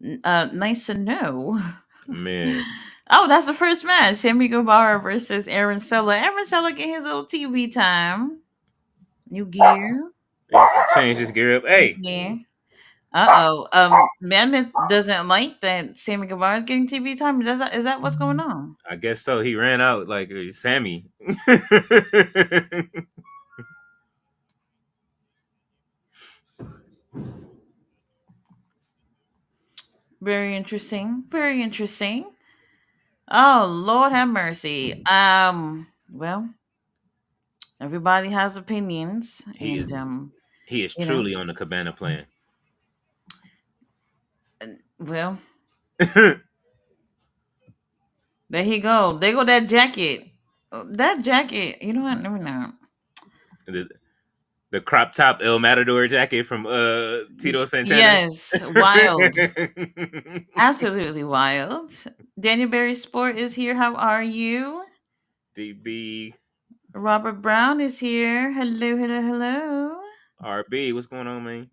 Nice to know. Man, Oh, that's the first match. Sammy Guevara versus Aaron Sella. Aaron Sella get his little TV time. New gear. he changed his gear up. New Hey, gear. Uh oh. Mammoth doesn't like that Sammy Guevara is getting TV time. Is that what's going on? I guess so. He ran out like Sammy. Very interesting. Very interesting. Oh Lord have mercy. Well, everybody has opinions, he is and he is you know, truly on the Cabana plan. well, there he go. There go that jacket. That jacket. You know what? Let me know. the, the crop top El Matador jacket from Tito Santana. Yes, wild. Absolutely wild. Daniel Berry Sport is here. How are you? DB Robert Brown is here. Hello, hello, hello. RB, what's going on, man?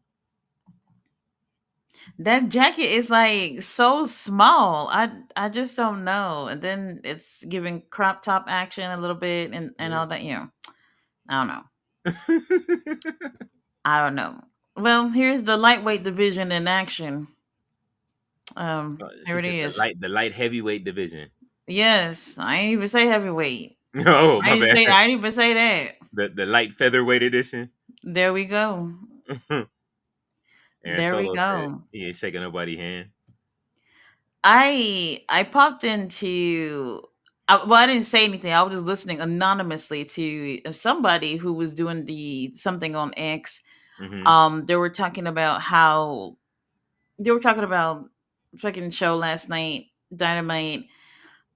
That jacket is like so small. I just don't know. And then it's giving crop top action a little bit and Yeah. all that, I don't know. I don't know. Well, here's the lightweight division in action. She Here it said is. the light heavyweight division. Yes, I ain't even say heavyweight. Oh, I my didn't bad. say I didn't even say that. The light featherweight edition. There we go. Aaron There we Solo said go. he ain't shaking nobody's hand. I popped into well, I didn't say anything. I was just listening anonymously to somebody who was doing the something on X. Hmm. They were talking about how they were talking about fucking show last night, Dynamite.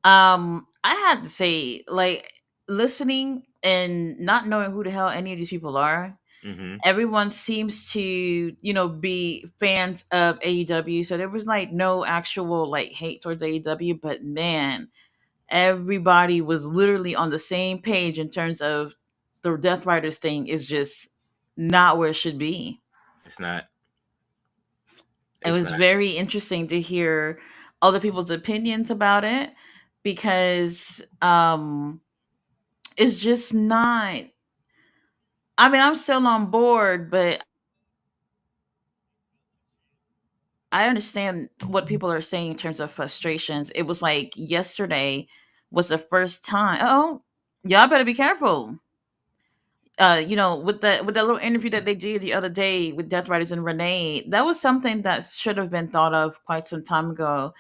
I had to say, like, listening and not knowing who the hell any of these people are, Hmm. everyone seems to, be fans of AEW. So there was like no actual like hate towards AEW, but man, everybody was literally on the same page in terms of the Death Riders thing is just not where it should be. It's not. It It's was not. very interesting to hear other people's opinions about it because it's just not. I mean, I'm still on board, but I understand what people are saying in terms of frustrations. It was like yesterday was the first time. Oh, y'all better be careful. With that little interview that they did the other day with Death Riders and Renee, that was something that should have been thought of quite some time ago.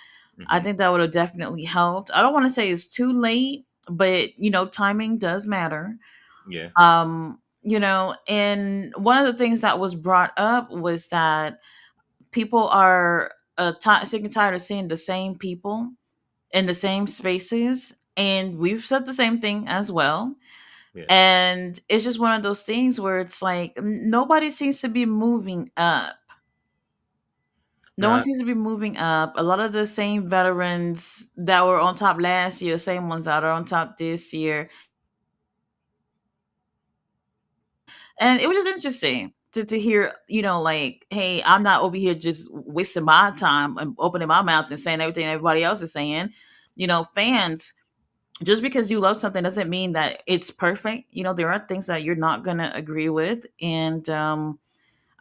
I Hmm. think that would have definitely helped. I don't want to say it's too late, but timing does matter. Yeah. And one of the things that was brought up was that people are sick and tired of seeing the same people in the same spaces, and we've said the same thing as well. Yeah. And it's just one of those things where it's like nobody seems to be moving up. No one Nah. seems to be moving up. A lot of the same veterans that were on top last year, same ones that are on top this year. And it was just interesting to hear, like, hey, I'm not over here just wasting my time and opening my mouth and saying everything everybody else is saying. Fans, just because you love something doesn't mean that it's perfect. There are things that you're not gonna agree with, and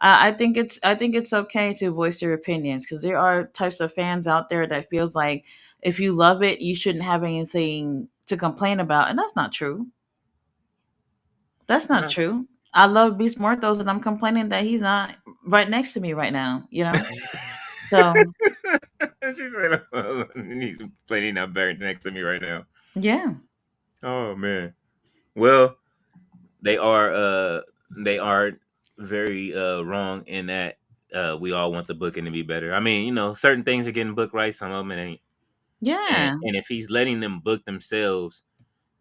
I think it's okay to voice your opinions because there are types of fans out there that feels like if you love it, you shouldn't have anything to complain about, and that's not true. That's not Nah. true. I love Beast Morthos, and I'm complaining that he's not right next to me right now. So She said, he's playing up very next to me right now. yeah, Oh man. Well, they are they are very wrong in that we all want the booking to be better. I mean, certain things are getting booked right, some of them it ain't. And yeah. and if he's letting them book themselves,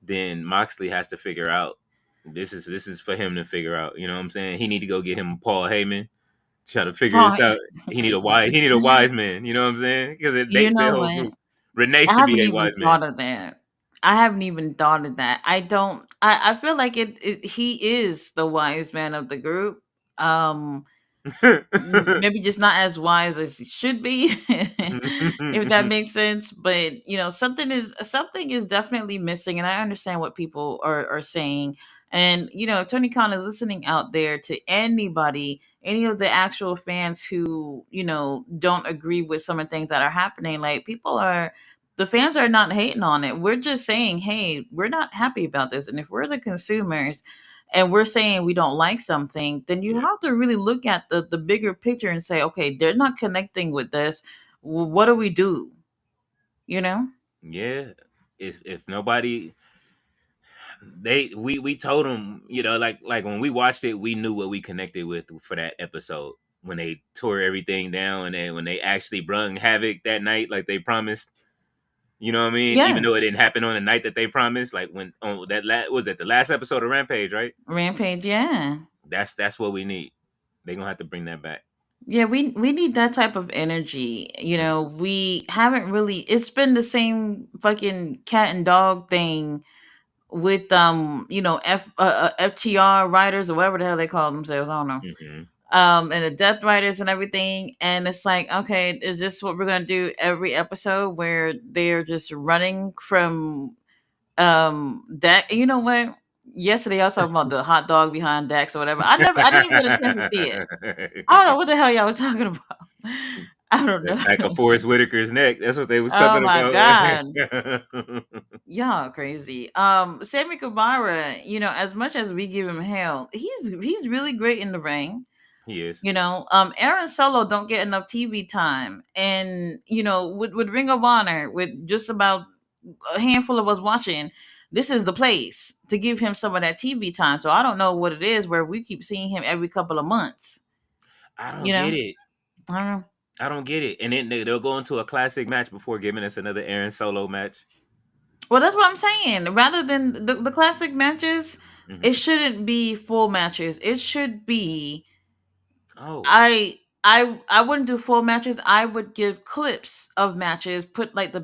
then Moxley has to figure out this is for him to figure out. You know what I'm saying? He need to go get him Paul Heyman, try to figure Paul, this out. He need a wise man. You know what I'm saying? Because you they know whole what? group. Renee I should be haven't a even wise man. thought of that. I haven't even thought of that. I don't. I feel like he is the wise man of the group. Um, maybe just not as wise as it should be, if that makes sense. But something is definitely missing, and I understand what people are saying. And Tony Khan is listening out there to anybody, any of the actual fans who don't agree with some of the things that are happening. Like, the fans are not hating on it. We're just saying, hey, we're not happy about this, and if we're the consumers and we're saying we don't like something, then you Yeah, have to really look at the bigger picture and say, okay, they're not connecting with this. What do we do? You know? yeah. If nobody, we told them, like when we watched it, we knew what we connected with for that episode when they tore everything down, and then when they actually brung havoc that night, like they promised. You know what I mean? Even though Yes. it didn't happen on the night that they promised, like when on was it the last episode of Rampage, right? Rampage, yeah. That's what we need. They're gonna have to bring that back. Yeah, we need that type of energy. We haven't really, it's been the same fucking cat and dog thing with FTR writers or whatever the hell they call themselves. I don't know. Hmm. And the death riders and everything. And it's like, okay, is this what we're gonna do every episode where they're just running from Dak? You know what? Yesterday I was talking about the hot dog behind Dax or whatever. I didn't even get a chance to see it. I don't know what the hell y'all were talking about. I don't The know. back of Forrest Whitaker's neck. That's what they was Oh talking my god. about. Y'all crazy. Sammy Guevara, as much as we give him hell, he's really great in the ring. He is. Aaron Solo don't get enough TV time, and with Ring of Honor, with just about a handful of us watching, this is the place to give him some of that TV time. So I don't know what it is where we keep seeing him every couple of months. I don't You get know, it. I don't know. I don't get it. And then they'll go into a classic match before giving us another Aaron Solo match. Well, that's what I'm saying. Rather than the classic matches, it Hmm. shouldn't be full matches. It should be Oh. I wouldn't do full matches. I would give clips of matches, put like the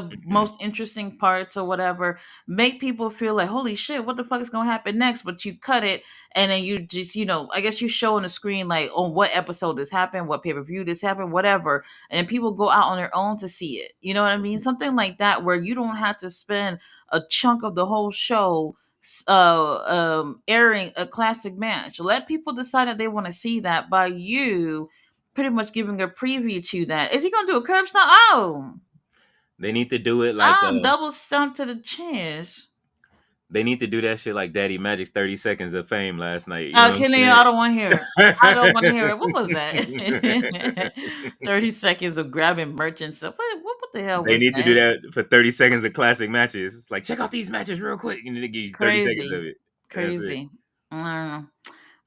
Hmm. most interesting parts or whatever, make people feel like, holy shit, what the fuck is gonna happen next? But you cut it, and then you just, I guess you show on the screen like on what episode this happened, what pay-per-view this happened, whatever, and then people go out on their own to see it. You know what I mean? Something like that where you don't have to spend a chunk of the whole show airing a classic match. Let people decide that they want to see that by you pretty much giving a preview to that. Is he gonna do a curb stomp? Oh, They need to do it like I'm double stomp to the chest. they need to do that shit like Daddy Magic's 30 seconds of fame last night. You know what Kenny, I'm I don't want to hear it. I don't want to hear it. What was that? saying? 30 seconds of grabbing merch and stuff. What the hell They was need to do that? that for 30 seconds of classic matches. It's like, check out these matches real quick. You need to give you 30 seconds of Crazy. it. That's it. Crazy. I don't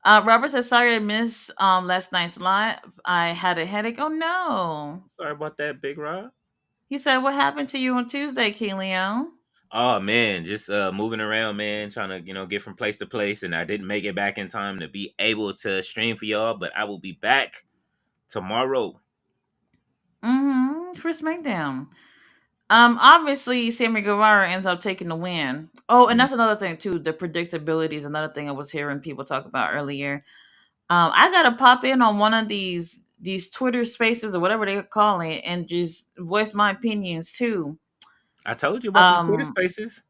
know. Robert says, sorry I missed last night's live. I had a headache. Oh no. Sorry about that, Big Rod. He said, what happened to you on Tuesday, King Leon? Oh man, just moving around, man, trying to get from place to place, and I didn't make it back in time to be able to stream for y'all, but I will be back tomorrow. For SmackDown. Obviously, Sammy Guevara ends up taking the win. Oh, and Mhm. that's another thing too. The predictability is another thing I was hearing people talk about earlier. I gotta pop in on one of these Twitter spaces or whatever they call it and just voice my opinions too. I told you about the Twitter Um, Spaces.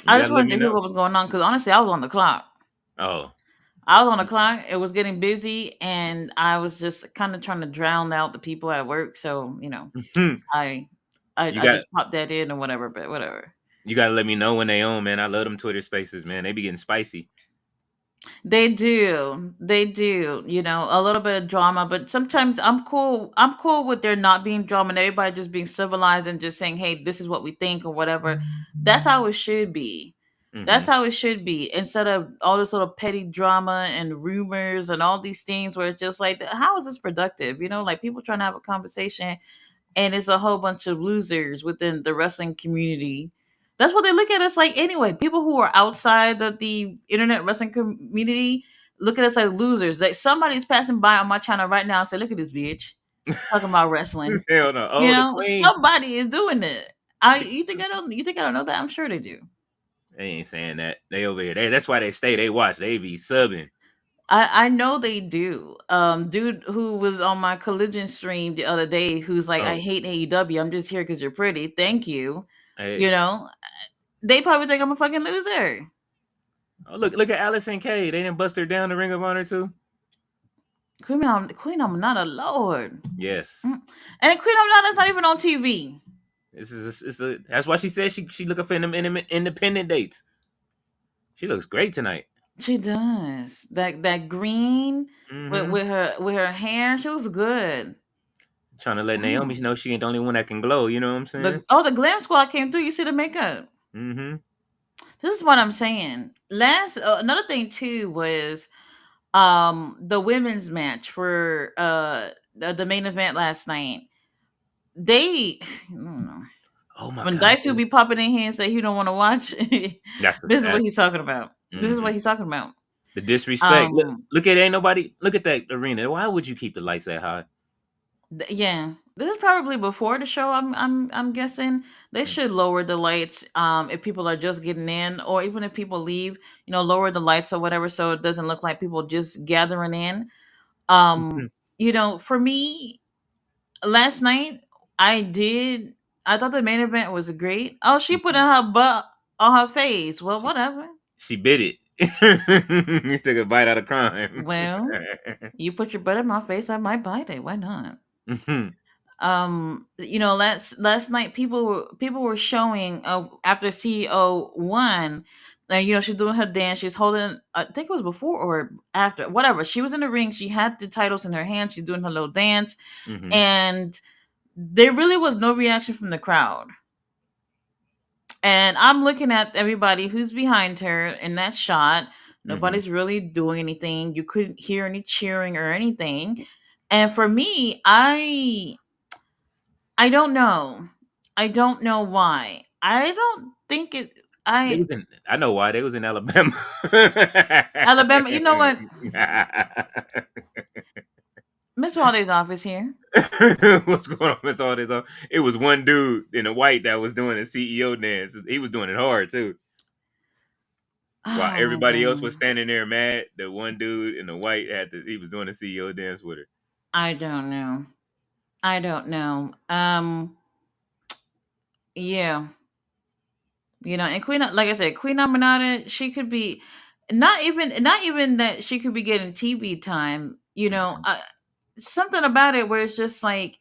You I just gotta let wanted me to hear know. what was going on because honestly, I was on the clock. Oh, I was on the clock. It was getting busy, and I was just kind of trying to drown out the people at work. So I you I got just popped that in or whatever. But whatever. you gotta let me know when they own, man. I love them Twitter Spaces, man. They be getting spicy. They do. They do. A little bit of drama, but sometimes I'm cool. I'm cool with there not being drama and everybody just being civilized and just saying, "Hey, this is what we think" or whatever. That's how it should be. That's Hmm. how it should be. Instead of all this little petty drama and rumors and all these things where it's just like, how is this productive? Like people trying to have a conversation and it's a whole bunch of losers within the wrestling community. That's what they look at us like anyway. People who are outside of the internet wrestling community look at us like losers. Like somebody's passing by on my channel right now and say, "Look at this bitch talking about wrestling." Hell no. Oh, the Queen. Somebody is doing it. I You think I don't? You think I don't know that? I'm sure they do. They ain't saying that. They over here. That's why they stay. They watch. They be subbing. I know they do. Dude who was on my collision stream the other day, who's like, I Oh, hate AEW. I'm just here because you're pretty. Thank you. You hey. know, they probably think I'm a fucking loser. Oh, look at Allison Kay. They didn't bust her down the Ring of Honor too. Queen Amanada, Lord. Yes. Mm. And Queen Amanada's not even on TV. That's why she said she looking for them independent dates. She looks great tonight. She does. That green Mm-hmm. with her hair, she looks good. Trying to let Naomi Mm. know she ain't the only one that can glow. You know what I'm saying? The glam squad came through. You see the makeup. Mm-hmm. This is what I'm saying. Last another thing too was the women's match for the main event last night. They I don't know. Oh my When god. Dicey will be popping in here and say he don't want to watch, That's this is what he's talking about. This is mm-hmm. what he's talking about. The disrespect. Um Look at ain't nobody. Look at that arena. Why would you keep the lights that high? Yeah, this is probably before the show. I'm guessing they Mm. should lower the lights. If people are just getting in, or even if people leave, lower the lights or whatever, so it doesn't look like people just gathering in. Um, for me, last night I did. I thought the main event was great. Oh, she put in her butt on her face. Well, She whatever. she bit it. You took a bite out of crime. Well, you put your butt in my face, I might bite it. Why not? Last night people were showing after CEO won, and she's doing her dance, she's holding, I think it was before or after, whatever, she was in the ring, she had the titles in her hand, she's doing her little dance, Mm-hmm. and there really was no reaction from the crowd, and I'm looking at everybody who's behind her in that shot. Mm-hmm. Nobody's really doing anything, you couldn't hear any cheering or anything, and for me, I don't know. I don't know why. I don't think it. I I know why they was in Alabama. Alabama. You know what? Miss Walde's office here. What's going on, Miss All this? It was one dude in a white that was doing a CEO dance. He was doing it hard too. While Oh my everybody else was god. standing there mad, the one dude in the white he was doing a CEO dance with her. I don't know. I don't know. Yeah. And Queen, like I said, Queen Aminata, she could be not even that she could be getting TV time. Mhm. Something about it where it's just like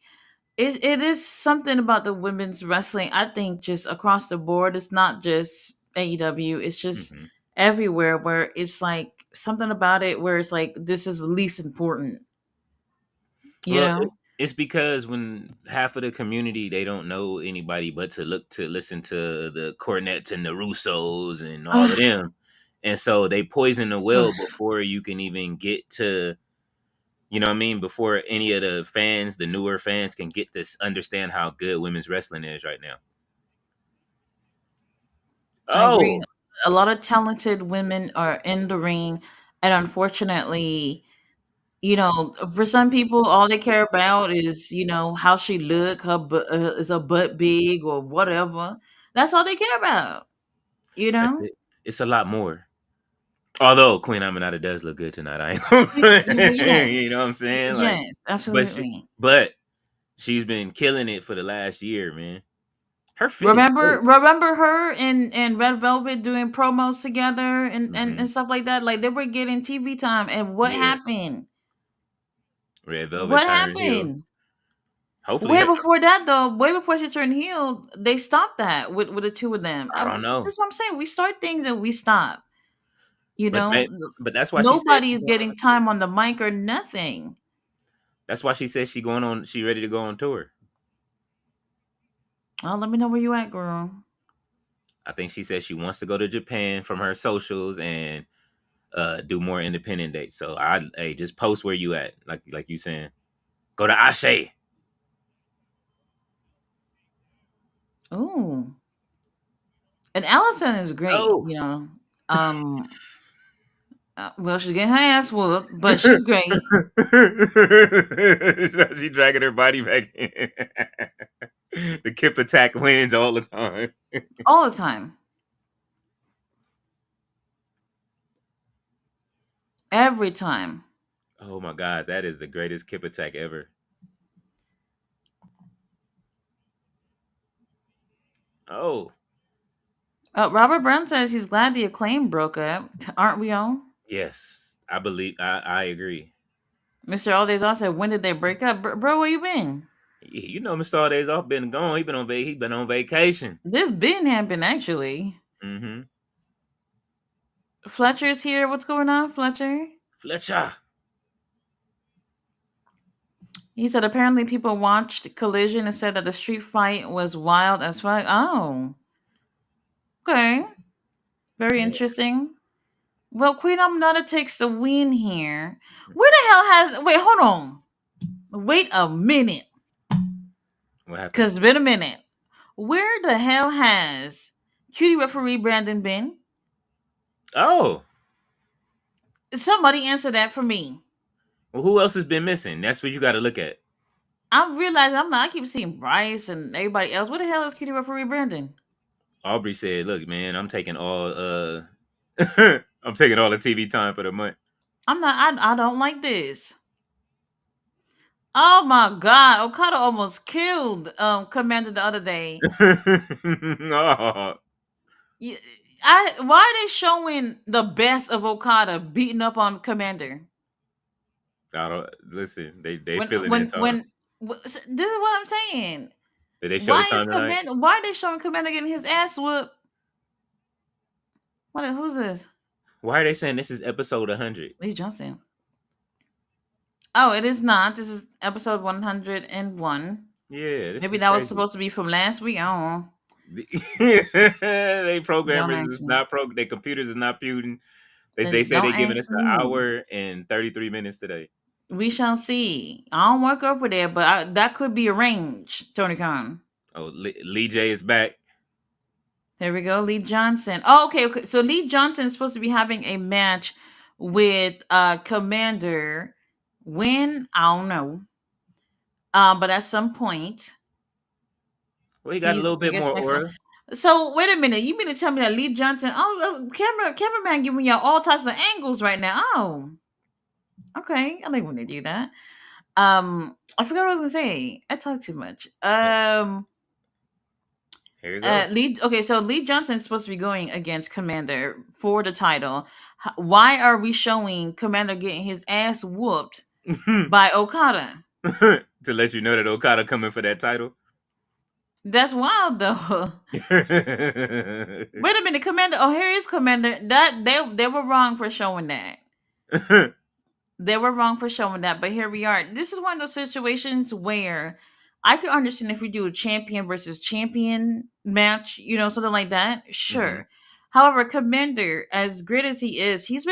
it is something about the women's wrestling. I think just across the board, it's not just AEW. It's just Mhm. everywhere where it's like something about it where it's like this is least important. You Well, know? it's because when half of the community they don't know anybody but to listen to the Cornettes and the Russos and all of them, and so they poison the well before you can even get to, you know what I mean, before any of the fans, the newer fans, can get this understand how good women's wrestling is right now. I agree. Oh, A lot of talented women are in the ring, and unfortunately, for some people, all they care about is how she look, her butt, is her butt big or whatever. That's all they care about. You that's know. it. It's a lot more. Although Queen Aminata does look good tonight, I Well, yeah, ain't you know what I'm saying? Like, yes, but she, absolutely. but she's been killing it for the last year, man. Her fit is Remember, great. remember her and Red Velvet doing promos together and Hmm. stuff like that. Like they were getting TV time, and what Yeah, happened? Red Velvet What turned heel. happened? Hopefully, Way before that, though, way before she turned heel, they stopped that with the two of them. I don't know, That's what I'm saying. We start things and we stop. You but know, man, but that's why she said nobody she is going getting on tour. time on the mic or nothing. That's why she said she going on. She ready to go on tour. Well, let me know where you at, girl. I think she said she wants to go to Japan from her socials and do more independent dates. So hey, just post where you at, like you saying. Go to Ashe. Ooh, and Allison is great. Oh. Um, well, she's getting her ass whooped, but she's great She dragging her body back in. The Kip attack wins all the time. all the time. every time. Oh my god, that is the greatest Kip attack ever. Oh, Robert Brown says he's glad the Acclaim broke up. Aren't we all? yes. I believe I agree. Mr. All Days Off said, when did they break up? Bro, where you been? You know, Mr. All Days Off been gone. He been on vacation. This been happened, actually. Mm-hmm. Fletcher's here. What's going on, Fletcher? Fletcher. He said apparently people watched Collision and said that the street fight was wild as fuck. Oh, okay. Very Yeah. interesting. Well, Queen Aminata takes the win here. Where the hell has. Wait, hold on. Wait a minute. What happened? Because it's been a minute. Where the hell has Cutie referee Brandon been? Oh, Somebody answer that for me. well, who else has been missing? That's what you got to look at. I'm realizing I keep seeing Bryce and everybody else. Where the hell is Cutie referee Brandon? Aubrey said, "Look, man, I'm taking all I'm taking all the TV time for the month." I'm not. I don't like this. Oh my God! Okada almost killed Commander the other day. Oh, Y- why are they showing the best of Okada beating up on Commander? I don't listen. They When feeling when that time. when this is what I'm saying. Did they show the Why is time tonight? Commander? Why are they showing Commander getting his ass whooped? Who's this? Why are they saying this is episode 100? Lee Johnson. Oh, it is not. This is episode 101. Yeah, this Maybe is that was crazy. supposed to be from last week. I don't know. They Don't programmers is ask me. not their computers is not puting. They Then say they don't giving us ask an me. hour and 33 minutes today. We shall see. I don't work over there, but that could be arranged, Tony Khan. Oh, Lee J is back. There we go, Lee Johnson. Oh, okay. So Lee Johnson is supposed to be having a match with Commander. When? I don't know. But at some point, Well, he got a little I bit guess more next time. aura. So wait a minute. You mean to tell me that Lee Johnson? Oh, cameraman giving y'all all types of angles right now. Oh, okay. I like when they do that. I forgot what I was gonna say. I talk too much. Here you go. Lee. Okay, so Lee Johnson's supposed to be going against Commander for the title. Why are we showing Commander getting his ass whooped by Okada? To let you know that Okada coming for that title. That's wild, though. Wait a minute, Commander. Oh, here is Commander. That they were wrong for showing that. They were wrong for showing that, but here we are. This is one of those situations where I could understand if we do a champion versus champion match, something like that. Mhm. Sure. However, Commander, as great as he is, he's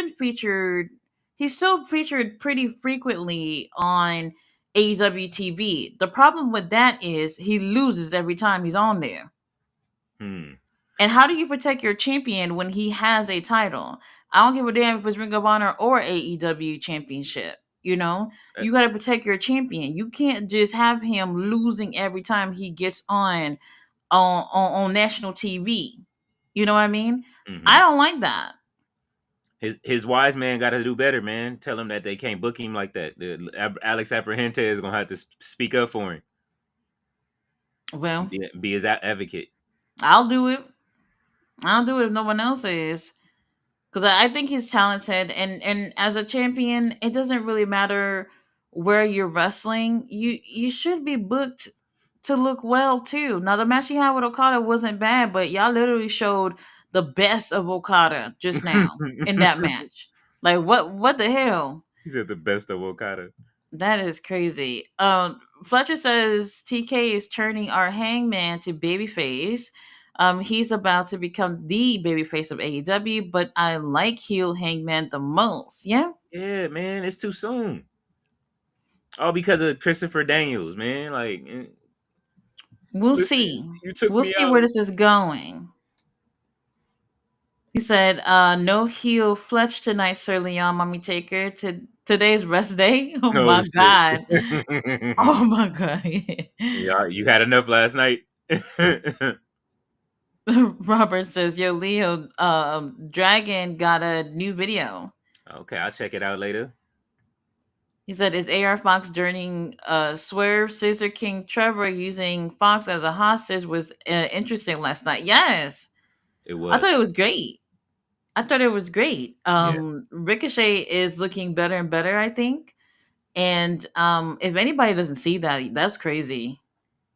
still featured pretty frequently on AEW TV. The problem with that is he loses every time he's on there. Hmm. And how do you protect your champion when he has a title? I don't give a damn if it's Ring of Honor or AEW championship. You Uh, got to protect your champion. You can't just have him losing every time he gets on national TV. You know what I mean? I mhm. don't like that. His wise man got to do better, man. Tell him that they can't book him like that. Alex Apprehente is gonna have to speak up for him. Well, Be his advocate. I'll do it. I'll do it if no one else is. Because I think he's talented, and as a champion, it doesn't really matter where you're wrestling. You should be booked to look well too. Now the match he had with Okada wasn't bad, but y'all literally showed the best of Okada just now in that match. Like what the hell? He said the best of Okada. That is crazy. Fletcher says TK is turning our Hangman to babyface. He's about to become the babyface of AEW, but I like heel Hangman the most. Yeah, Yeah, man, it's too soon. All because of Christopher Daniels, man. Like, we'll listen, see. you took We'll me see where out. this is going. He said, "No heel Fletch tonight, Sir Leon. Mommy Taker. Today's rest day. Oh Oh my god. shit. Oh my god." Yeah, you had enough last night. Robert says, "Yo, Leo, Dragon got a new video." Okay, I'll check it out later. He said, "Is AR Fox joining Swerve Scissor King Trevor using Fox as a hostage was interesting last night." Yes, It I thought was. it was great. I thought it was great. Yeah. Ricochet is looking better and better, I think. And if anybody doesn't see that, that's crazy.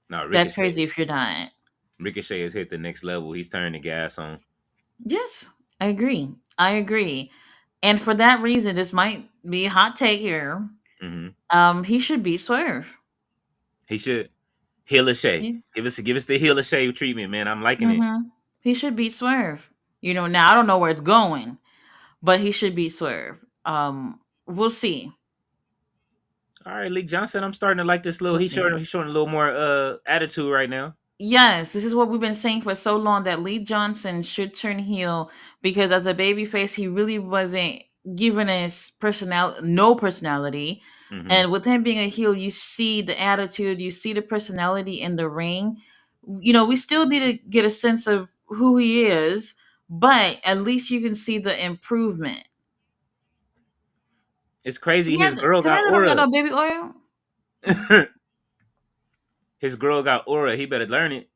No, That's crazy if you're not. Ricochet has hit the next level. He's turned the gas on. Yes, I agree. I agree. And for that reason, this might be a hot take here. Hmm. He should beat Swerve. He should heal a Shay. Give us the heal a Shay treatment, man. I'm liking it. Mm-hmm. He should beat Swerve. Now I don't know where it's going, but he should beat Swerve. We'll see. All right, Lee Johnson. I'm starting to like this little. We'll He's see. showing a little more attitude right now. Yes, this is what we've been saying for so long that Lee Johnson should turn heel because as a babyface, he really wasn't given his no personality. Hmm. And with him being a heel, you see the attitude, you see the personality in the ring. We still need to get a sense of who he is, but at least you can see the improvement. It's crazy. His girl got Commander don't got aura. no baby oil. His girl got aura. He better learn it.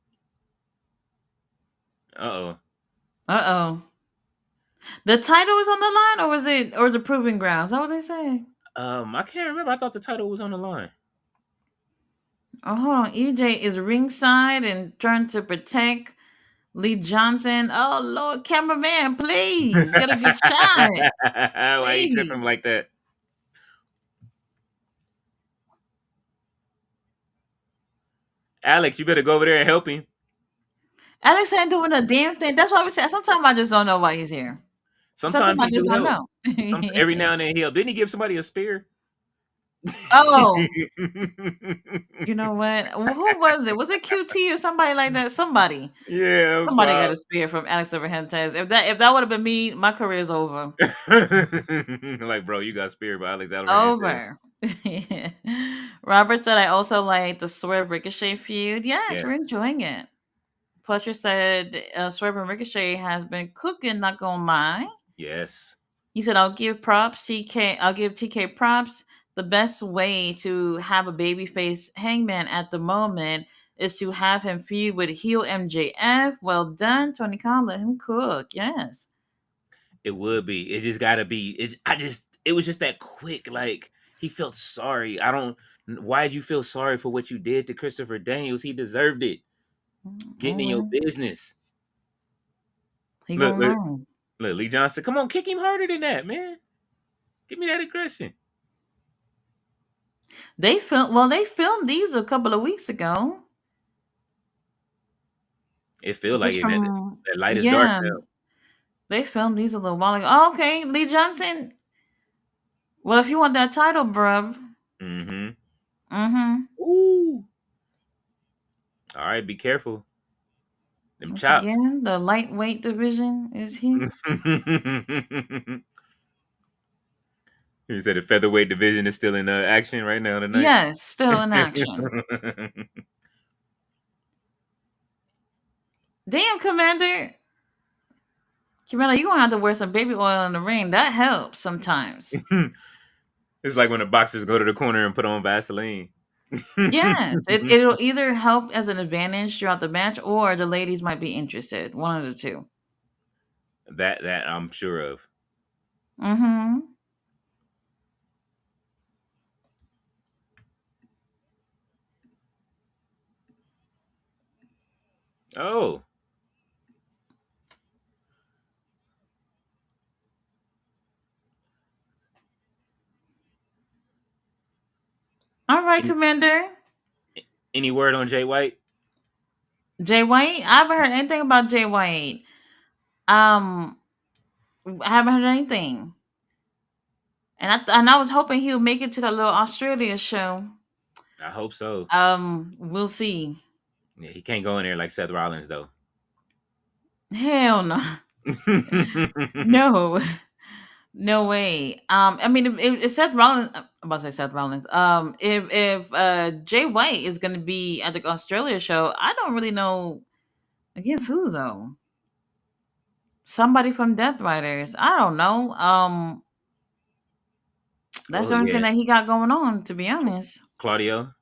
Uh Uh oh. The title is on the line, or was it, or the proving grounds? Is that what they say? I can't remember. I thought the title was on the line. Oh, hold on. EJ is ringside and trying to protect Lee Johnson. Oh, Lord, cameraman, please get a good shot. Why you Please. tripping like that? Alex, you better go over there and help him. Alex ain't doing a damn thing. That's why we say sometimes I just don't know why he's here. Sometimes Sometimes I he just do don't help. know. Every now and then he help. Didn't he give somebody a spear? Oh, you know what? Who was it? Was it QT or somebody like that? Somebody. Yeah, I'm Somebody got fine. a spear from Alex Abrahantes. If that would have been me, my career's over. Like, bro, you got spear by Alex Hernandez. Over. Robert said, I also like the Swerve Ricochet feud. Yes, we're Yes, enjoying it. Fletcher said, Swerve and Ricochet has been cooking, not gonna lie. yes. He said, I'll give props, TK. I'll give TK props. The best way to have a babyface hangman at the moment is to have him feud with heel MJF. Well done, Tony Khan. Let him cook. Yes. It would be. It just gotta be. It was just that quick. Like he felt sorry. I don't. Why did you feel sorry for what you did to Christopher Daniels? He deserved it. Getting in your Mhm. business. He Look, gonna look, learn. look. Lee Johnson, come on, kick him harder than that, man. Give me that aggression. They filmed these a couple of weeks ago. It feels This like is it. from That light is dark yeah. now. They filmed these a little while ago. Oh, okay, Lee Johnson. Well, if you want that title, bruv. Mm-hmm. Mm-hmm. Ooh. All right, be careful. Them Once chops. again, the lightweight division is here. You said the featherweight division is still in action right now tonight. Yes, still in action. Damn, Commander. Commander, you gonna have to wear some baby oil in the ring. That helps sometimes. It's like when the boxers go to the corner and put on Vaseline. Yes, it'll either help as an advantage throughout the match, or the ladies might be interested. One of the two. That I'm sure of. Mm-hmm. Oh, All right, any, Commander. any word on Jay White? Jay White. I haven't heard anything about Jay White. Um, I haven't heard anything. And I was hoping he would make it to the little Australia show. I hope so. We'll see. Yeah, he can't go in there like Seth Rollins though. Hell no. No. No way. I mean, if Seth Rollins, I'm about to say Seth Rollins. If Jay White is going to be at the Australia show, I don't really know against who though. Somebody from Death Riders. I don't know. That's Oh the only thing yeah, that he got going on, to be honest. Claudio.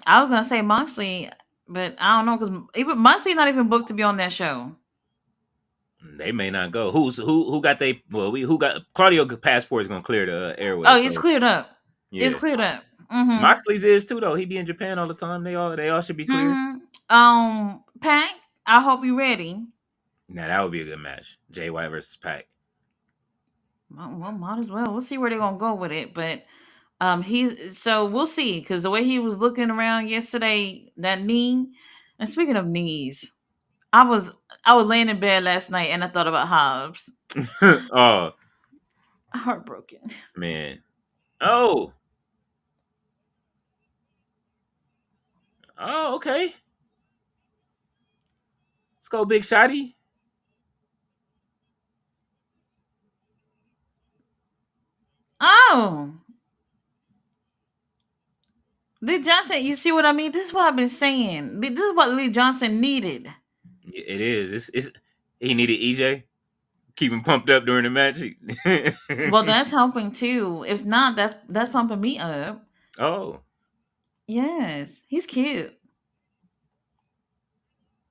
I was gonna say Moxley, but I don't know because even Moxley not even booked to be on that show. They may not go. Who got they? Well, we who got Claudio passport is gonna clear the Oh, airway. it's So cleared up. It's yeah, cleared up. Mm-hmm. Moxley's is too though. He be in Japan all the time. They all should be clear. Mm-hmm. Pac, I hope you ready. Now that would be a good match. Jay White versus Pac. Well, might as well. We'll see where they're gonna go with it, but he's so we'll see because the way he was looking around yesterday, that knee. And speaking of knees, I was I was laying in bed last night and I thought about Hobbs. Oh Heartbroken. man. Oh. Oh, okay. Let's go, Big Shotty. Oh, Lee Johnson. You see what I mean? This is what I've been saying. This is what Lee Johnson needed. It is. It's he needed EJ. Keep him pumped up during the match. Well, that's helping too. If not, that's pumping me up. Oh. Yes, he's cute.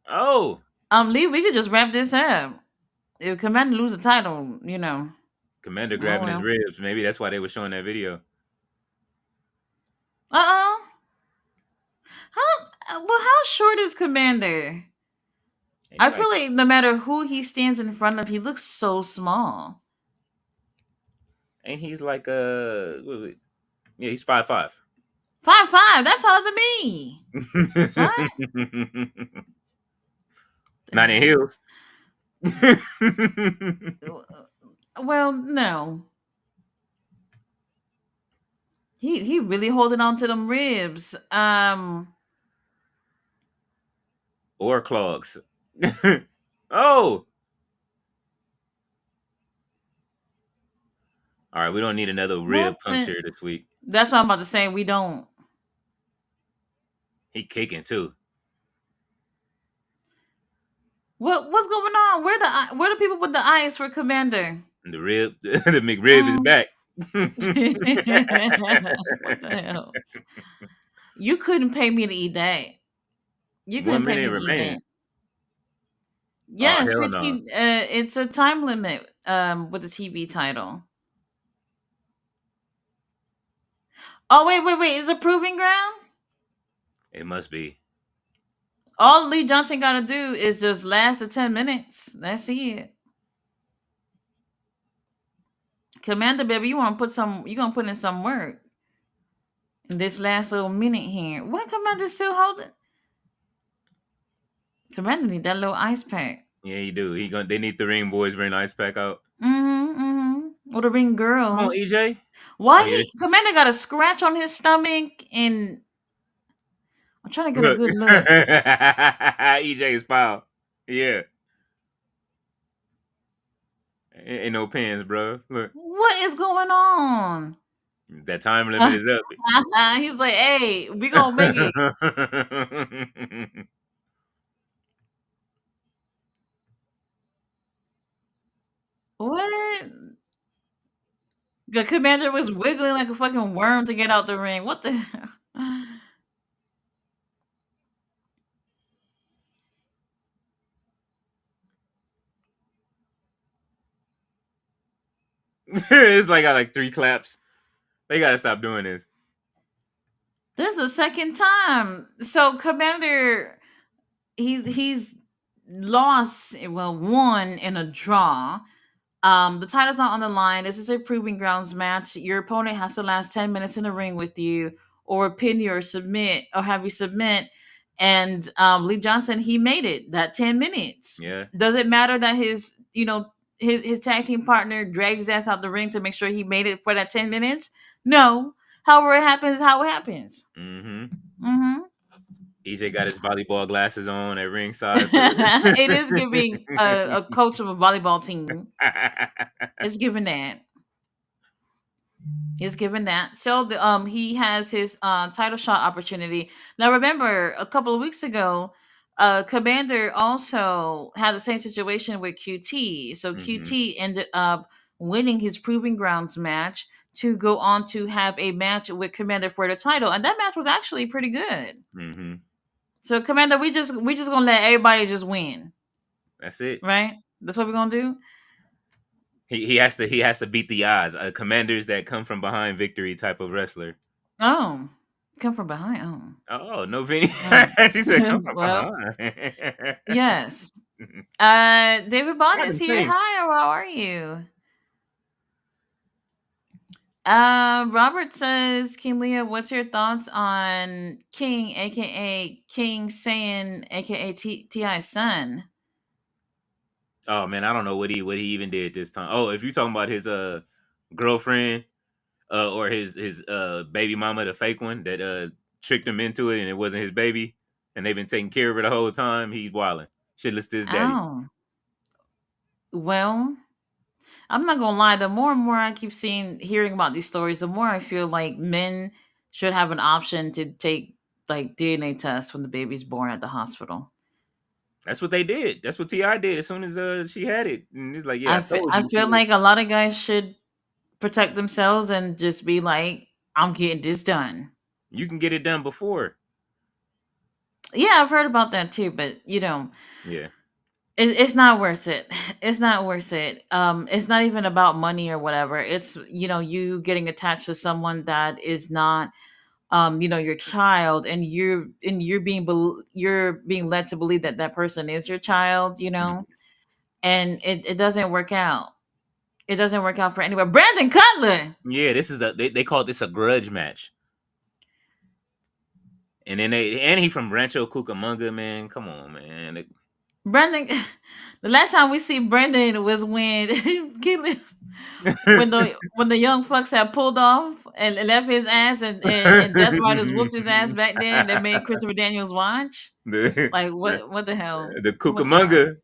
Oh. Lee, we could just wrap this up. If Commander lose the title, Commander oh grabbing his well. ribs. Maybe that's why they were showing that video. Uh-oh. How short is Commander? Ain't he I like feel like no matter who he stands in front of, he looks so small. ain't he's like yeah, he's 5'5". 5'5", that's taller than me. What? Not in heels. Well, no. He really holding on to them ribs. Or clogs. Oh. All right, we don't need another rib What? puncture this week. That's what I'm about to say. We don't. He kicking too. What's going on? Where the people with the eyes for Commander? The rib, the McRib is Mm. back. What the hell? You couldn't pay me to eat that. You couldn't One pay me minute to eat remaining. that. Oh Yes, hell no! 15. It's a time limit. With the TV title. Oh wait! Is it Proving Ground? It must be. All Lee Johnson got to do is just last the 10 minutes. That's it. Commander, baby, you want to put some? You gonna put in some work in this last little minute here? What Commander still holding? Commander need that little ice pack. Yeah, he do. They need the ring boys bring the ice pack out. Or the ring Come on, girls. EJ. Why Oh yeah. Commander got a scratch on his stomach and I'm trying to get a Look, good look. EJ is foul. Yeah. Ain't no pins, bro. Look, What is going on? that time limit is up. He's like, hey, we gonna make it. What? The Commander was wiggling like a fucking worm to get out the ring. What the hell? It's like got like 3 claps. They gotta stop doing this. This is the second time. So Commander, he's lost. Well, won in a draw. The title's not on the line. This is a proving grounds match. Your opponent has to last 10 minutes in the ring with you, or pin you or submit, or have you submit. And Lee Johnson, he made it that 10 minutes. Yeah. Does it matter that his tag team partner dragged his ass out the ring to make sure he made it for that 10 minutes? No. However it happens, how it happens. EJ got his volleyball glasses on at ringside. It is giving a coach of a volleyball team. It's giving that. It's given that. So he has his title shot opportunity. Now remember, a couple of weeks ago, Commander also had the same situation with QT. So QT ended up winning his Proving Grounds match to go on to have a match with Commander for the title, and that match was actually pretty good. Mm-hmm. So Commander, we just gonna let everybody just win, That's it. right? That's what we're gonna do. He has to beat the odds. Commanders that come from behind victory type of wrestler. Oh, come from behind. Oh no, Vinny. Oh, She said come oh. from Well, behind. yes. David Bond Not is the here. same. Hi, how are you? Robert says, King Leah, what's your thoughts on King, aka King Saiyan, aka Ti's son? Oh man, I don't know what he even did this time. Oh, if you're talking about his girlfriend or his baby mama, the fake one that tricked him into it and it wasn't his baby, and they've been taking care of her the whole time, he's wilding. Shitless to his daddy. Oh, well, I'm not gonna lie. The more and more I keep hearing about these stories, the more I feel like men should have an option to take like DNA tests when the baby's born at the hospital. That's what they did. That's what Ti did as soon as she had it. And he's like, "Yeah, I I feel, told I you she feel was." like a lot of guys should protect themselves and just be like, I'm getting this done. You can get it done before. Yeah, I've heard about that too, but Yeah. it's not worth it. It's not worth it. It's not even about money or whatever. It's you getting attached to someone that is not your child, and you're being led to believe that that person is your child, Mhm. and it doesn't work out. It doesn't work out for anyone. Brandon Cutler. Yeah, this is they call this a grudge match. And then he from Rancho Cucamonga, man. Come on, man. Brandon. The last time we see Brandon was when when the young fucks had pulled off and left his ass, and Death Riders whooped his ass back then. They made Christopher Daniels watch. the, Like the what the hell? the What the hell?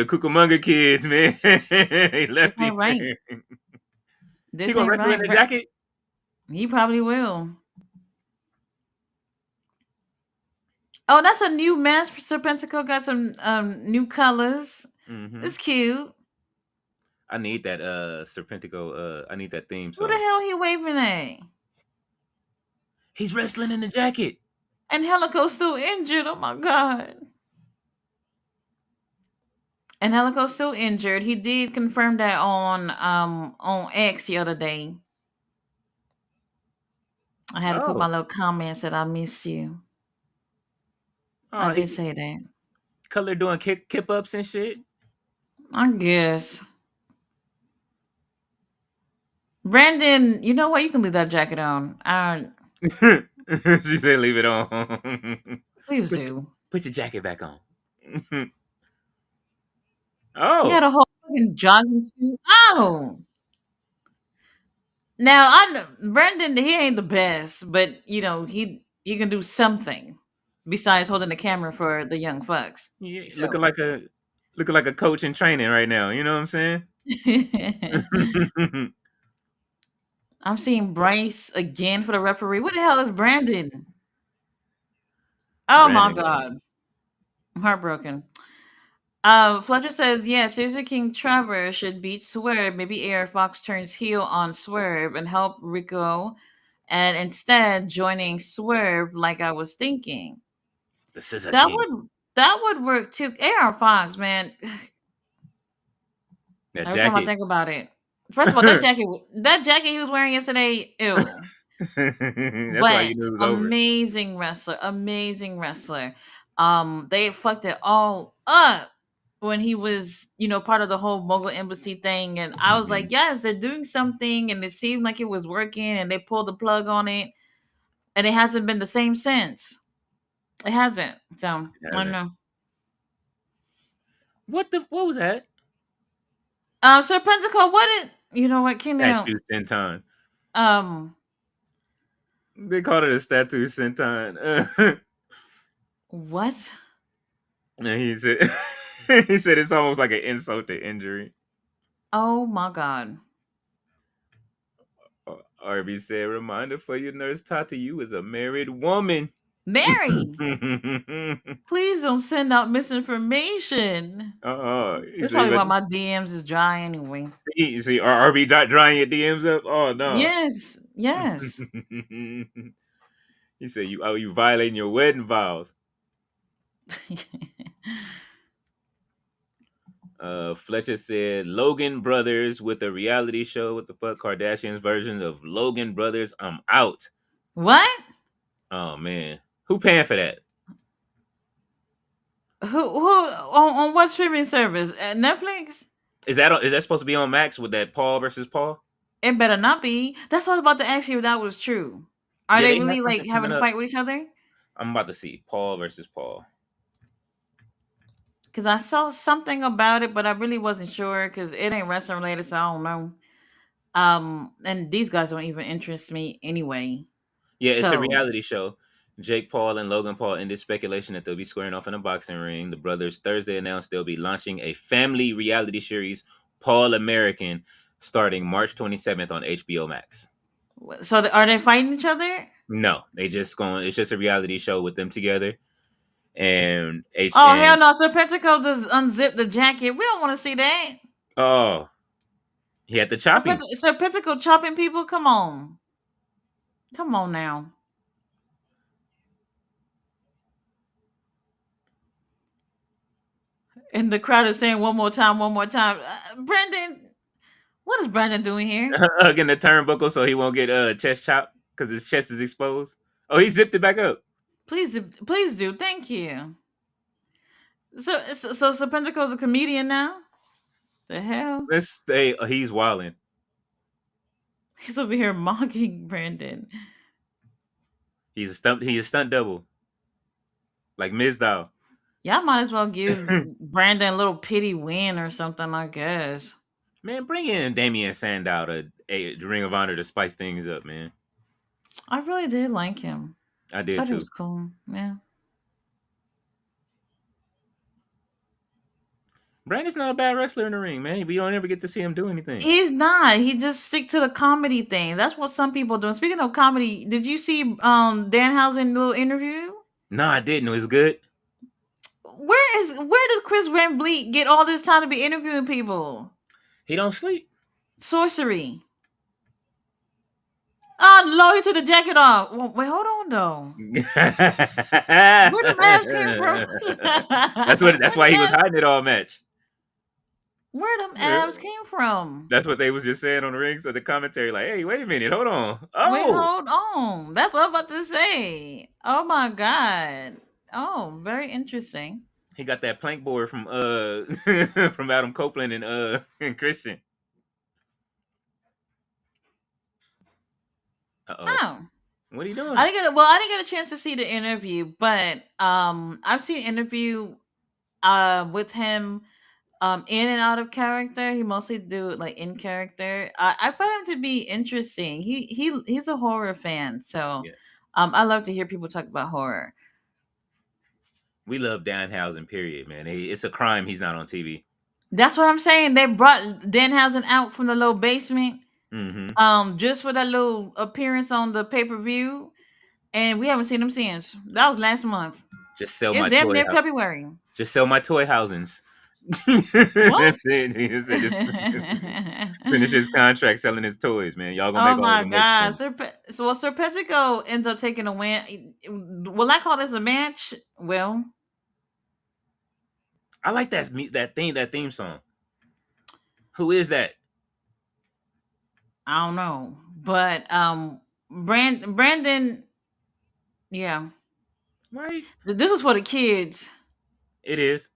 Cucamonga kids, man. He This left him. ain't right. He This gonna ain't wrestle in right. the jacket. He probably will. Oh, that's a new mask. Serpentico got some new colors. Hmm. It's cute. I need that Serpentico. I need that theme Who the song. hell he waving at? He's wrestling in the jacket. And Helico's still injured. Oh my god. And Helico's still injured. He did confirm that on X the other day. I had to put my Oh, little comment, said I miss you. I oh, did he say that. Color doing kip ups and shit. I guess. Brandon, you know what? You can leave that jacket on. She said, "Leave it on. Please put your, do. put your jacket back on." He had Oh, a whole fucking jogging suit. Oh. Now I know Brandon, he ain't the best, but he can do something besides holding the camera for the young fucks. yeah, So looking like a coach in training right now. You know what I'm saying? I'm seeing Bryce again for the referee. What the hell is Brandon? Oh my Brandon, god. I'm heartbroken. Fletcher says, yeah, Caesar King Trevor should beat Swerve. Maybe AR Fox turns heel on Swerve and help Rico, and instead joining Swerve like I was thinking. the Scissor That King. would work too. AR Fox, man. That Every time I jacket. think about it. First of all, that jacket he was wearing yesterday, ew. That's why you But knew it was over. amazing wrestler, amazing wrestler. They fucked it all up when he was, part of the whole Mogul Embassy thing, and I was like, Mhm. yes, they're doing something, and it seemed like it was working, and they pulled the plug on it, and it hasn't been the same since. It hasn't. So It I don't hasn't. know. What was that? So Pentecost, what is what came out? Statue Senton. Um, They called it a statue Senton. what? And he said he said it's almost like an insult to injury. Oh my god. RB said, reminder for you, Nurse Tata, you is a married woman. Mary, please don't send out misinformation. He's That's probably why even. my DMs is dry anyway. See, RB dot drying your DMs up. Oh no. Yes, yes. He said you violating your wedding vows. Fletcher said Logan Brothers with a reality show. What the fuck? Kardashian's version of Logan Brothers. I'm out. What? Oh man, who paying for that? Who on what streaming service? Netflix? Is that supposed to be on Max with that Paul versus Paul? It better not be. That's what I was about to ask you if that was true. Are Yeah, they they have really like something having coming a up. fight with each other? I'm about to see Paul versus Paul. Because I saw something about it, but I really wasn't sure because it ain't wrestling related, so I don't know. And these guys don't even interest me anyway. Yeah, it's a So, reality show. Jake Paul and Logan Paul ended speculation that they'll be squaring off in a boxing ring. The brothers Thursday announced they'll be launching a family reality series, Paul American, starting March 27th on HBO Max. are they fighting each other? No, they just going. It's just a reality show with them together, and H Oh hell and no! Sir Pentacle just unzipped the jacket. We don't want to see that. oh, he had to chop him. Sir Pentacle chopping people. Come on now. And the crowd is saying one more time, one more time. Brandon, what is Brandon doing here? Hugging the turnbuckle so he won't get chest chopped because his chest is exposed. Oh, he zipped it back up. Please do. Thank you. So Sir Pentacle's a comedian now. The hell? Let's stay. He's wilding. He's over here mocking Brandon. He's a stunt. He is stunt double, like Mizdow. Y'all might as well give Brandon a little pity win or something, I guess. Man, bring in Damian Sandow to Ring of Honor to spice things up, man. I really did like him. I did Thought he too. was cool. Yeah. Brandon's not a bad wrestler in the ring, man. We don't ever get to see him do anything. He's not. He just stick to the comedy thing. That's what some people do. Speaking of comedy, did you see Danhausen little interview? No, I didn't. It was good. Where does Chris Van Vliet get all this time to be interviewing people? He don't sleep. Sorcery. Oh Lord, he took the jacket off. Wait, hold on though. Where the abs came from? That's why he was hiding it all match. Where them abs came from? That's what they was just saying on the ring. So the commentary, like, hey, wait a minute, hold on. Wait, Oh, hold on. That's what I'm about to say. Oh my god. Oh, very interesting. he got that plank board from from Adam Copeland and Christian. Uh-oh. Oh. What are you doing? I didn't get a chance to see the interview, but I've seen interview with him in and out of character. He mostly do it like in character. I find him to be interesting. He's a horror fan, so Yes. I love to hear people talk about horror. We love Danhausen, period, man. It's a crime he's not on TV. That's what I'm saying. They brought Danhausen out from the little basement, Mm-hmm. just for that little appearance on the pay-per-view, and we haven't seen him since. That was last month. Just sell It's my damn toy. near February. Just sell my toy housings. What? That's it. He said just finish his contract selling his toys, man. Y'all gonna Oh make all my the merch. god. Sir Petico ends up taking a win. Will I call this a match? Well, I like that theme song. Who is that? I don't know. But Brandon, yeah. Right? This was for the kids. It is.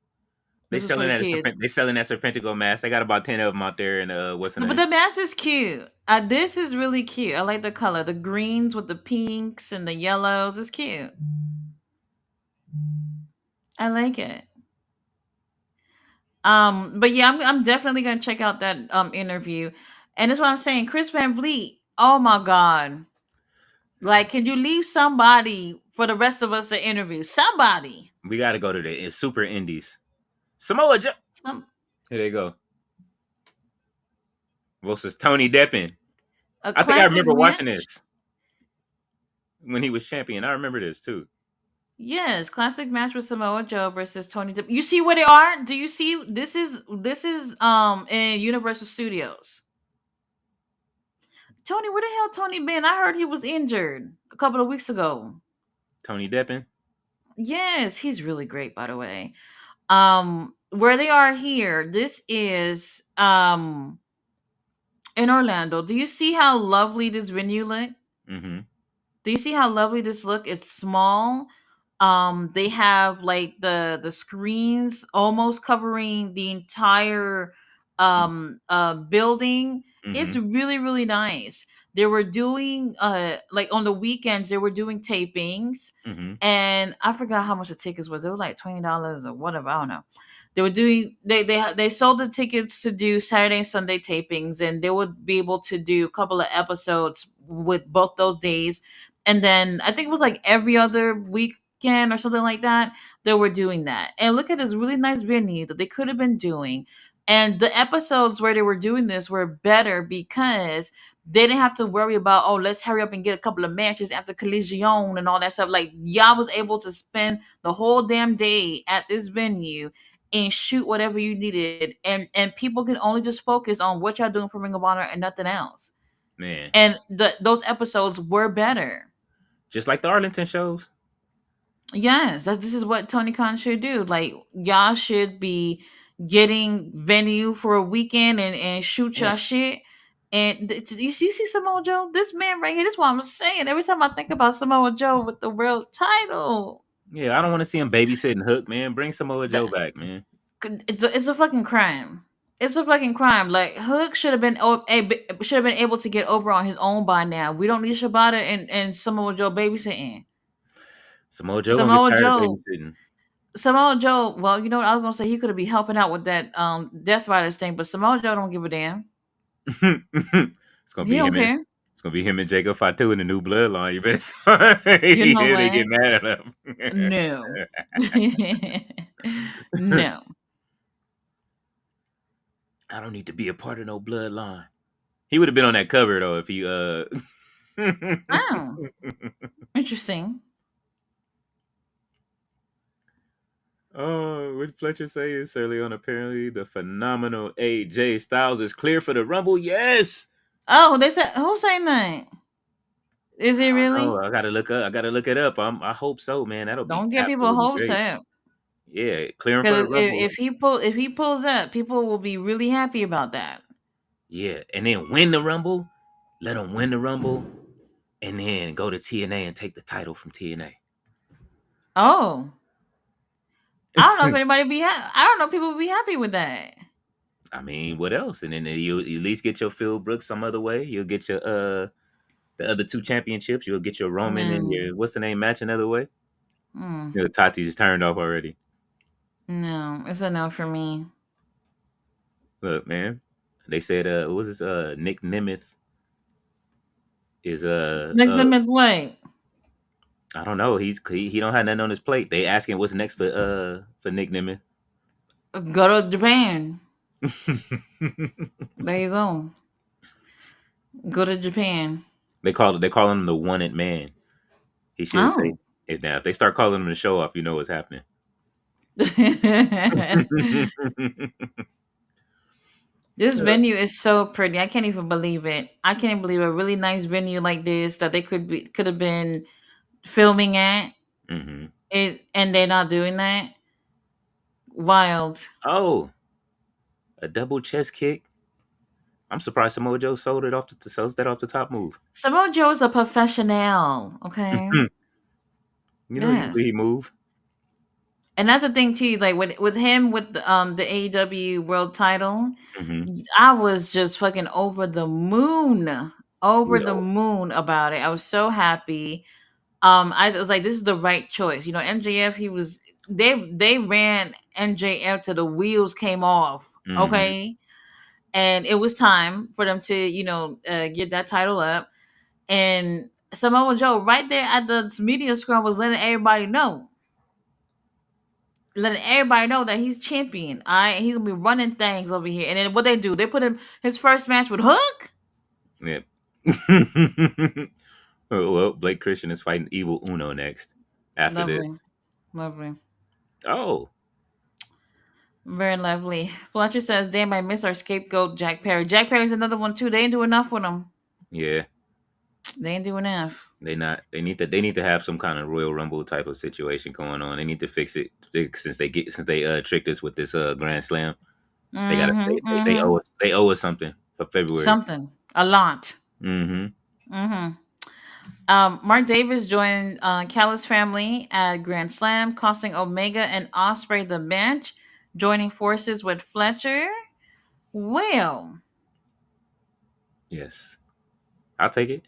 They This was for the kids. They selling that Serpentico mask. They got about 10 of them out there, and what's the No, but name? the mask is cute. This is really cute. I like the color. The greens with the pinks and the yellows. It's cute. I like it. But yeah, I'm definitely gonna check out that interview. And that's what I'm saying. Chris Van Vliet. Oh my god. Like, can you leave somebody for the rest of us to interview? Somebody. We got to go to the Super Indies. Samoa Joe. Some, Here they go. Versus Tony Deppen. a I think I classic remember watching match. this when he was champion. I remember this too. Yes, classic match with Samoa Joe versus Tony. You see where they are? Do you see? This is in Universal Studios. Tony, where the hell Tony been? I heard he was injured a couple of weeks ago. Tony Deppen. Yes, he's really great, by the way. Where they are here, this is in Orlando. Do you see how lovely this venue look? Mm-hmm. Do you see how lovely this look? It's small. They have like the screens almost covering the entire building. It's Mm-hmm. really nice. They were doing like on the weekends they were doing tapings, Mm-hmm. and I forgot how much the tickets was. It was like $20 or whatever. I don't know. They were doing they sold the tickets to do Saturday and Sunday tapings, and they would be able to do a couple of episodes with both those days. And then I think it was like every other weekend or something like that, they were doing that. And look at this really nice venue that they could have been doing. And the episodes where they were doing this were better because they didn't have to worry about, oh, let's hurry up and get a couple of matches after Collision and all that stuff. Like, y'all was able to spend the whole damn day at this venue and shoot whatever you needed, and people can only just focus on what y'all doing for Ring of Honor and nothing else. Man, And those episodes were better. just like the Arlington shows. Yes, this is what Tony Khan should do. Like, y'all should be getting venue for a weekend and shoot Yeah. your shit. And you see Samoa Joe, this man right here. This is what I'm saying. Every time I think about Samoa Joe with the world title, Yeah, I don't want to see him babysitting Hook, man. Bring Samoa Joe that back, man. it's a fucking crime. It's a fucking crime. Like, Hook should have been should have been able to get over on his own by now. We don't need Shibata and Samoa Joe babysitting. Samoa Joe gonna get Samoa tired of Joe babysitting. Samoa Joe, well, you know what? I was gonna say he could be helping out with that Death Riders thing, but Samoa Joe don't give a damn. It's gonna He be don't him and care. it's gonna be him and Jacob Fatu in the new bloodline. You bet. You know They what? get mad at him. No. No. I don't need to be a part of no bloodline. He would have been on that cover though if he Oh, interesting. Oh, what Fletcher say is early on. Apparently, the phenomenal AJ Styles is clear for the Rumble. Yes. Oh, they said who's saying that? Is I it don't really? know. I gotta look up. I gotta look it up. I hope so, man. That'll be Don't give people absolutely hopes great. up. Yeah, clearing for the Because Rumble. if he pulls up, people will be really happy about that. Yeah, and then win the Rumble. Let him win the Rumble, and then go to TNA and take the title from TNA. Oh, I don't know if anybody I don't know if people would be happy with that. I mean, what else? And then you at least get your Phil Brooks some other way. You'll get your the other two championships. You'll get your Roman and Mm, your what's the name match another way. mm, You know, Tati just turned off already. no, it's a no for me. Look, man. They said what was this Nick Nemeth is Like them at what? I don't know. He don't have nothing on his plate. They asking what's next for Nick Nemeth. Go to Japan. There you go. Go to Japan. they call him the wanted man. He should say Oh. if they start calling him the show off, you know what's happening. This venue is so pretty. I can't even believe it. I can't believe a really nice venue like this that they could have been filming at Mm-hmm. it, and they're not doing that. Wild. Oh, a double chest kick. I'm surprised Samoa Joe sells that off the top move. Samoa Joe is a professional. Okay. You know, Yes. usually he move. And that's the thing too. Like with him with the AEW World Title, Mm-hmm. I was just fucking over the Yeah. moon about it. I was so happy. I was like, this is the right choice. You know, MJF, they ran MJF till the wheels came off. Mm-hmm. Okay, and it was time for them to get that title up. And Samoa Joe right there at the media scrum was letting everybody know that he's champion. He's gonna be running things over here. And then what they do? They put him his first match with Hook. Yep. Oh, well, Blake Christian is fighting Evil Uno next. After this, Lovely. Lovely. Oh, Very lovely. Fletcher says, damn, I miss our scapegoat, Jack Perry. Jack Perry's another one, too. They ain't do enough with him. yeah. They ain't do enough. They not. They need to have some kind of Royal Rumble type of situation going on. They need to fix it since they tricked us with this Grand Slam. They got to Mm-hmm. they Mm-hmm. owe us something for February. Something. A lot. Mm-hmm. Mm-hmm. Mark Davis joined Callis family at Grand Slam, costing Omega and Osprey the match, joining forces with Fletcher. Well, Yes, I'll take it.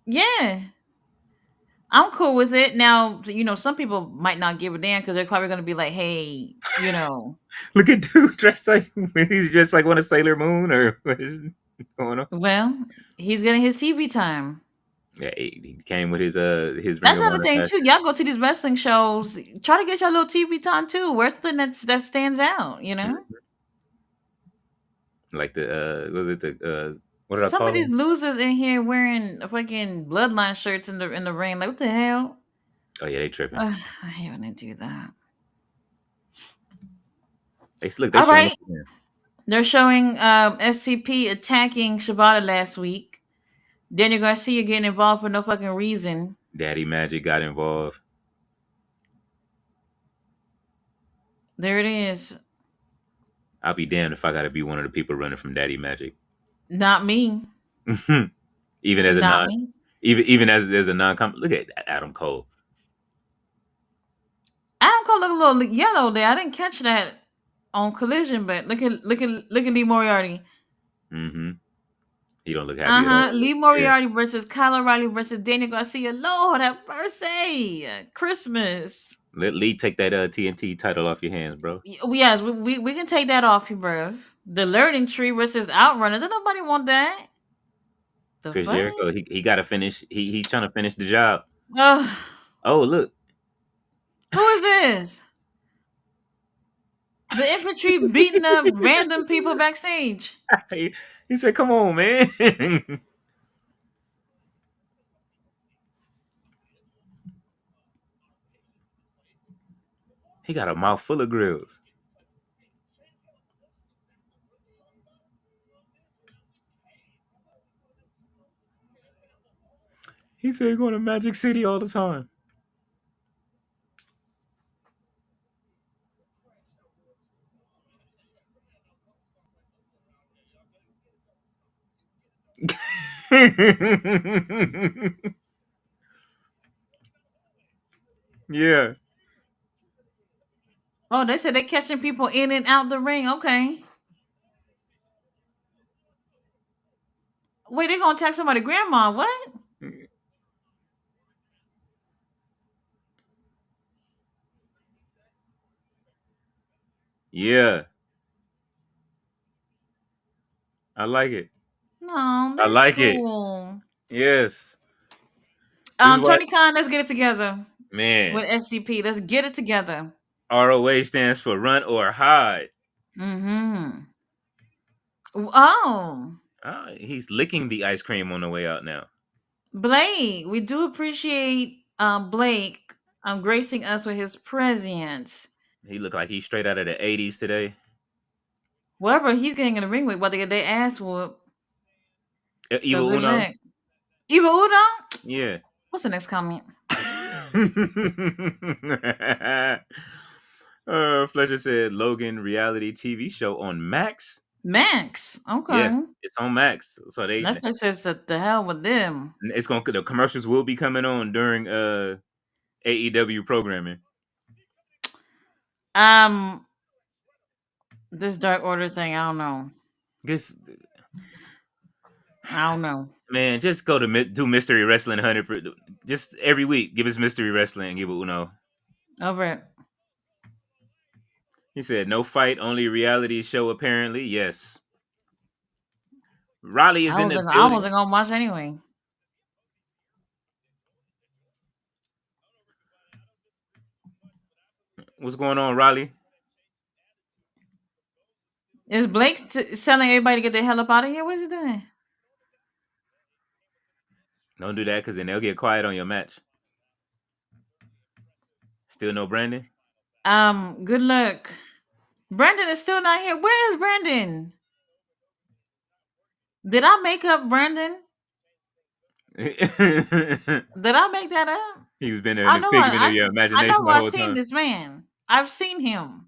yeah, I'm cool with it. Now, some people might not give a damn because they're probably going to be like, hey, Look at dude dressed like he's dressed like one of Sailor Moon or what is going on? well, he's getting his TV time. Yeah, he came with his Ring That's of another Honor thing match. too. Y'all go to these wrestling shows, try to get your little TV time too. Where's something that stands out? Like the was it the what did I Some of call these him? losers in here wearing fucking bloodline shirts in the ring. Like what the hell? Oh yeah, they tripping. I hate when they do that. They All showing us right, again. they're showing SCP attacking Shibata last week. Daniel Garcia getting involved for no fucking reason. Daddy Magic got involved. There it is. I'll be damned if I got to be one of the people running from Daddy Magic. Not me. even as a Not non, me. even as a non, look at Adam Cole. Adam Cole look a little yellow there. I didn't catch that on Collision, but look at Lee Moriarty. Mm-hmm. He don't look happy at all. Lee Yeah. Moriarty versus Kyle O'Reilly versus Daniel Garcia. Lord have mercy. Christmas. Let Lee take that TNT title off your hands, bro. Yes, we can take that off you, bro. The Learning Tree versus Outrunners. Does nobody want that? The Chris fuck? Jericho, he got to finish. He's trying to finish the job. Ugh. Oh look, Who is this? The infantry beating up random people backstage. he said, "Come on, man." He got a mouth full of grills. He said, "Going to Magic City all the time." Yeah. Oh, they said they catching people in and out the ring. Okay. Wait, they gonna attack somebody grandma. What? Yeah. I like it. No, I they're like it. cool. Yes. This is what Tony Khan, let's get it together man. with SCP. Let's get it together. ROH stands for run or hide. Mm-hmm. Oh, He's licking the ice cream on the way out now. Blake, we do appreciate Blake gracing us with his presence. He looked like he's straight out of the 80s today. Whoever he's getting in the ring with, about to get their ass whooped. So Evil good Uno. luck. Evil Uno? Yeah. What's the next comment? Fletcher said Logan reality TV show on Max. Max. Okay. Yes, it's on Max. So Netflix says that the hell with them. the commercials will be coming on during AEW programming. This Dark Order thing, I don't know. Guess I don't know. man, just go to do Mystery Wrestling 100 just every week. Give us Mystery Wrestling and give it Uno. Over it. He said no fight, only reality show apparently. Yes. Raleigh is in the I building. wasn't gonna watch anyway. What's going on, Raleigh? Is Blake telling everybody to get the hell up out of here? What is he doing? Don't do that because then they'll get quiet on your match. Still no Brandon. Good luck. Brandon is still not here. Where is Brandon? Did I make up Brandon? He's Did I make that up? been there in I the know figment of your I imagination know the I've whole seen time. this man. I've seen him.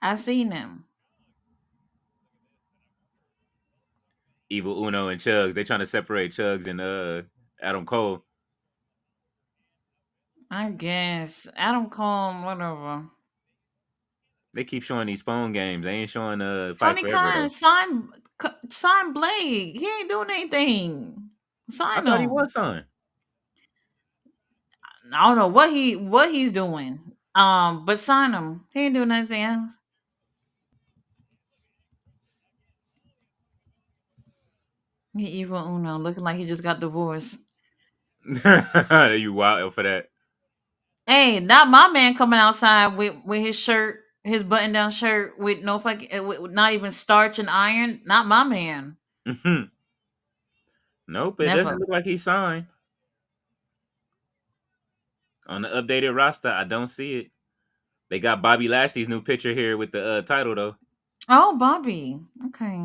I've seen him. Evil Uno and Chugs. They trying to separate Chugs and Adam Cole. I guess. Adam Cole, whatever. They keep showing these phone games. They ain't showing Fight Tony Forever Khan though. sign Blake. He ain't doing anything. I Sign thought he him. was on. I don't know what he's doing. But sign him. He ain't doing anything else. He evil Uno looking like he just got divorced. You wild for that. Hey, not my man coming outside with his shirt, his button down shirt with no fucking, with not even starch and iron. Not my man. Nope, it doesn't Never. look like he signed. On the updated roster, I don't see it. They got Bobby Lashley's new picture here with the title though. Oh, Bobby. Okay.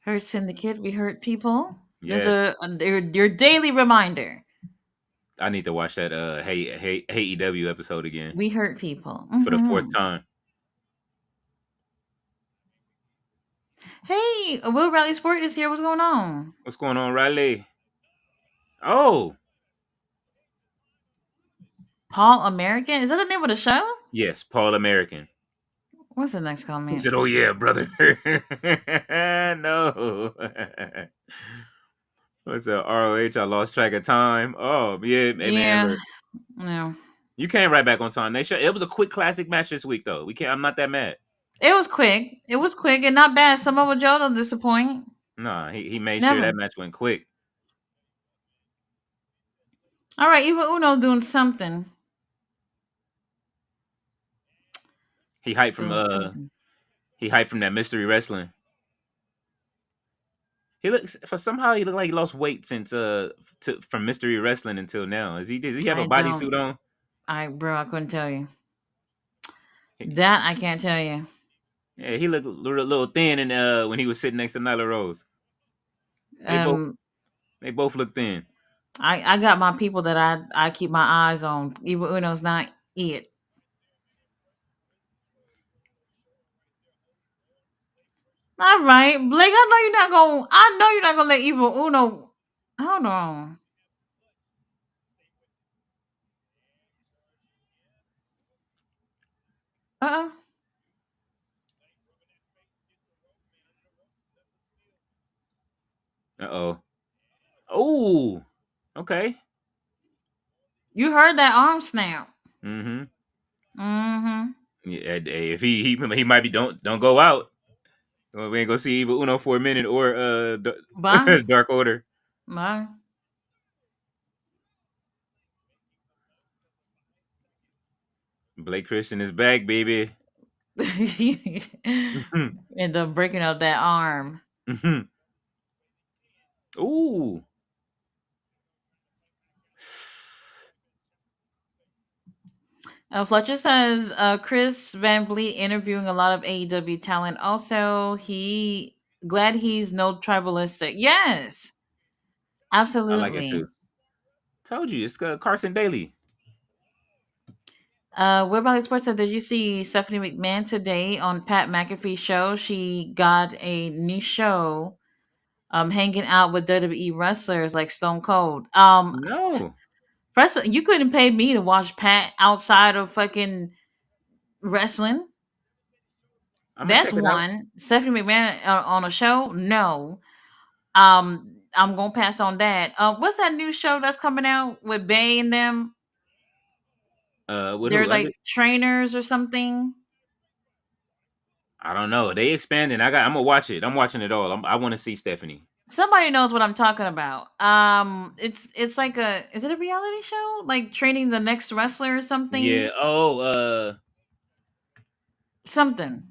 Hurt Syndicate. We hurt people. There's Yeah, your daily reminder. I need to watch that Hey EW episode again We hurt people. for the fourth time. Hey, Will Raleigh Sport is here. What's going on? What's going on, Riley? Oh, Paul American? Is that the name of the show? yes, Paul American. What's the next He comment? said, "Oh yeah, brother." No. What's up, ROH? I lost track of time. Oh yeah, hey man, Yeah. look, Yeah. you came right back on time. It was a quick classic match this week though. We can't. I'm not that mad. It was quick. It was quick and not bad. Samoa Joe don't disappoint. Nah, he made sure that Never. match went quick. All right, Eva Uno doing something. He hyped from Doing something. that mystery wrestling. He looked like he lost weight since from mystery wrestling until now. Does he have a I don't. bodysuit on? Bro, I couldn't tell you. He- That I can't tell you. Yeah, he looked a little thin and when he was sitting next to Nyla Rose. They both Um, they both look thin. I got my people that I keep my eyes on. Eva Uno's not it. All right, Blake. I know you're not gonna let Eva Uno. Hold on. Uh. Uh-oh. Oh. Okay. You heard that arm snap. Mm-hmm. Mm-hmm. Yeah, hey, if he might be don't go out. Well, we ain't gonna see Evil Uno for a minute or Bye. Dark Order. Bye. Blake Christian is back, baby. End up breaking up that arm. Ooh. Fletcher says Chris Van Vliet interviewing a lot of AEW talent. Also, he glad he's no tribalistic. Yes, I like it absolutely. too. Told you, it's Carson Daly. What about his sports? Did you see Stephanie McMahon today on Pat McAfee's show? She got a new show, hanging out with WWE wrestlers like Stone Cold. No, First, you couldn't pay me to watch Pat outside of fucking wrestling. I'm gonna That's check it out. one. Stephanie McMahon on a show? No. I'm gonna pass on that. What's that new show that's coming out with Bay and them? With They're who? like trainers or something. I don't know. They expanding. I'm gonna watch it. I'm watching it all. I want to see Stephanie. Somebody knows what I'm talking about. It's like a is it a reality show? Like training the next wrestler or Yeah. something? Oh, Something.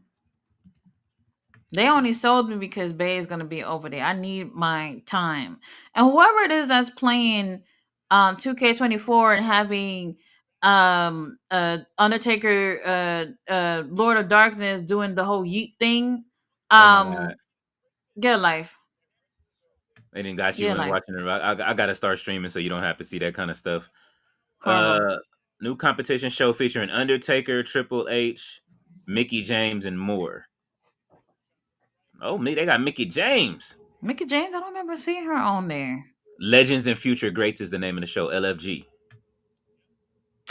They only sold me because Bay is gonna be over there. I need my time. And whoever it is that's playing 2K24 and having Undertaker Lord of Darkness doing the whole yeet thing, Oh my god, um get a life. they didn't got you Get a and life. watching it. I gotta start streaming so you don't have to see that kind of stuff. Horrible. New competition show featuring Undertaker, Triple H, Mickey James, and more. Oh, me, they got Mickey James. Mickey James, I don't remember seeing her on there. Legends and Future Greats is the name of the show. LFG.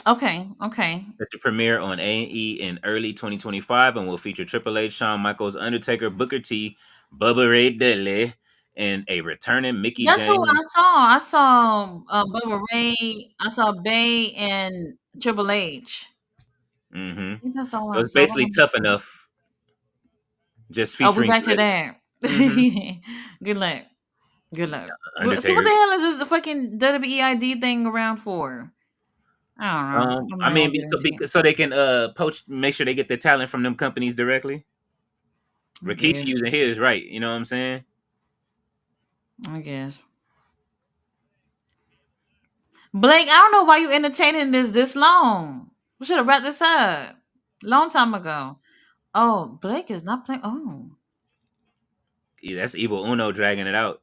Okay, okay. Set to premiere on A&E in early 2025 and will feature Triple H, Shawn Michaels, Undertaker, Booker T, Bubba Ray Dudley, and a returning Mickey That's who James. I saw. I saw Bubba Ray, I saw Bay and Triple H. Mm-hmm. I think that's all So I it's saw. basically Tough Enough, just Oh, we featuring back to the that. mm-hmm. Good luck. Good luck. So what Undertaker. the hell is this the fucking WEID thing around for? I don't know. I'm I not mean, gonna get into it. so they can poach, make sure they get the talent from them companies directly. I Rikishi guess. using his right, you know what I'm saying? I guess. Blake, I don't know why you entertaining this long. We should have wrapped this up long time ago. Oh, Blake is not playing. Oh, Yeah, that's Evil Uno dragging it out.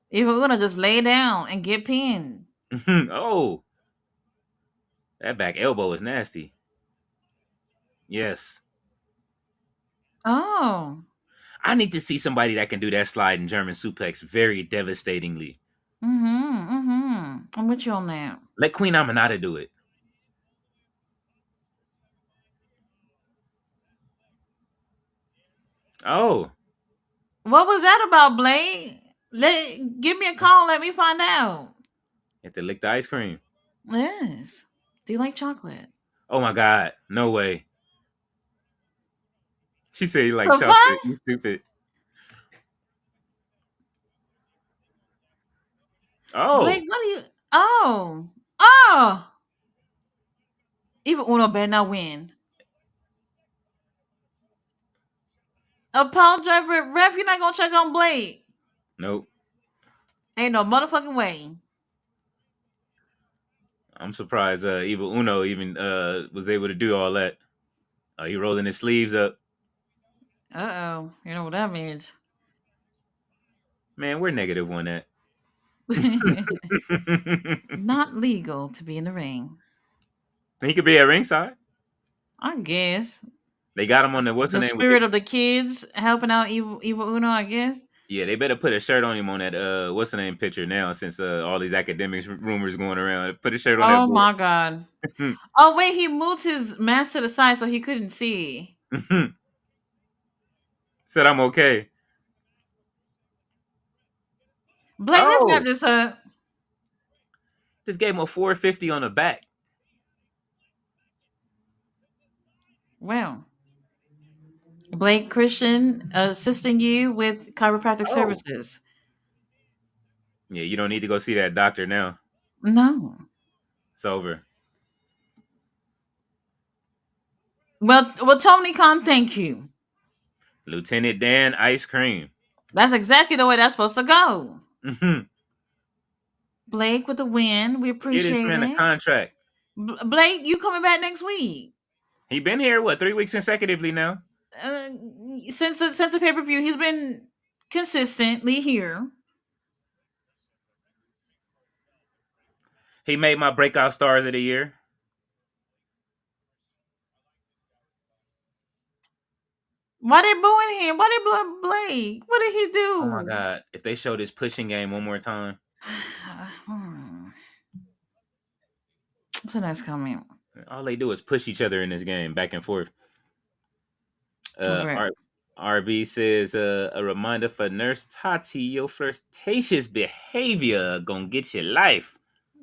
if we're gonna just lay down and get pinned. Oh, that back elbow is nasty. Yes. Oh, I need to see somebody that can do that sliding German suplex very devastatingly. I'm with you on that. Let Queen Aminata do it. Oh, What was that about, Blake? Give me a call. Let me find out. have to lick the ice cream. Yes. Do you like chocolate? Oh my God. No way. She said you like The chocolate. fuck? You stupid. Blake, Oh. what are you? Oh. Oh. Even Uno better not win. A power driver ref, you're not gonna check on Blake. Nope. Ain't no motherfucking way. I'm surprised Evil Uno even was able to do all that. He rolling his sleeves up. Uh-oh. You know what that means. Man, we're negative one at. Not legal to be in the ring. He could be at ringside. I guess. They got him on the what's the The name? spirit of the kids helping out Evil Uno, I guess. Yeah, they better put a shirt on him on that what's the name picture now since all these academics rumors going around. Put a shirt on that Oh boy. my god. Oh wait, he moved his mask to the side so he couldn't see. Said I'm okay. Blake, let's wrap Oh, this up. just gave him a 450 on the back. Well, Blake Christian assisting you with chiropractic Oh, services. yeah, you don't need to go see that doctor now. No. It's over. Well, Tony Khan, thank you. Lieutenant Dan Ice Cream. That's exactly the way that's supposed to go. Get Blake with the win. We his appreciate man a it. contract. Blake, you coming back next week? He been here 3 weeks consecutively now. Uh, since the pay per view, he's been consistently here. He made my breakout stars of the year. Why they booing him? Why they booing Blake? What did he Oh my do? God! If they show this pushing game one more time, What's the next comment? all they do is push each other in this game, back and forth. Okay. RB says, a reminder for Nurse Tati, your flirtatious behavior gonna get your life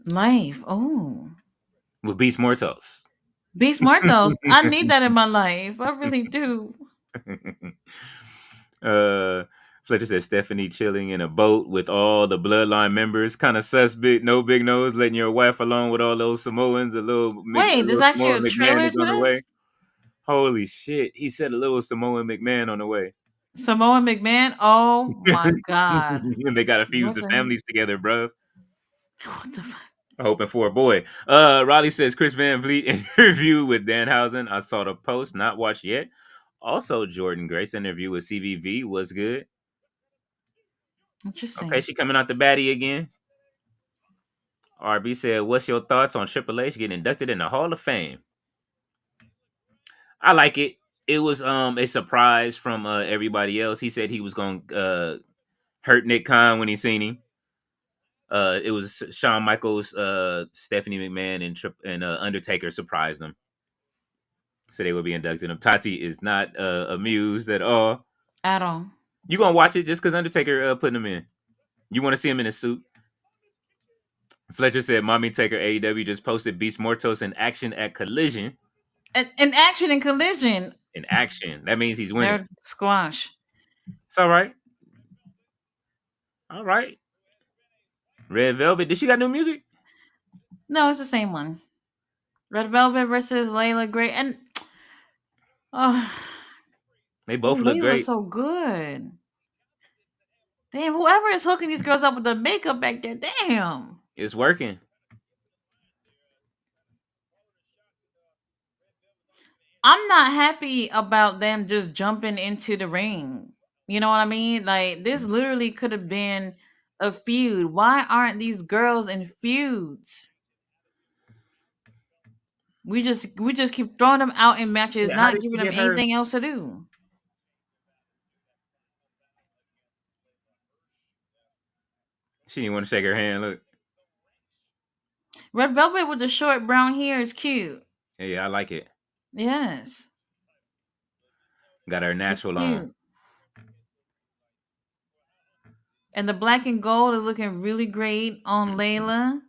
Life. Oh. with Beast Mortos. Be smart though. I need that in my life. I really do. Fletcher says Stephanie chilling in a boat with all the bloodline members, kind of sus, no big nose, letting your wife alone with all those Samoans. A Wait, there's little actually Samoan a McMahon trailer is to on the this? way. Holy shit! He said a little Samoan McMahon on the way. Samoa McMahon. Oh my God. And they gotta fuse What the the families together, bruv. what the fuck? Hoping for a boy. Raleigh says Chris Van Vliet interview with Danhausen. I saw the post, not watched yet. Also, Jordan Grace interview with CVV was good. Okay, Interesting. she coming out the baddie again. RB said, "What's your thoughts on Triple H getting inducted in the Hall of Fame?" I like it. It was a surprise from everybody else. He said he was gonna hurt Nick Khan when he seen him. It was Shawn Michaels, Stephanie McMahon, and Undertaker surprised them. So they would be inducting him. Tati is not amused at all. At all. You gonna watch it just because Undertaker putting him in? You want to see him in a suit? Fletcher said, "Mommy Taker AEW just posted Beast Mortos in action at Collision." An action and collision. In action, that means he's winning. They're squash. It's all right. All right. Red Velvet. Did she got new music? No, it's the same one. Red Velvet versus Layla Gray, and oh, They both look Layla's great. so good. Damn, whoever is hooking these girls up with the makeup back there, damn. It's working. I'm not happy about them just jumping into the ring. You know what I mean? Like this literally could have been a feud. Why aren't these girls in feuds? We just keep throwing them out in matches, Yeah, how not did she giving them get her? anything else to do. She didn't want to shake her hand. Look. Red Velvet with the short brown hair is cute. Yeah, I like it. Yes, Got her it's natural on. cute. And the black and gold is looking really great on Layla.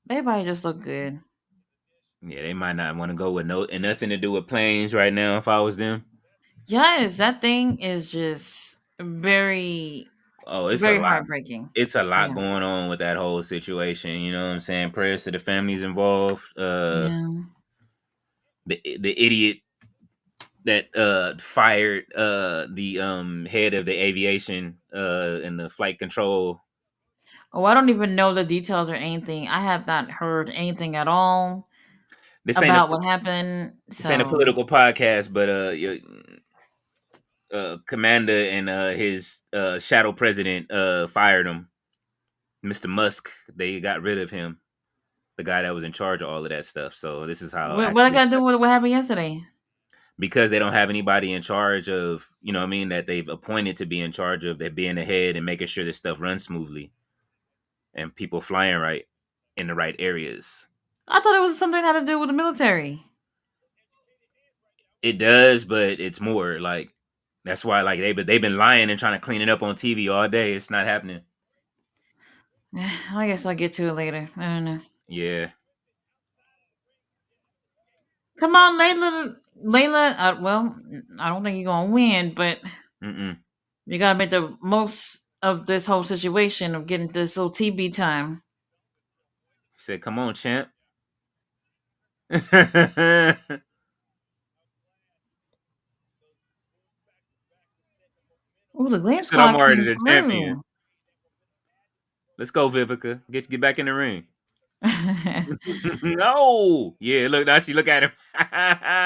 Everybody just look good. Yeah, they might not want to go with nothing to do with planes right now. If I was them. Yes, that thing is just very, Oh, it's a very lot. heartbreaking. It's a lot Yeah. going on with that whole situation. You know what I'm saying? Prayers to the families involved. Yeah. The idiot that fired the head of the aviation and the flight control. Oh, I don't even know the details or anything. I have not heard anything at all This ain't a about what happened. this ain't a So, political podcast, but Commander and his shadow president fired him. Mr. Musk, they got rid of him, the guy that was in charge of all of that stuff. So this is how what I actually, got to do with what happened yesterday? because they don't have anybody in charge of, you know what I mean, that they've appointed to be in charge of that being ahead and making sure this stuff runs smoothly and people flying right in the right areas. I thought it was something that had to do with the military. It does, but it's more like that's why like they've been lying and trying to clean it up on TV all day. It's not happening. I guess I'll get to it later. I don't know. Yeah. Come on, Layla. Layla. Well, I don't think you're gonna win, but Mm-mm. you gotta make the most of this whole situation of getting this little TB time. He said, "Come on, champ." Oh, the She Glam said, "I'm Squad already came the champion. through. Let's go, Vivica. Get back in the ring." No. Yeah, look, now she look at him.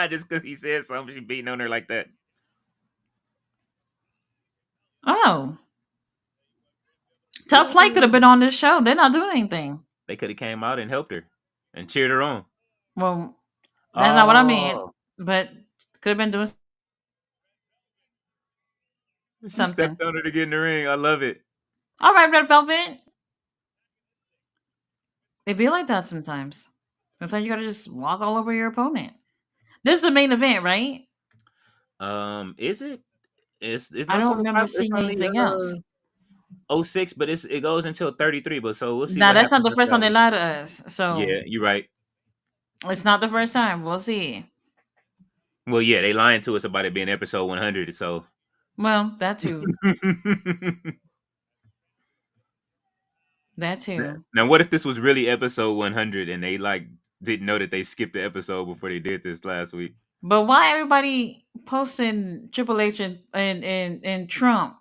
Just because he said something, she beating on her like that. Oh, Tough Flight could have been on this show. They're not doing anything. They could have came out and helped her and cheered her on. Well, that's not what I meant, Oh, but could have been doing she something. stepped on her to get in the ring. I love it. All right, Red Velvet. It be like that sometimes. Sometimes you gotta just walk all over your opponent. This is the main event, right? Is it? It's I no don't sort of remember it's seeing only anything else. 06, but it goes until 33. But so we'll see Now what that's not happens the after first time that they one. lied to us, so Yeah, you're right. it's not the first time. We'll see. Well, yeah, they lying to us about it being episode 100. So Well, that too. That too. now, what if this was really episode 100 and they like didn't know that they skipped the episode before they did this last week? But why everybody posting Triple H and Trump?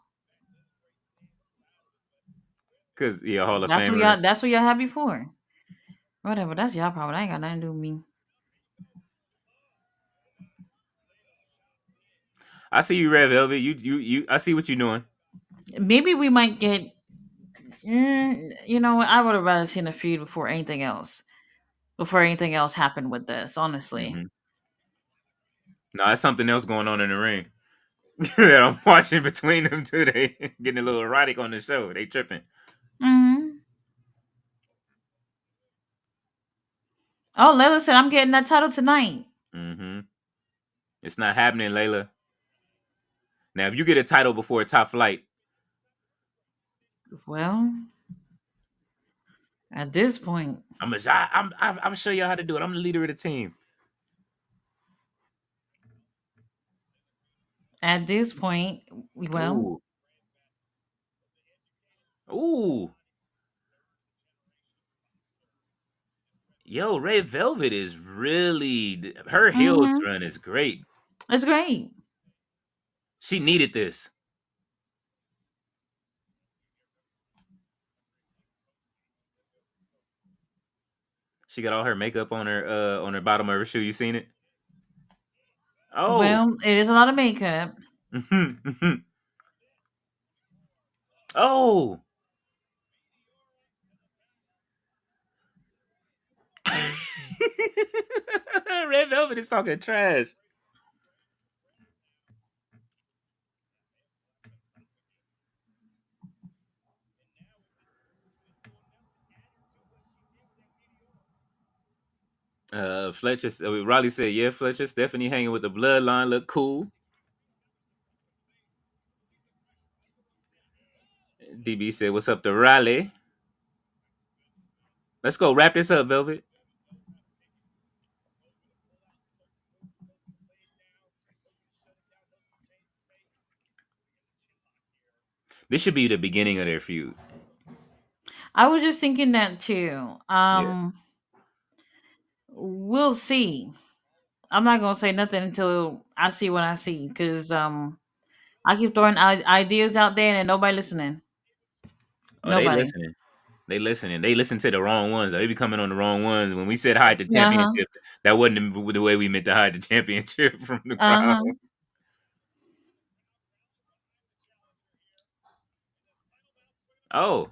Cause Hall of That's what Famer. y'all. That's what y'all happy for. Whatever. That's y'all problem. I ain't got nothing to do with me. I see you, Red Velvet. You. I see what you're doing. Maybe we might get. You know what? I would have rather seen a feud before anything else. Before anything else happened with this, honestly. Hmm. No, that's something else going on in the ring that I'm watching between them two. They getting a little erotic on the show. They tripping. Hmm. Oh, Layla said I'm getting that title tonight. Hmm. It's not happening, Layla. Now, if you get a title before a Top Flight, Well, at this point, I'm gonna show you how to do it. I'm the leader of the team. at this point, well, Ooh, ooh, yo, Red Velvet is really her heel hmm run is great. it's great. She needed this. She got all her makeup on her bottom of her shoe. You seen it? Oh, Well, it is a lot of makeup. oh. Red Velvet is talking trash. Fletcher, Riley said, "Yeah, Fletcher, Stephanie hanging with the bloodline look cool." DB said, "What's up to Riley?" Let's go wrap this up, Velvet. This should be the beginning of their feud. I was just thinking that too. Yeah. We'll see. I'm not gonna say nothing until I see what I see, because I keep throwing ideas out there and nobody listening. Oh, they Nobody. listening. They listening. They listen to the wrong ones. They be coming on the wrong ones. When we said hide the Uh huh. championship, that wasn't the way we meant to hide the championship from the Uh crowd. huh. Oh,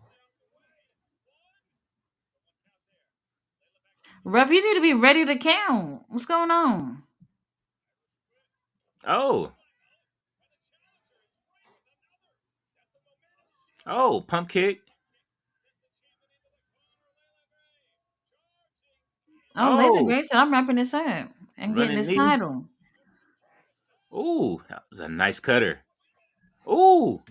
Ref, you need to be ready to count. What's going on? oh, oh, pump kick. Oh, Layla Oh, Grace said I'm wrapping this up and getting running this knee. title. Ooh, that was a nice cutter. Ooh,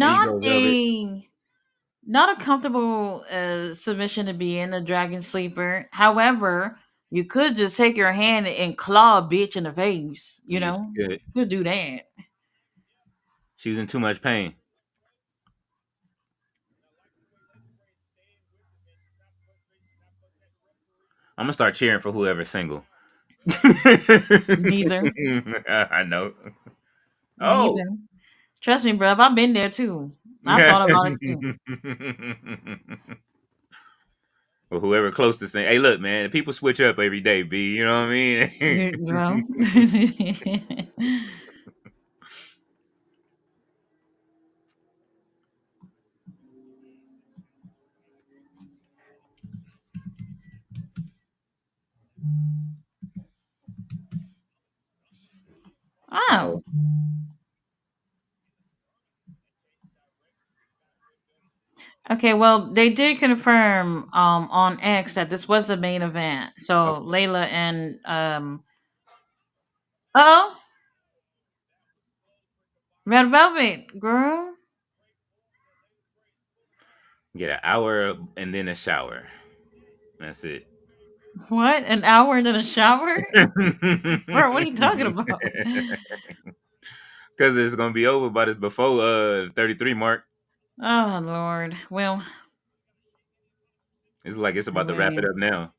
there you Not go, Velvet. a not a comfortable submission to be in, a dragon sleeper. However, you could just take your hand and claw a bitch in the face. You Yes, know, good. you could do that. She was in too much pain. I'm gonna start cheering for whoever's single. Neither, I know. Oh. neither. Trust me, bruv. I've been there too. I Well, thought about it too. whoever close to saying, "Hey, look, man, people switch up every day, B." You know what I mean? Well, Oh, oh. Okay, well, they did confirm on X that this was the main event. So okay. Layla and oh, Red Velvet, girl. Get an hour and then a shower. That's it. What? An hour and then a shower? Bro, what are you talking about? Because it's gonna be over by the before 33 mark. Oh Lord. Well, It's like it's about to wrap it really. up now.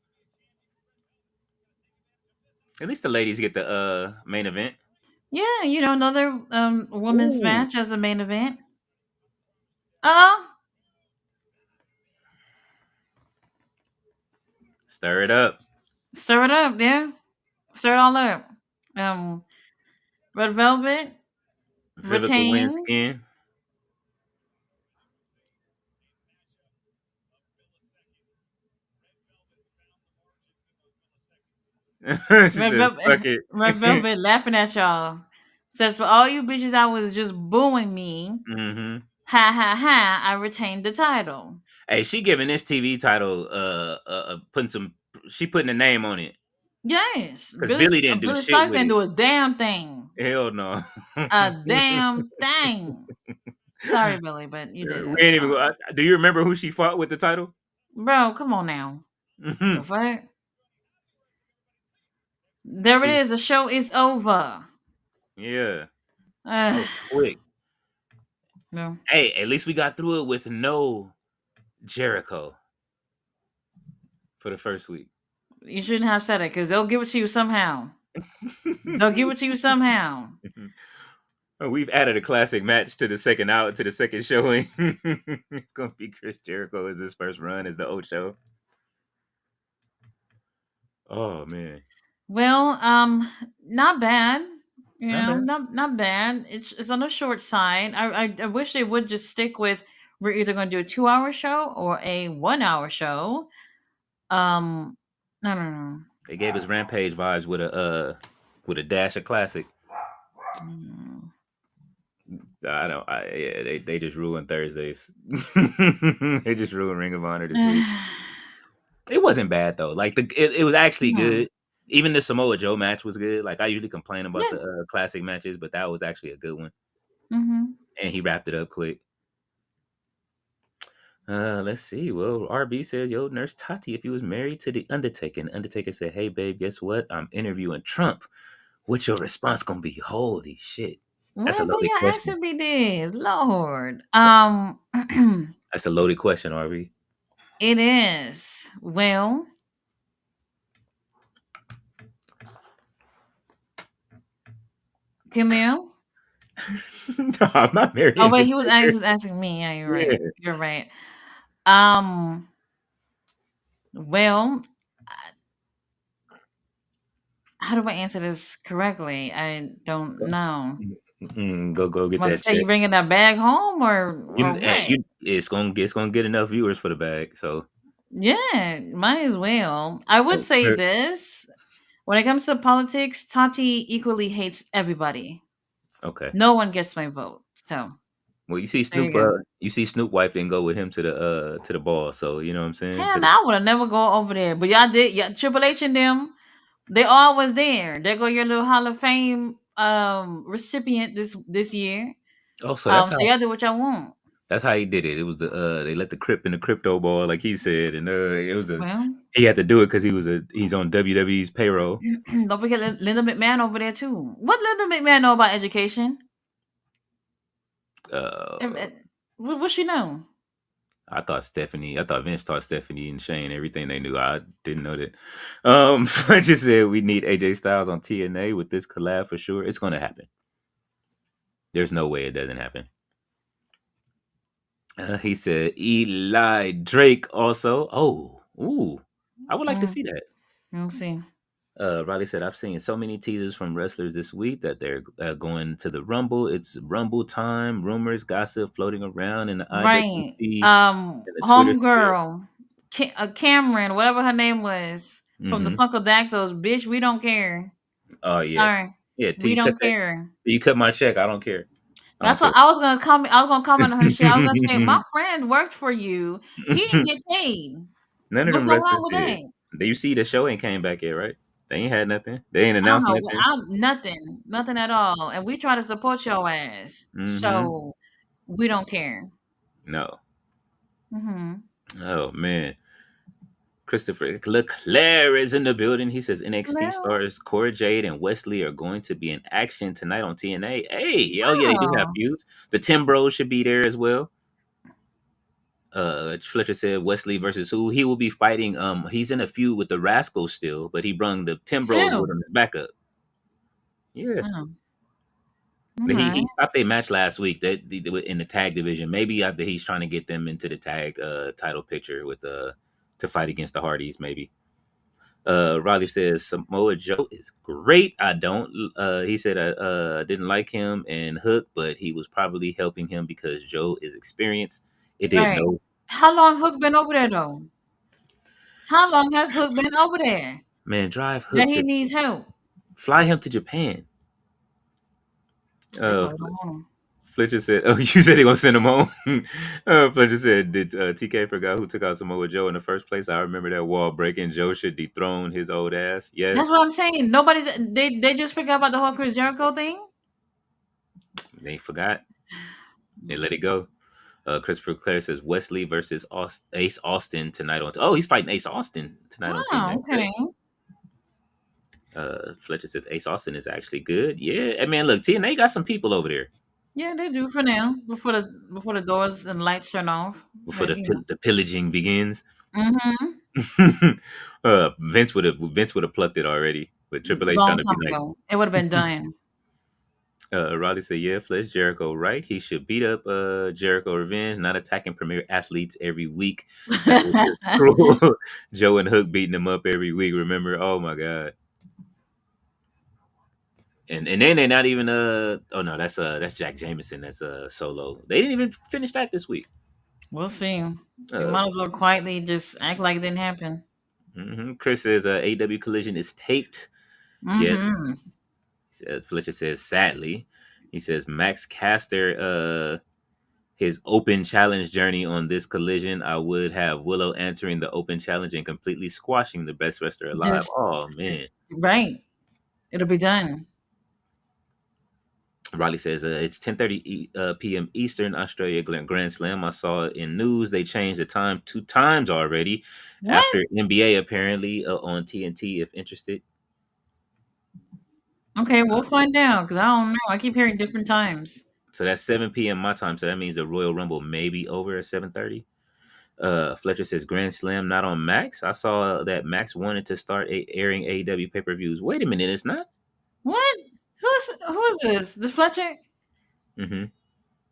At least the ladies get the main event. Yeah, another women's Ooh, match as a main event. Oh, stir it up. stir it up, yeah. Stir it all up. Um, Red Velvet Vivica wins retains. again. She Red says, Velvet, "Fuck it." Red Velvet laughing at y'all. Said for all you bitches I was just booing me. hmm Ha ha ha! I retained the title. Hey, she giving this TV title putting some. She putting a name on it Yes, because Billy didn't do Billy shit Starks with didn't it. do a damn thing. Hell no. A damn thing. Sorry, Billy, but you did. We I'm ain't even. sorry, Do you remember who she fought with the title? bro. Come on now. The Mhm. fuck? There it She, is. The show is over. yeah, that Uh, was quick. no, Hey, at least we got through it with no Jericho for the first week. you shouldn't have said it because they'll give it to you somehow. They'll give it to you somehow. We've added a classic match to the second out to the second showing. It's gonna be Chris Jericho as his first run as the Ocho. Oh man, Well, not bad. not bad. Not bad. It's on the short side. I wish they would just stick with we're either going to do a 2 hour show or a 1 hour show. I don't know. They gave us Rampage vibes with a dash of classic. Mm. I don't. Yeah, they just ruined Thursdays. They just ruined Ring of Honor this week. It wasn't bad though. Like it was actually Mhm. good. Even the Samoa Joe match was good. Like I usually complain about Yeah. the classic matches, but that was actually a good one. Hmm. And he wrapped it up quick. Let's see. Well, RB says, "Yo, Nurse Tati, if he was married to the Undertaker, and Undertaker said, 'Hey, babe, guess what? I'm interviewing Trump.' What's your response gonna be? Holy shit! That's a Well, who loaded y'all question. asking me this? Lord. That's a loaded question, RB. It is. Well, Camille. No, I'm not Oh marrying wait, the he Taker. was asking me. Yeah, you're right. Yeah. You're right. Um. Well, how do I answer this correctly? I don't know. Go get Want to that say you check. bringing that bag home or what? It's gonna get enough viewers for the bag. So Yeah, might as well. I would oh, say this: when it comes to politics, Tati equally hates everybody. okay. No one gets my vote. So Well, you see there you Snoop. go. You see Snoop wife didn't go with him to the ball. So you know what I'm saying. Hell, I would have never go over there. But y'all did. Yeah, Triple H and them. They always there. There go your little Hall of Fame recipient this year. Oh, so that's So how y'all do what y'all want. he did it. It was the they let the Crip in the crypto ball, like he said, and it was a Well, he had to do it because he's on WWE's payroll. don't forget Linda McMahon over there too. What Linda McMahon know about education? Uh, What she know? I thought Vince taught Stephanie and Shane everything they knew. I didn't know that. Fletcher said we need AJ Styles on TNA with this collab for sure. It's gonna happen. There's no way it doesn't happen. He said Eli Drake also. Oh, ooh, I would like to Mm, see that. we'll see. Riley said, I've seen so many teasers from wrestlers this week that they're going to the Rumble. It's Rumble time. Rumors, gossip floating around in the Right. IWC and the Twitter sphere. Homegirl, Cameron, whatever her name was from the Mm-hmm. Funkadactyls. Bitch, we don't care. Oh, yeah. Sorry, Yeah, till we you cut don't that. care. Till you cut my check. I don't care. I don't That's care. what I was gonna comment. I was gonna comment on her shit. I was gonna say my friend worked for you. He didn't get paid. None of What's them going on wrestlers with did. that? Do you see the show ain't came back yet, right? They ain't had nothing. They ain't I don't announced know. nothing. Nothing, nothing at all. And we try to support your ass, Mm-hmm. so we don't care. No. Hmm. Oh, man. Christopher Leclerc is in the building. He says NXT Hello. stars Cora Jade and Wesley are going to be in action tonight on TNA. Hey, oh yeah, they do have Wow. feuds. The Tim Bros should be there as well. Fletcher said Wesley versus who? He will be fighting. He's in a feud with the Rascals still, but he brung the Tim Bros Still. with him as backup. Yeah. Oh, all right. He stopped a match last week that in the tag division. Maybe after he's trying to get them into the tag title picture with to fight against the Hardys. Maybe. Riley says Samoa Joe is great. I don't. He said I didn't like him and Hook, but he was probably helping him because Joe is experienced. It did Right. no How long Hook been over there though? How long has Hook been over there man. Drive that Hook he to needs help? fly him to Japan. They Uh, probably don't want him. Fletcher said, "Oh, you said they gonna send him home." Fletcher said, "Did TK forgot who took out Samoa Joe in the first place? I remember that wall breaking. Joe should dethrone his old ass." That's Yes, what I'm saying. Nobody's they just forgot about the whole Chris Jericho thing. they forgot. They let it go. Christopher Clare says Wesley versus Ace Austin tonight on. Oh, he's fighting Ace Austin tonight on Oh, TNA. okay. Fletcher says Ace Austin is actually good. Yeah, I mean, look, TNA got some people over there Yeah, they do for now. Before the doors and lights turn off. before But you know. the pillaging begins. Mm-hmm. Vince would have plucked it already, but Triple H trying Long to be time nice. ago. It would have been done. Riley said, "Yeah, Fletch Jericho, right? He should beat up Jericho Revenge, not attacking premier athletes every week. That was just cruel." Joe and Hook beating him up every week. Remember? Oh my god! And then they're not even oh no, that's Jack Jameson. That's solo. They didn't even finish that this week. We'll see. They Uh, might as well quietly just act like it didn't happen. Chris says AW Collision is taped. Yes. Mm-hmm. Fletcher says sadly. He says Max Caster his open challenge journey on this collision. I would have Willow answering the open challenge and completely squashing the best wrestler alive. Just Oh man. right. It'll be done. Riley says it's 10:30 p.m. Eastern Australia Grand Slam. I saw in news they changed the time 2 times already What? after NBA apparently on TNT if interested. Okay, we'll find out because I don't know. I keep hearing different times. So that's 7 p.m. my time. So that means the Royal Rumble may be over at 7:30. Fletcher says Grand Slam not on Max. I saw that Max wanted to start airing AEW pay-per-views. Wait a minute, it's not. What? Who's this? The Fletcher? Hmm.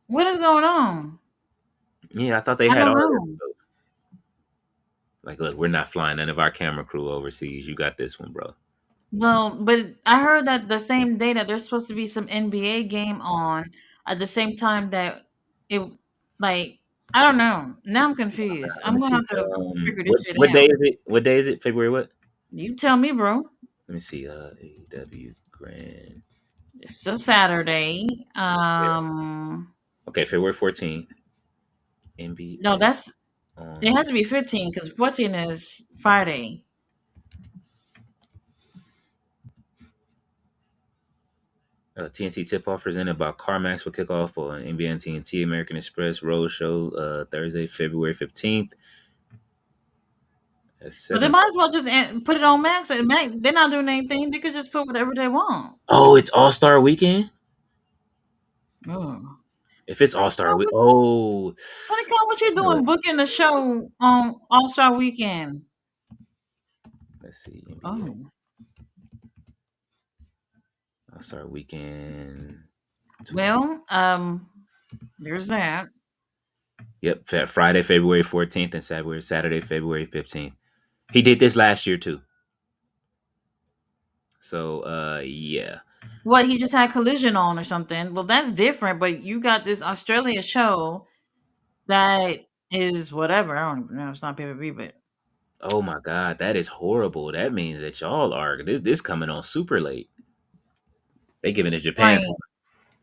What is going on? Yeah, I thought they I had don't all the know. episodes. Like, look, we're not flying none of our camera crew overseas. You got this one, bro. Well, but I heard that the same day that there's supposed to be some NBA game on at the same time that it like I don't know. Now I'm confused. Let I'm me gonna see. have to figure this shit What day out. is it? What day is it? February what? You tell me, bro. Let me see. AEW Grand. It's a Saturday. Yeah. Okay, February 14th. No, NBA that's it on has to be 15 because 14 is Friday. TNT Tip Off presented by CarMax will kick off on NBA and TNT American Express Road Show Thursday, February 15th at But they 7. might as well just put it on Max. They're not doing anything. They could just put whatever they want. Oh, it's All Star Weekend. Oh. If it's All Star Week, oh, Tony Khan, what you uh, doing booking the show on All Star Weekend? let's see, NBA Oh. All Star Weekend. Well, there's that. Yep, Friday, February 14th, and Saturday, February 15th. He did this last year too. So, yeah. What he just had Collision on or something. Well, that's different. But you got this Australia show that is whatever. I don't even know. It's not pay per view, but Oh my God, that is horrible. That means that y'all are this coming on super late. They giving it Japan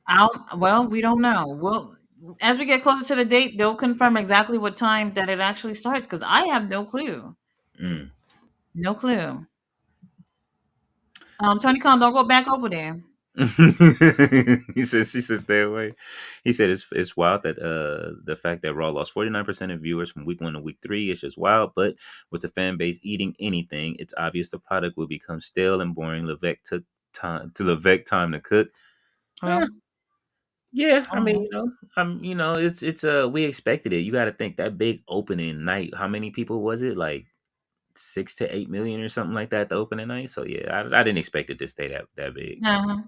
right. time. Well, we don't know. Well, as we get closer to the date, they'll confirm exactly what time that it actually starts because I have no clue. Mm. No clue. Tony Khan, don't go back over there. He says she said stay away. He said it's wild that the fact that Raw lost 49% of viewers from week 1 to week 3 is just wild, but with the fan base eating anything, it's obvious the product will become stale and boring. Levesque time to cook. Well, Yeah, I I don't mean, know. it's we expected it. You got to think that big opening night. How many people was it? Like 6 to 8 million or something like that. The opening night. So yeah, I didn't expect it to stay that big. Uh-huh.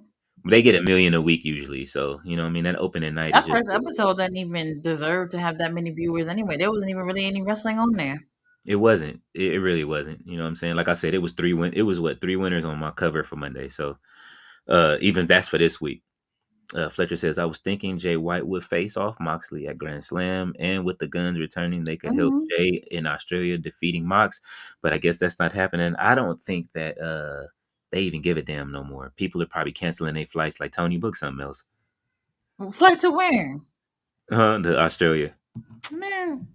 They get 1 million a week usually. So I mean, that opening night is That just. first episode didn't even deserve to have that many viewers anyway. There wasn't even really any wrestling on there. It wasn't. It really wasn't. You know what I'm saying? Like I said, it was three win. It was what, three winners on my cover for Monday. So even that's for this week. Fletcher says, I was thinking Jay White would face off Moxley at Grand Slam, and with the guns returning, they could help Hmm. Jay in Australia defeating Mox. But I guess that's not happening. I don't think that they even give a damn no more. People are probably canceling their flights like Tony booked something else. Flight to where? To Australia. Man,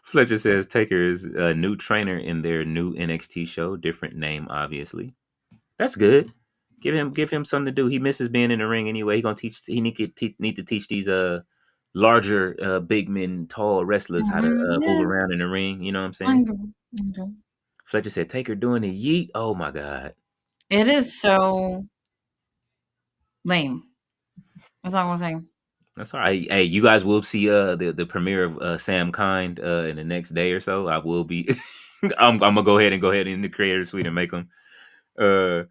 Fletcher says Taker is a new trainer in their new NXT show. Different name, obviously. That's good. Give him something to do. He misses being in the ring anyway. He gonna teach. He need to teach these larger big men, tall wrestlers how to move yeah, around in the ring. You know what I'm I saying? agree. I agree. Fletcher said Taker doing the yeet. Oh my god, It is so lame. That's all I'm saying. that's all right. Hey, you guys will see the premiere of Sam Kind in the next day or so. I will be. I'm gonna go ahead in the creator suite and make them. Uh,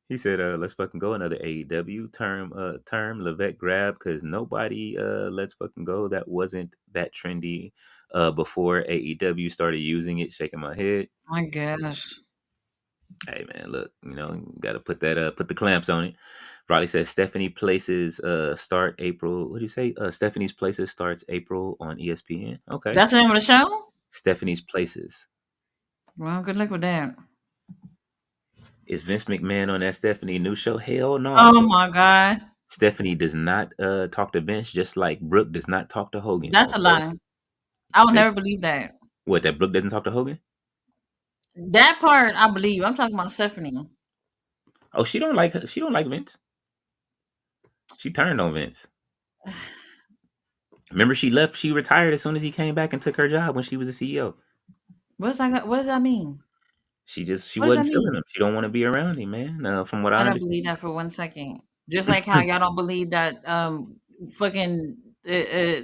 He said, "Let's fucking go." Another AEW term Levesque grab because nobody let's fucking go. That wasn't that trendy before AEW started using it. Shaking my head. I guess. Hey man, look, got to put the clamps on it. Riley says Stephanie Places start April. What do you say? Stephanie's Places starts April on ESPN. Okay, That's the name of the show? Stephanie's Places. Well, good luck with that. Is Vince McMahon on that Stephanie new show? Hell no. Oh my God. Stephanie does not talk to Vince, just like Brooke does not talk to Hogan. That's a Okay, lie. I would they, never believe that. what, that Brooke doesn't talk to Hogan? That part I believe. I'm talking about Stephanie. Oh, she don't like Vince. She turned on Vince. Remember, she left. She retired as soon as he came back and took her job when she was a CEO. What does that mean? She What does that wasn't feeling mean? him. She don't want to be around him, man. From what I I don't believe understand. that for 1 second. Just like how y'all don't believe that fucking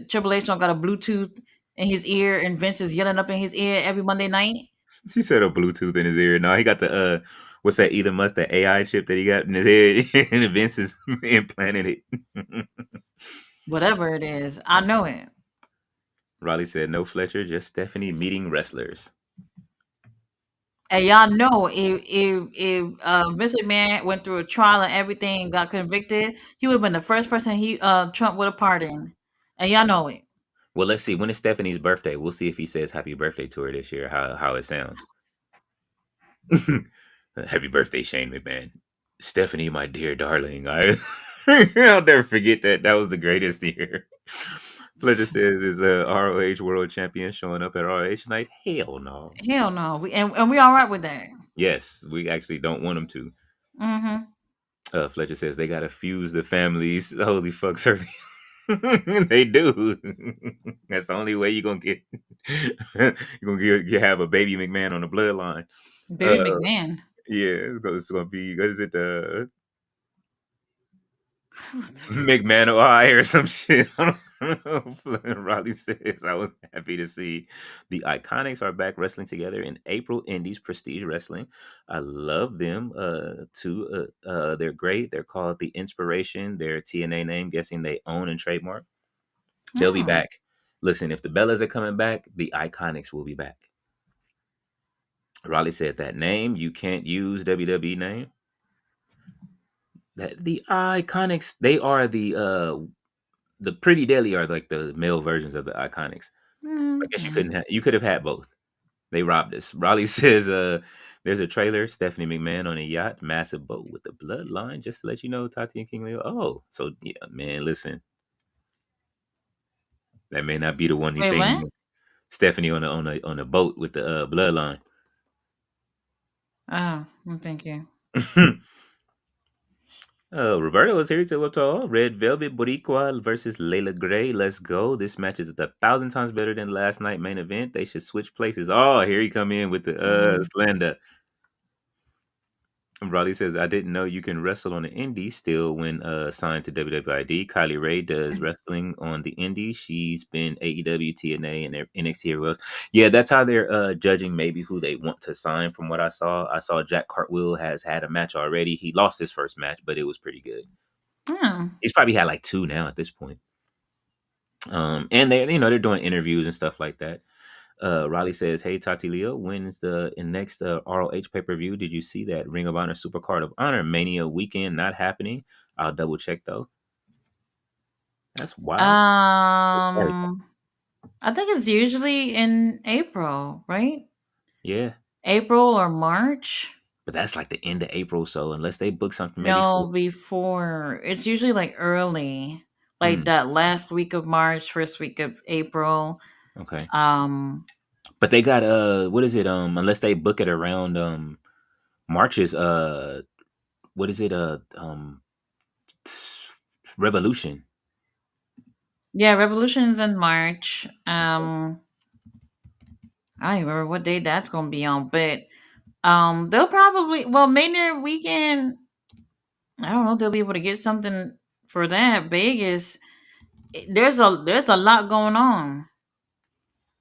Triple H don't got a Bluetooth in his ear and Vince is yelling up in his ear every Monday night. She said a Bluetooth in his ear. No, he got the what's that Elon Musk, the AI chip that he got in his head, and Vince is implanted it. Whatever it is, I know it. Riley said no Fletcher, just Stephanie meeting wrestlers. And y'all know if Vince McMahon went through a trial and everything and got convicted, he would have been the first person Trump would have pardoned. And y'all know it. Well, let's see. When is Stephanie's birthday? We'll see if he says happy birthday to her this year, how it sounds. Happy birthday, Shane McMahon. Stephanie, my dear darling. I'll never forget that. That was the greatest year. Fletcher says, is a ROH world champion showing up at ROH night? Hell no. Hell no. And we all right with that. Yes, we actually don't want him to. Mm-hmm. Fletcher says they gotta fuse the families. Holy fuck, sir. They do. That's the only way you're gonna get have a baby McMahon on the bloodline. Barry Uh, McMahon. yeah, it's gonna be. What is it? The McMahon or some shit. I don't know. Riley says, I was happy to see the Iconics are back wrestling together in April Indies Prestige Wrestling. I love them too. They're great. They're called The Inspiration. Their TNA name, guessing they own and trademark. They'll be Mm. back. Listen, if the Bellas are coming back, the Iconics will be back. Riley said that name, you can't use WWE name. That the Iconics, they are the Pretty Deadly are like the male versions of the Iconics. I guess Mm-hmm. you could have had both. They robbed us. Raleigh says there's a trailer, Stephanie McMahon on a yacht, massive boat with the bloodline, just to let you know, Tati and King Leo. Oh, so yeah, man, listen. That may not be the one you Wait, what? think. Stephanie on a boat with the bloodline. Oh, well, thank you. Roberto was here. He said, "What's all? Red Velvet Boricua versus Layla Gray. Let's go. This match is 1,000 times better than last night main event. They should switch places." Oh, here he come in with the Mm. slander. Raleigh says, I didn't know you can wrestle on the indies still when signed to WWID. Kylie Ray does wrestling on the indies. She's been AEW, TNA, and NXT everywhere else. Yeah, that's how they're judging maybe who they want to sign from what I saw. I saw Jack Cartwheel has had a match already. He lost his first match, but it was pretty good. Hmm. He's probably had like 2 now at this point. And they're doing interviews and stuff like that. Riley says, "Hey Tati Leo, when's the next ROH pay per view? Did you see that Ring of Honor Supercard of Honor Mania weekend not happening? I'll double check though. That's wild. Right. I think it's usually in April, right? Yeah, April or March. but that's like the end of April. So unless they book something, maybe for No, before. It's usually like early, like mm, that last week of March, first week of April. okay. Um, But they got what is it? Unless they book it around March's what is it? Revolution. yeah, Revolution's in March. I don't even remember what day that's gonna be on, but they'll probably Mania weekend. I don't know. They'll be able to get something for that. Vegas, there's a lot going on.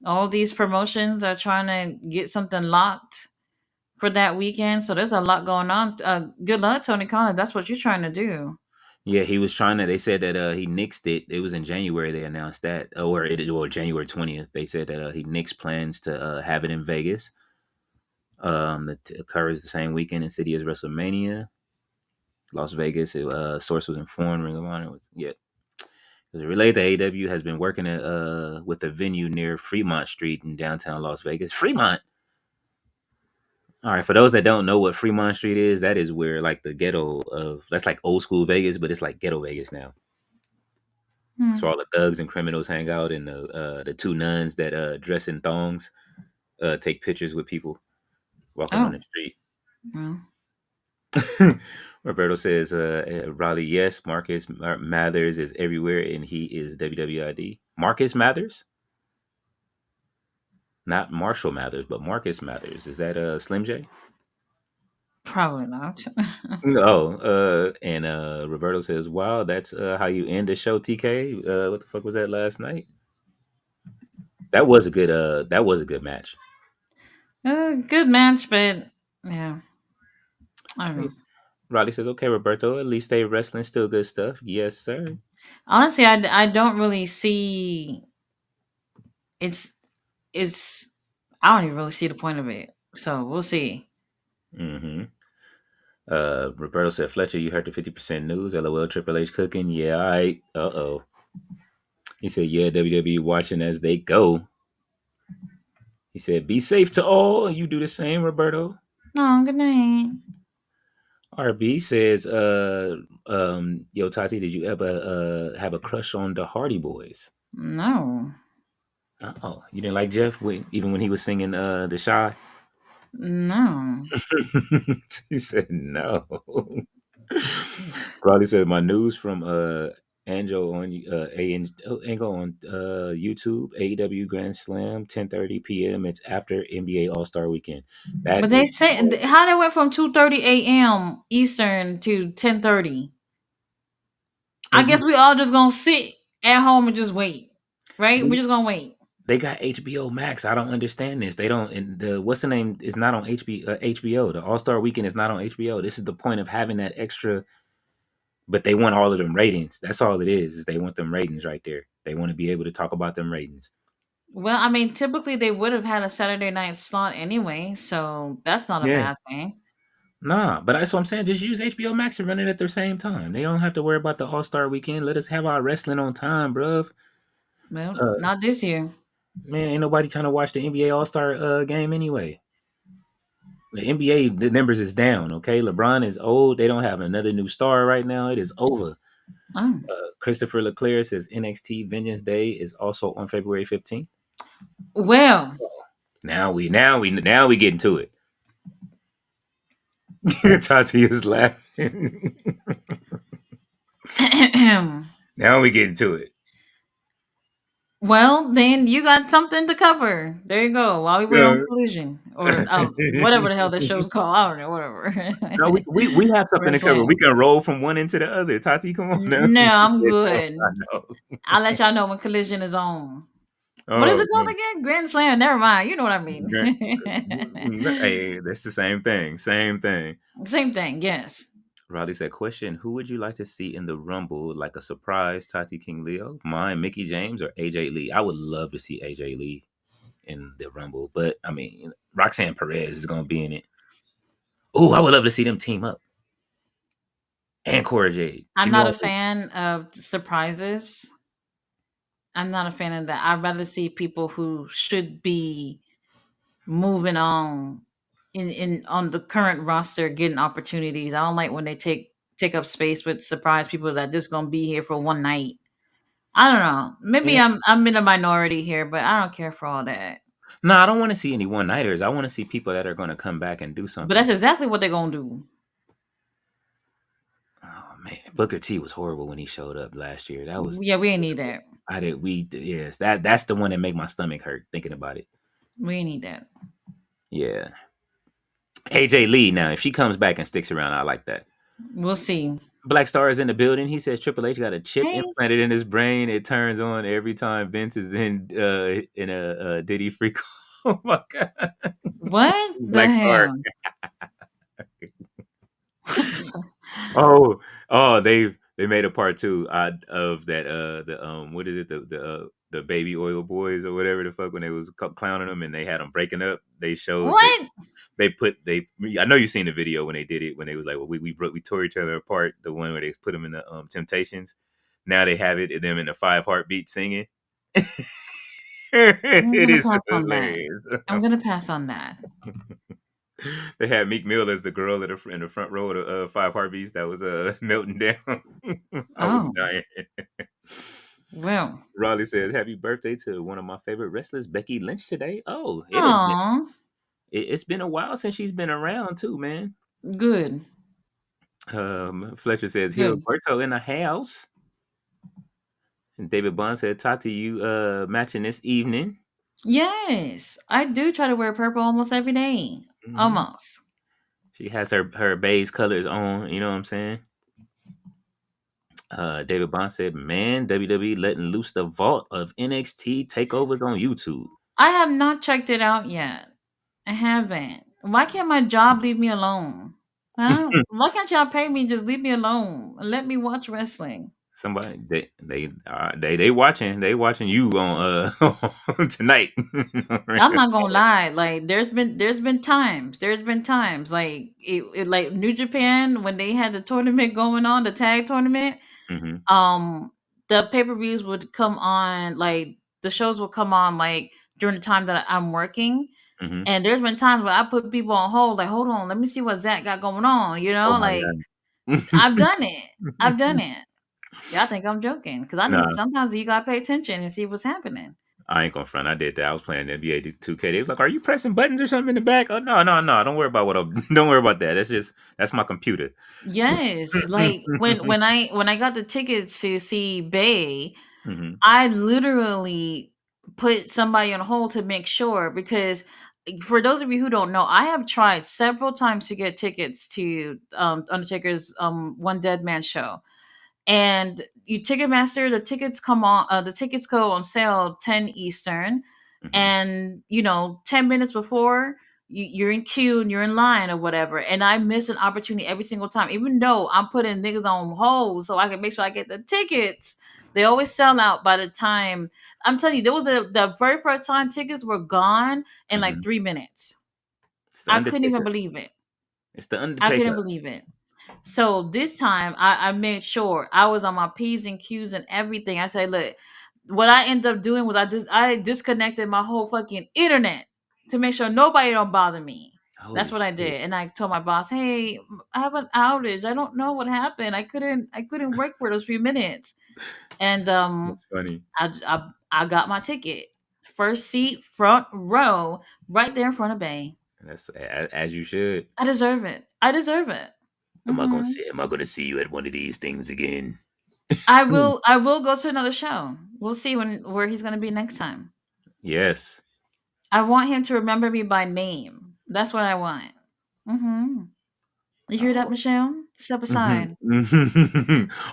All these promotions are trying to get something locked for that weekend, so there's a lot going on. Good luck, Tony Khan. If that's what you're trying to do. Yeah, he was trying to. They said that he nixed it. It was in January. They announced that, or January 20th. They said that he nixed plans to have it in Vegas. That occurs the same weekend in city as WrestleMania, Las Vegas. Source was informed. Ring of Honor was As it related to AEW has been working with a venue near Fremont Street in downtown Las Vegas. Fremont. All right, for those that don't know what Fremont Street is, that is where like the ghetto of that's like old school Vegas, but it's like ghetto Vegas now. So Hmm. all the thugs and criminals hang out, and the 2 nuns that dress in thongs take pictures with people walking on Oh, the street. well, Roberto says, Raleigh, yes, Marcus Mathers is everywhere, and he is WWID. Marcus Mathers, not Marshall Mathers, but Marcus Mathers. Is that Slim J? probably not. No. And Roberto says, wow, that's how you end the show, TK. What the fuck was that last night? That was a good match. Good match, but yeah, I don't know. Riley says, okay, Roberto, at least they wrestling still good stuff. Yes, sir. Honestly, I don't really see it's it's I don't even really see the point of it. So we'll see. Mm-hmm. Roberto said, Fletcher, you heard the 50% news. LOL, Triple H cooking. Yeah, all right. Uh-oh. He said, yeah, WWE watching as they go. He said, be safe to all. You do the same, Roberto. Oh, good night. RB says, yo, Tati, did you ever have a crush on the Hardy Boys? No, Oh, you didn't like Jeff even when he was singing The Shy? no. He said no. Riley said my news from Ango on Ango on YouTube, AEW Grand Slam, 10:30 p.m. It's after NBA All Star Weekend. But That they is say how they went from 2:30 a.m. Eastern to 10:30. I and you guess we all just gonna sit at home and just wait, right? We're they, just gonna wait. they got HBO Max. I don't understand this. They don't. And the what's the name is not on HBO. The All Star Weekend is not on HBO. This is the point of having that extra. But they want all of them ratings. That's all it is they want them ratings right there. They want to be able to talk about them ratings. Well, I mean, typically they would have had a Saturday night slot anyway, so that's not a Yeah. bad thing. Nah, but that's what I'm saying. Just use HBO Max and run it at the same time. They don't have to worry about the All Star Weekend. Let us have our wrestling on time, bruv. Well, Uh, not this year. man, ain't nobody trying to watch the NBA All Star game anyway. The NBA the numbers is down. Okay, LeBron is old. They don't have another new star right now. It is over. Oh. Christopher Leclerc says NXT Vengeance Day is also on February 15th. Well, Now we getting to it. Tati is laughing. Now we getting to it. Well, then you got something to cover. There you go. While we wait on Yeah. Collision or whatever the hell that show's called, I don't know, whatever. No, we have something to cover. We Wrestling. can roll from one end to the other. Tati, come on now. No, I'm I good. know. I'll let y'all know when Collision is on. What is Oh it called man. again? Grand Slam. Never mind. You know what I mean. Hey, that's the same thing. Same thing. Same thing. Yes. Riley said, question, who would you like to see in the Rumble like a surprise Tati King Leo? Mine, Mickey James, or AJ Lee? I would love to see AJ Lee in the Rumble, but I mean, Roxanne Perez is going to be in it. Oh, I would love to see them team up. And Cora Jade. I'm Give me not a all three. fan of surprises. I'm not a fan of that. I'd rather see people who should be moving on in on the current roster getting opportunities. I don't like when they take up space with surprise people that just gonna be here for one night. I don't know. Maybe And, I'm in a minority here, but I don't care for all that. no, I don't want to see any one-nighters. I want to see people that are going to come back and do But something. that's exactly what they're gonna do. Oh man, Booker T was horrible when he showed up last year. That was Yeah, we ain't need that. yes, that's the one that made my stomach hurt thinking about it. We ain't need that. Yeah. AJ Lee, now, if she comes back and sticks around, I like that. We'll see. Black Star is in the building. He says Triple H got a chip Hey, implanted in his brain. It turns on every time Vince is in a Diddy freak. Oh my god. what the Black Star. hell? Oh, they made a part two of that the what is it the baby oil boys or whatever the fuck when they was clowning them and they had them breaking up. They showed What? they I know you seen the video when they did it when they was like, well, we tore each other apart. The one where they put them in the Temptations. Now they have it them in the 5 Heartbeat singing. I'm It gonna is pass on that. hilarious. I'm gonna pass on that. They had Meek Mill as the girl in the front row of the 5 Heartbeats that was melting down. I was Oh, dying. well. Raleigh says, "Happy birthday to one of my favorite wrestlers, Becky Lynch, today." Oh, Aw, it's been a while since she's been around too, man. good. Fletcher says, "Here, Good. Roberto in the house." And David Bond said, "Tati, you matching this evening." Yes, I do try to wear purple almost every day. Mhm. Almost. She has her beige colors on. You know what I'm saying? David Bond said, "Man, WWE letting loose the vault of NXT takeovers on YouTube." I have not checked it out yet. I haven't. Why can't my job leave me alone? Huh? Why can't y'all pay me? Just leave me alone and let me watch wrestling. Somebody they watching you on tonight. I'm not gonna lie. Like there's been times like like New Japan when they had the tournament going on, the tag tournament. Hmm. um the pay-per-views would come on, like the shows would come on like during the time that I'm working, Hmm. and there's been times where I put people on hold, like, hold on, let me see what Zach got going on, Oh my like I've god. done it. I've done it. Y'all think I'm joking, because I need Nah, sometimes you gotta pay attention and see what's happening. I ain't gonna front. I did that. I was playing NBA 2K. They was like, "Are you pressing buttons or something in the back?" Oh no, no, no. Don't worry about what I'm. Don't worry about that. That's my computer. Yes, like when I got the tickets to see Bay, Hmm. I literally put somebody on hold to make sure, because for those of you who don't know, I have tried several times to get tickets to Undertaker's One Dead Man show. And you Ticketmaster, the tickets go on sale 10 Eastern, Hmm. and 10 minutes before you're in queue and you're in line or whatever, and I miss an opportunity every single time, even though I'm putting niggas on hold so I can make sure I get the tickets. They always sell out by the time. I'm telling you, there was the very first time tickets were gone in like Hmm. 3 minutes. It's the I couldn't even Undertaker. believe it. It's the I couldn't Undertaker. believe it. So this time I made sure I was on my P's and Q's and everything. I said, look, what I ended up doing was I disconnected my whole fucking internet to make sure nobody don't bother me. That's Holy what I shit! did. And I told my boss, hey, I have an outage. I don't know what happened. I couldn't work for those few minutes. And That's funny. I got my ticket. First seat, front row, right there in front of Bay. That's as you should. I deserve it. I deserve it. Am I gonna see you at one of these things again? I will go to another show. We'll see where he's gonna be next time. Yes. I want him to remember me by name. That's what I want. Mm-hmm. You hear that, Oh. Michelle? Step aside.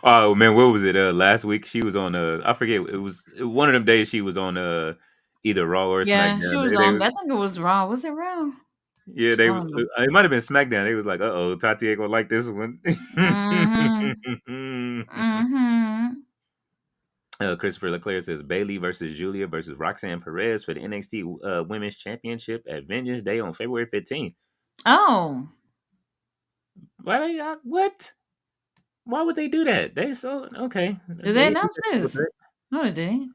Oh man, what was it? Last week she was on. I forget. It was one of them days she was on. Either Raw or Yeah, she SmackDown. was They on. was, I think it was Raw. Was it Raw? yeah, I they. don't know. It might have been SmackDown. They was like, "Uh oh, Tati ain't gonna like this one." Mm-hmm. Mm-hmm. Christopher Leclerc says Bailey versus Julia versus Roxanne Perez for the NXT Women's Championship at Vengeance Day on February 15th. Oh, Why they what? Why would they do that? They so okay. did they They announce this? No, they didn't.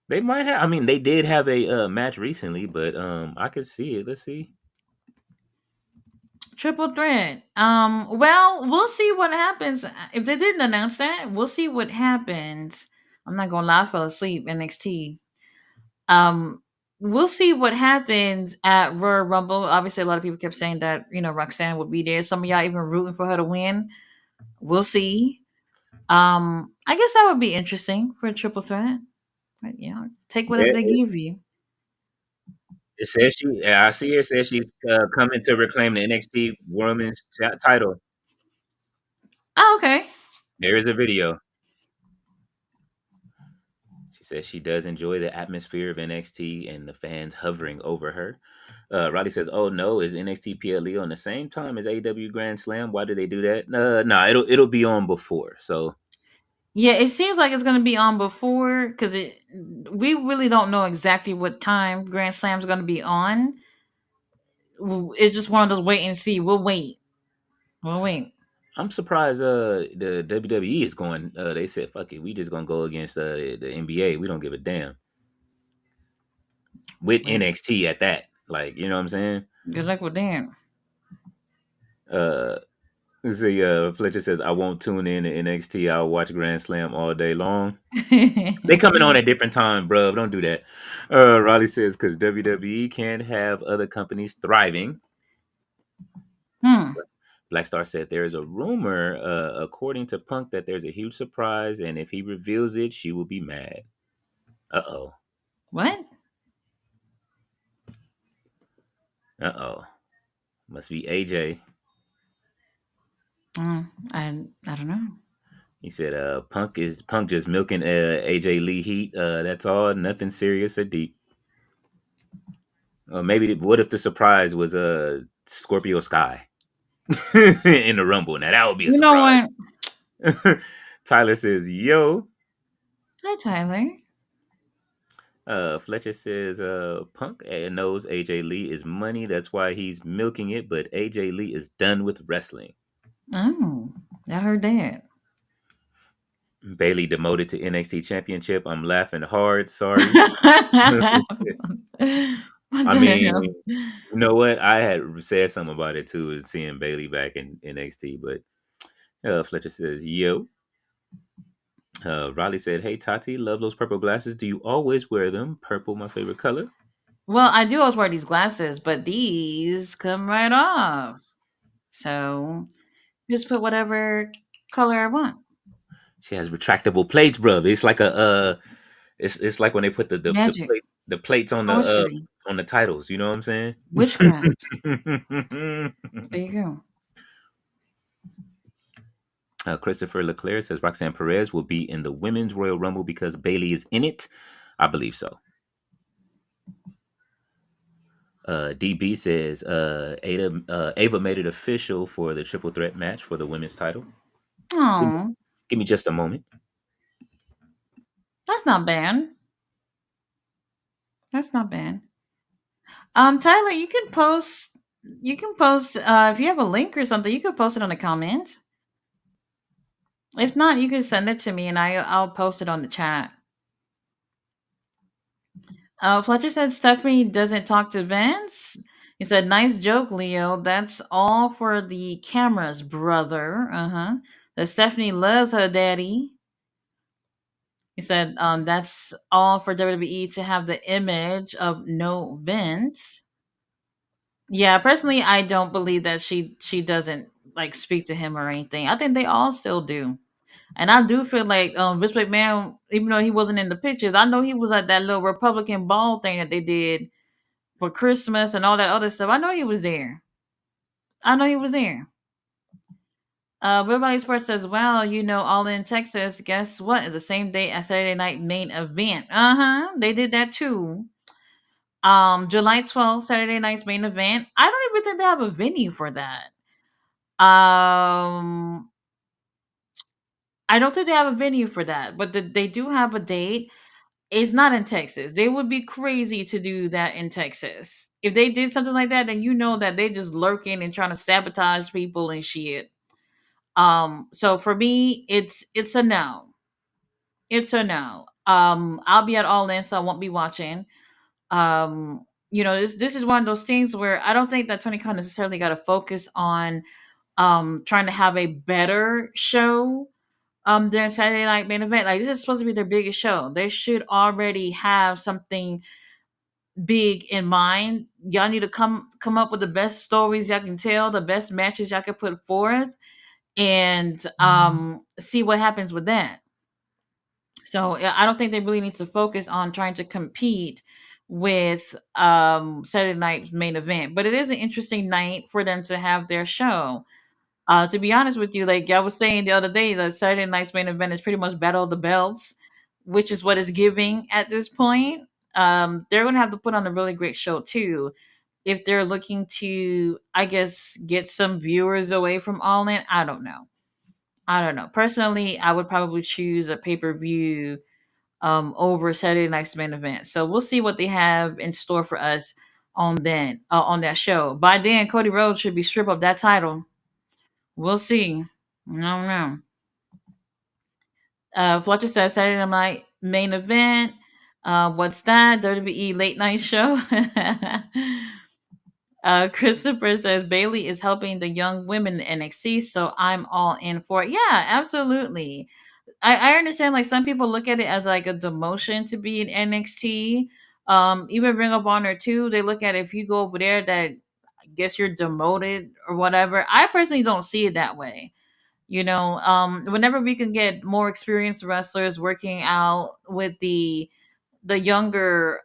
they might have. I mean, they did have a match recently, but I could see it. Let's see. Triple threat. Well, we'll see what happens. If they didn't announce that, we'll see what happens. I'm not gonna lie, I fell asleep NXT. Um, we'll see what happens at Royal Rumble. Obviously, a lot of people kept saying that Roxanne would be there. Some of y'all even rooting for her to win. We'll see. I guess that would be interesting for a triple threat. But take whatever Yeah, they give you. it says she. Yeah, I see. It says she's coming to reclaim the NXT Women's title. Oh, okay. There is a video. She says she does enjoy the atmosphere of NXT and the fans hovering over her. Riley says, "Oh no, is NXT PLE on the same time as AW Grand Slam? Why do they do that? No, it'll be on before. So Yeah, it seems like it's gonna be on before because we really don't know exactly what time Grand Slam's gonna be on. It's just one of those wait and see. We'll wait. We'll wait. I'm surprised. The WWE is going. They said, fuck it, we just gonna go against the NBA. We don't give a damn with Wait. NXT at that. Like, you know what I'm saying? Good luck with that. Uh, let's see. Fletcher says, I won't tune in to NXT. I'll watch Grand Slam all day long. They coming on at different time, bro. Don't do that. Riley says, because WWE can't have other companies thriving. Hmm. Black Star said there is a rumor, according to Punk, that there's a huge surprise, and if he reveals it, she will be mad. Uh What? oh. Must be AJ. I don't know. He said, Punk just milking AJ Lee heat. That's all. Nothing serious or deep. Maybe what if the surprise was Scorpio Sky in the Rumble? Now that would be a You know surprise. what? Tyler says, "Yo." Hi, Tyler. Fletcher says, Punk knows AJ Lee is money. That's why he's milking it. But AJ Lee is done with wrestling. Oh, I heard that. Bailey demoted to NXT Championship. I'm laughing hard. Sorry. What I the mean, hell? you know what? I had said something about it too, is seeing Bailey back in NXT. But Fletcher says, "Yo." Riley said, "Hey Tati, love those purple glasses. Do you always wear them? Purple, my favorite color." Well, I do always wear these glasses, but these come right off. So just put whatever color I want. She has retractable plates, bro. It's like it's like when they put Magic, the plates sorcery, on the titles. You know what I'm saying? witchcraft. There you go. Christopher Leclerc says Roxanne Perez will be in the Women's Royal Rumble because Bailey is in it. I believe so. DB says Ava made it official for the triple threat match for the women's title. Oh, Give me just a moment. that's not bad. That's not bad. Tyler, you can post. You can post if you have a link or something. You can post it on the comments. If not, you can send it to me and I'll post it on the chat. Fletcher said Stephanie doesn't talk to Vince. He said, "Nice joke, Leo. That's all for the cameras, brother." That Stephanie loves her daddy. He said, "That's all for WWE to have the image of no Vince." Yeah, personally, I don't believe that she doesn't like speak to him or anything. I think they all still do. And I do feel like Vince McMahon, even though he wasn't in the pictures, I know he was at that little Republican ball thing that they did for Christmas and all that other stuff. I know he was there. I know he was there. Everybody Sports says, "Well, All in Texas. Guess what? It's the same day as Saturday Night Main Event. Uh huh. They did that too. July 12th, Saturday Night's Main Event. I don't even think they have a venue for that. Um, I don't think they have a venue for that, but they do have a date. It's not in Texas. They would be crazy to do that in Texas. If they did something like that, then you know that they just lurking and trying to sabotage people and shit. So for me, it's a no. It's a no. I'll be at All In, so I won't be watching. This is one of those things where I don't think that Tony Khan necessarily got to focus on trying to have a better show than Saturday Night Main Event. Like, this is supposed to be their biggest show. They should already have something big in mind. Y'all need to come up with the best stories y'all can tell, the best matches y'all can put forth, and see what happens with that. So yeah, I don't think they really need to focus on trying to compete with Saturday Night's Main Event. But it is an interesting night for them to have their show. To be honest with you, like I was saying the other day, the Saturday Night's Main Event is pretty much Battle of the Belts, which is what it's giving at this point. They're gonna have to put on a really great show too, if they're looking to, I guess, get some viewers away from All In. I don't know. I don't know. Personally, I would probably choose a pay per view over Saturday Night's Main Event. So we'll see what they have in store for us on that show. By then, Cody Rhodes should be stripped of that title. We'll see. I don't know. Fletcher says Saturday Night Main Event. What's that? WWE Late Night Show. Christopher says Bailey is helping the young women in NXT, so I'm all in for it. Yeah, absolutely. I understand like some people look at it as like a demotion to be in NXT. Even Ring of Honor too, they look at it, if you go over there, that I guess you're demoted or whatever. I personally don't see it that way. Whenever we can get more experienced wrestlers working out with the younger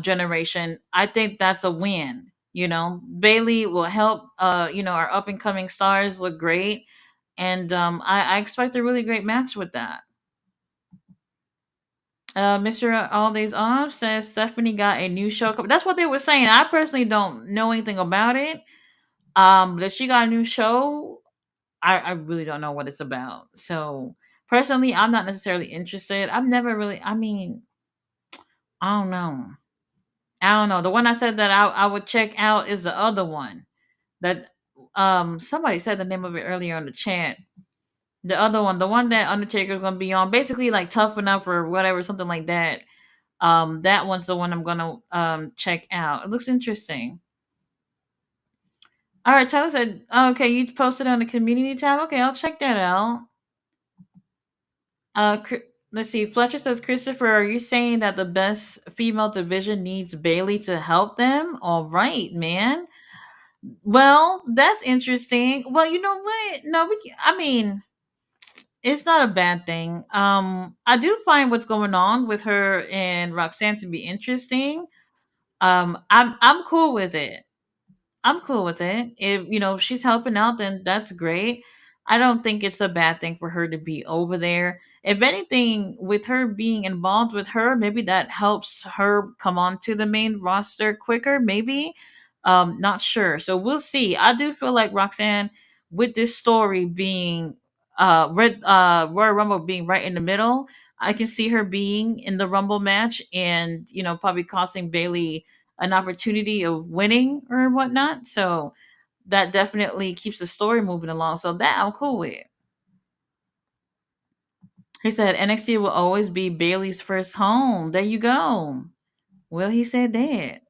generation, I think that's a win. Bailey will help our up and coming stars look great, and I expect a really great match with that. Mr. All Days Off says Stephanie got a new show. That's what they were saying. I personally don't know anything about it. That she got a new show, I really don't know what it's about. So personally, I'm not necessarily interested. I've never really. I mean, I don't know. I don't know. The one I said that I would check out is the other one. That somebody said the name of it earlier on the chat. The other one, the one that Undertaker's gonna be on, basically like Tough Enough or whatever, something like that. That one's the one I'm gonna check out. It looks interesting. All right, Tyler said, oh, okay, you posted on the community tab. Okay, I'll check that out. Let's see. Fletcher says, Christopher, are you saying that the best female division needs Bailey to help them? All right, man. Well, that's interesting. Well, you know what? No, I mean, it's not a bad thing. I do find what's going on with her and Roxanne to be interesting. I'm cool with it. I'm cool with it. If she's helping out, then that's great. I don't think it's a bad thing for her to be over there. If anything, with her being involved with her, maybe that helps her come onto the main roster quicker. Maybe, not sure. So we'll see. I do feel like Roxanne, with this story being Royal Rumble being right in the middle, I can see her being in the Rumble match, and probably costing Bailey an opportunity of winning or whatnot. So that definitely keeps the story moving along. So that I'm cool with. He said NXT will always be Bailey's first home. There you go. Well, he said that.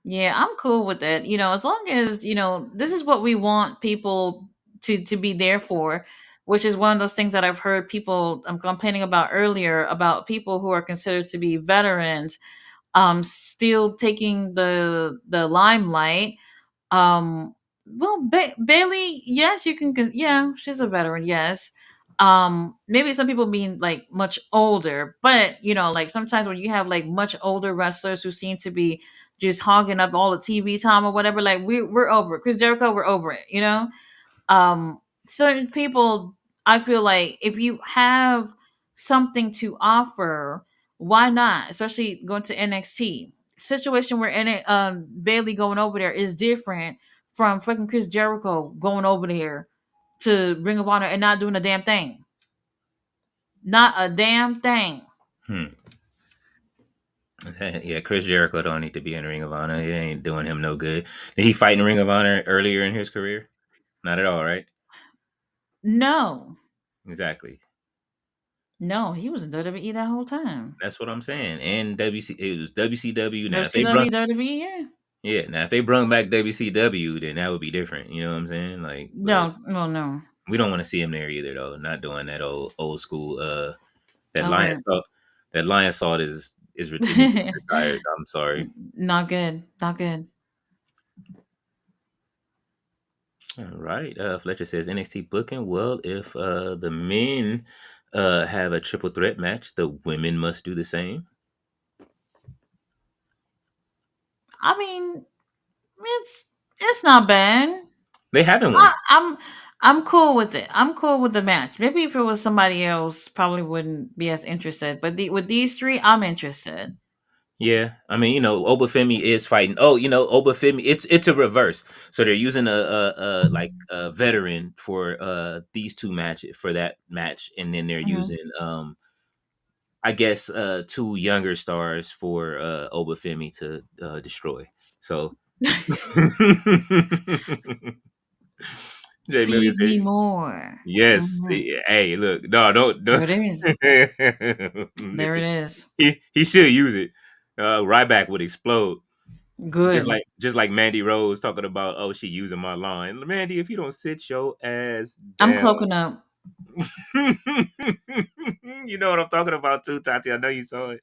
Yeah, I'm cool with that. As long as, this is what we want people to be there for, which is one of those things that I've heard people complaining about earlier, about people who are considered to be veterans still taking the limelight. Well, Bailey, yes, you can. Yeah, she's a veteran. Yes. Maybe some people mean like much older, but like sometimes when you have like much older wrestlers who seem to be just hogging up all the TV time or whatever, like we're over it. Chris Jericho, we're over it. Certain people, I feel like if you have something to offer, why not? Especially going to NXT. Situation where Bailey going over there is different from fucking Chris Jericho going over there to Ring of Honor and not doing a damn thing. Not a damn thing. Hmm. Yeah, Chris Jericho don't need to be in the Ring of Honor. It ain't doing him no good. Did he fight in the Ring of Honor earlier in his career? Not at all, right? No. Exactly. No, he was in WWE that whole time. That's what I'm saying. And WC, it was WCW. Now, if they WCW, brung, WWE, yeah. yeah, now if they brung back WCW, then that would be different. You know what I'm saying? Like, but No, well, no. we don't want to see him there either, though. Not doing that old school. That lion Over salt. That lion salt is it needs to be it. retired. I'm sorry. Not good. Not good. All right. Fletcher says NXT booking. Well, if the men have a triple threat match, the women must do the same. I mean, it's not bad. They haven't I, one. I'm cool with it. I'm cool with the match. Maybe if it was somebody else, probably wouldn't be as interested. But with these three, I'm interested. Yeah, I mean, Obafemi is fighting. Oh, Obafemi. It's a reverse. So they're using a like a veteran for these two matches for that match, and then they're Mhm. using I guess two younger stars for Obafemi to destroy. So Jay Milligan Feed said, me more. "Yes, Hmm. hey, look, no, don't." There it is. There it is. He should use it. Ryback would explode. Good. Just like Mandy Rose talking about, oh, she using my line. Mandy, if you don't sit your ass I'm down. cloaking up. You know what I'm talking about too, Tati. I know you saw it.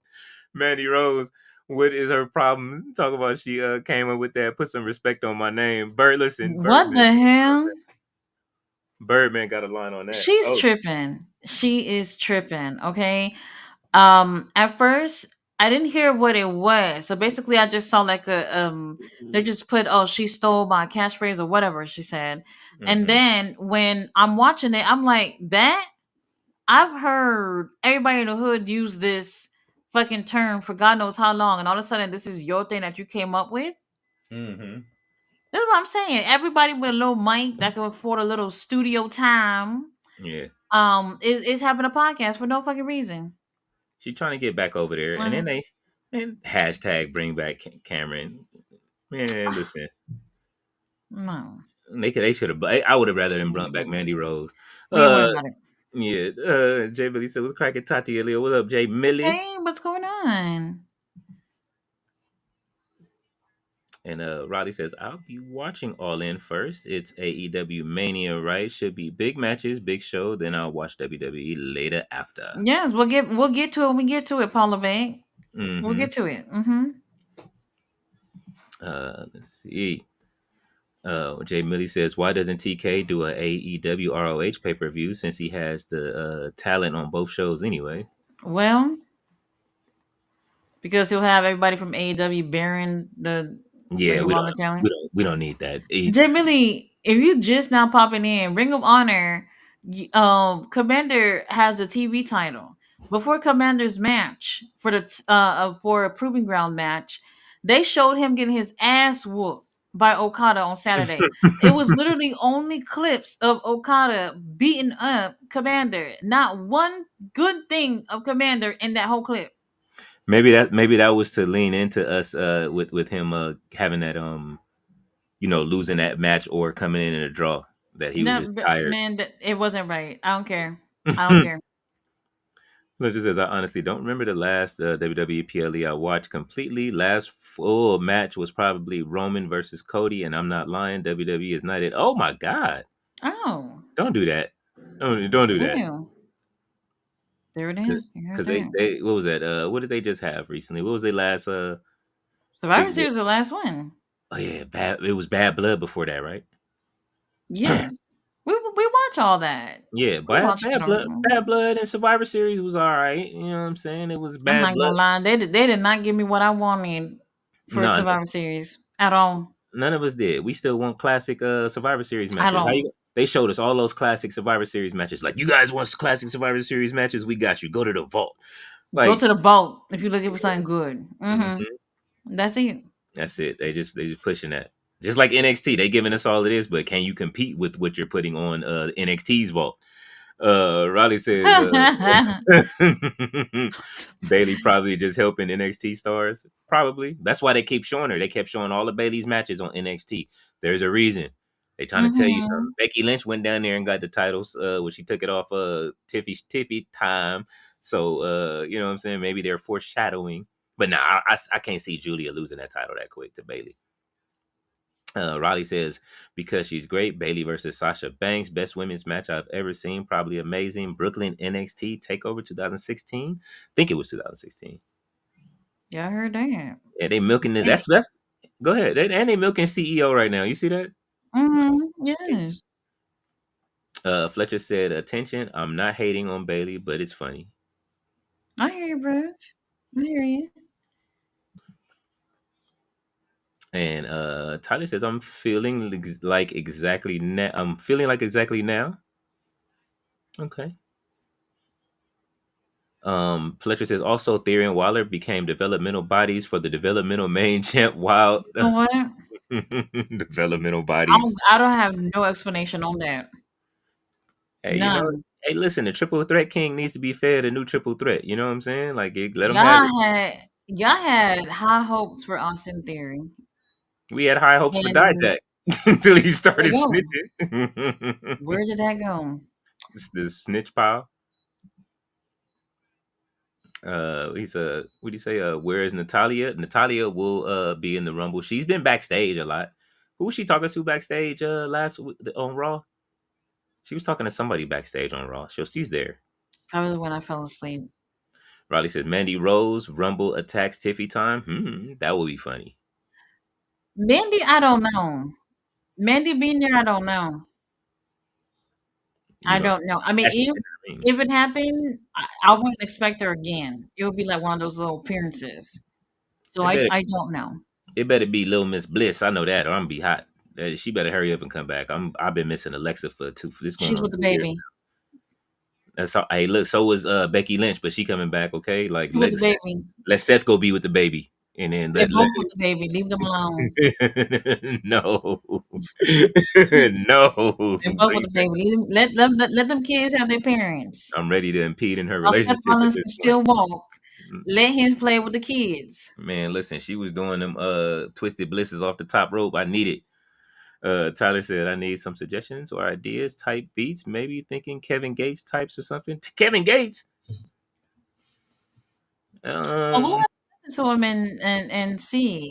Mandy Rose, what is her problem? Talk about she came up with that, put some respect on my name. Listen, What the hell? Birdman got a line on that. She's Oh. tripping. She is tripping. Okay. At first I didn't hear what it was. So basically I just saw like they just put, oh, she stole my catchphrase or whatever she said. And Mm-hmm. then when I'm watching it, I'm like, that I've heard everybody in the hood use this fucking term for God knows how long, and all of a sudden this is your thing that you came up with. Mm-hmm. That's what I'm saying. Everybody with a little mic that can afford a little studio time Yeah. is having a podcast for no fucking reason. She trying to get back over there. And Uh, then and hashtag bring back Cameron. Man, listen. no. They should have. I would have rather than brought back Mandy Rose. We ain't worried Uh, about it. yeah. Jay Millie said, "What's cracking, Tati Elio? What up, Jay Millie?" Hey, what's going on? And Roddy says, "I'll be watching All In first. It's AEW Mania, right? Should be big matches, big show. Then I'll watch WWE later after." Yes, we'll get to it when we get to it, Paula Bay. We'll Mm-hmm. get to it. Mm-hmm. Let's see. Jay Millie says, "Why doesn't TK do a AEW ROH pay per view since he has the talent on both shows anyway?" Well, because he'll have everybody from AEW bearing the Yeah, Ring of we Honor don't talent. we don't we don't need that. Jay Millie, if you just now popping in, Ring of Honor, Commander has a TV title. Before Commander's match for a proving ground match, they showed him getting his ass whooped by Okada on Saturday. It was literally only clips of Okada beating up Commander. Not one good thing of Commander in that whole clip. Maybe that was to lean into us with him having that losing that match or coming in a draw, that he was No, just tired. man, it wasn't right. I don't care. I don't care. Look, just says, I honestly don't remember the last WWE PLE I watched completely. Last full match was probably Roman versus Cody, and I'm not lying. WWE is not it. Oh my God. Oh, Don't do that. Don't do that. well, there it is. You heard Because that. they what was that? What did they just have recently? What was their last Survivor big? Series is the last one. Oh yeah, bad. It was Bad Blood before that, right? Yes. We watch all that. Yeah, We watch it Bad on. Blood and Survivor Series was all right. You know what I'm saying? It was I'm Bad not Blood. gonna lie. They did not give me what I wanted for No, Survivor Series at all. none of us did. We still want classic Survivor Series At matches. How all. you? They showed us all those classic Survivor Series matches. Like, you guys want classic Survivor Series matches? We got you. Go to the vault. Go Like, to the vault if you're looking for something good. mhm, That's it. that's it. They just pushing that. Just like NXT, they giving us all it is, but can you compete with what you're putting on NXT's vault? Riley says Bailey probably just helping NXT stars. Probably. That's why they keep showing her. They kept showing all of Bailey's matches on NXT. There's a reason. They trying to tell you something. hmm Becky Lynch went down there and got the titles when she took it off Tiffy time. So you know what I'm saying? Maybe they're foreshadowing. But nah, I can't see Julia losing that title that quick to Bailey. Riley says, because she's great. Bailey versus Sasha Banks, best women's match I've ever seen. Probably amazing. Brooklyn NXT Takeover 2016. Think it was 2016. Yeah, I heard that. Yeah, they milking it. Say- That's go ahead. And they milking CEO right now. You see that? Yes. Fletcher said, attention. I'm not hating on Bailey, but it's funny. I hear you, bro. I hear you. And Tyler says, I'm feeling like exactly now. I'm feeling like exactly now. Okay. Fletcher says also Theory and Waller became developmental bodies for the developmental main champ. Wow, You know what? developmental bodies. I don't have no explanation on that. Hey, None. hey, listen, the triple threat king needs to be fed a new triple threat. You know what I'm saying? Like, let them have it. Y'all had high hopes for Austin Theory. We had high hopes for And Dijak until he where started it go? snitching. Where did that go? This snitch pile. He's what do you say? Where is Natalia? Natalia will be in the Rumble. She's been backstage a lot. Who was she talking to backstage on Raw? She was talking to somebody backstage on Raw. She's there. Probably when I fell asleep. Riley says Mandy Rose Rumble attacks Tiffy time. That would be funny. Mandy, I don't know. Mandy being there, I don't know. You I don't don't know. I mean, actually I mean, if it happened, I wouldn't expect her again. It would be like one of those little appearances. So it better I don't know. be Little Miss Bliss. I know that, or I'm gonna be hot. She better hurry up and come back. I've been missing Alexa for this going She's on with the 2 years. baby. That's how. Hey, look, so was Becky Lynch, but she coming back. Okay, like She's with the baby. let Seth go be with the baby, and then They're let both with the baby. Leave them alone. no, no, They're both with please. the baby. Let them kids have their parents. I'm ready to impede in her While Seth relationship at Rollins this can point. still walk, Mm, let him play with the kids. Man, listen, she was doing them twisted blisses off the top rope. I need it. Tyler said, I need some suggestions or ideas, type beats, maybe thinking Kevin Gates types or something. Kevin Gates? Well, we'll Um, have to listen to him and see.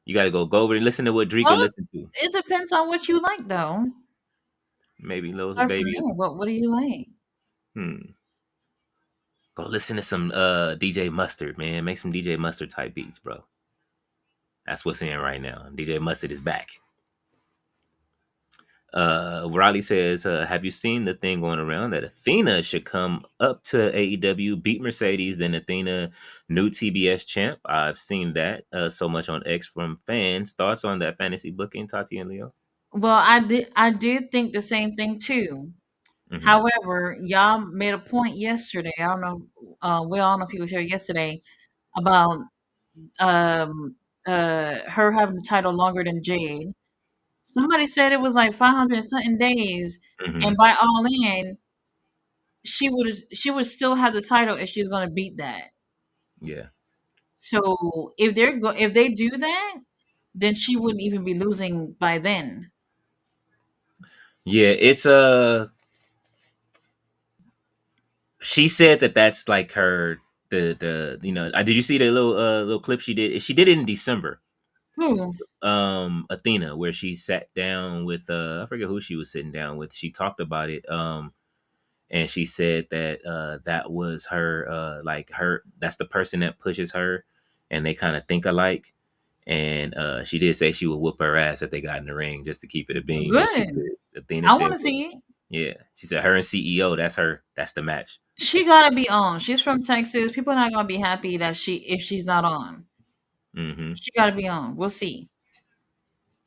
you got to go over and listen to what Drika Well, listened to. it depends on what you like, though. Maybe Lil's Start from baby is. there. What do you like? Hmm. Go listen to some DJ Mustard, man. Make some DJ Mustard type beats, bro. That's what's in right now. DJ Mustard is back. Riley says, have you seen the thing going around that Athena should come up to AEW, beat Mercedes, then Athena, new TBS champ? I've seen that so much on X from fans. Thoughts on that fantasy booking, Tati and Leo? Well, I did think the same thing too. Hmm. However, y'all made a point yesterday. I don't know. We all know if you was here yesterday about um her having the title longer than Jade. Somebody said it was like 500 and something days, Hmm. and by all in, she would still have the title if she's going to beat that. Yeah. So if they do that, then she wouldn't even be losing by then. Yeah, it's she said that that's like her the did you see the little clip she did? She did it in December. Who? Athena, where she sat down with I forget who she was sitting down with. She talked about it. And she said that that was her like her that's the person that pushes her, and they kind of think alike. And she did say she would whoop her ass if they got in the ring just to keep it a beam. But she Good. said, Athena I said, want to see it. yeah, she said her and CEO, that's her, that's the match. She gotta be on. She's from Texas. People are not gonna be happy that if she's not on. Hmm. She gotta be on. We'll see.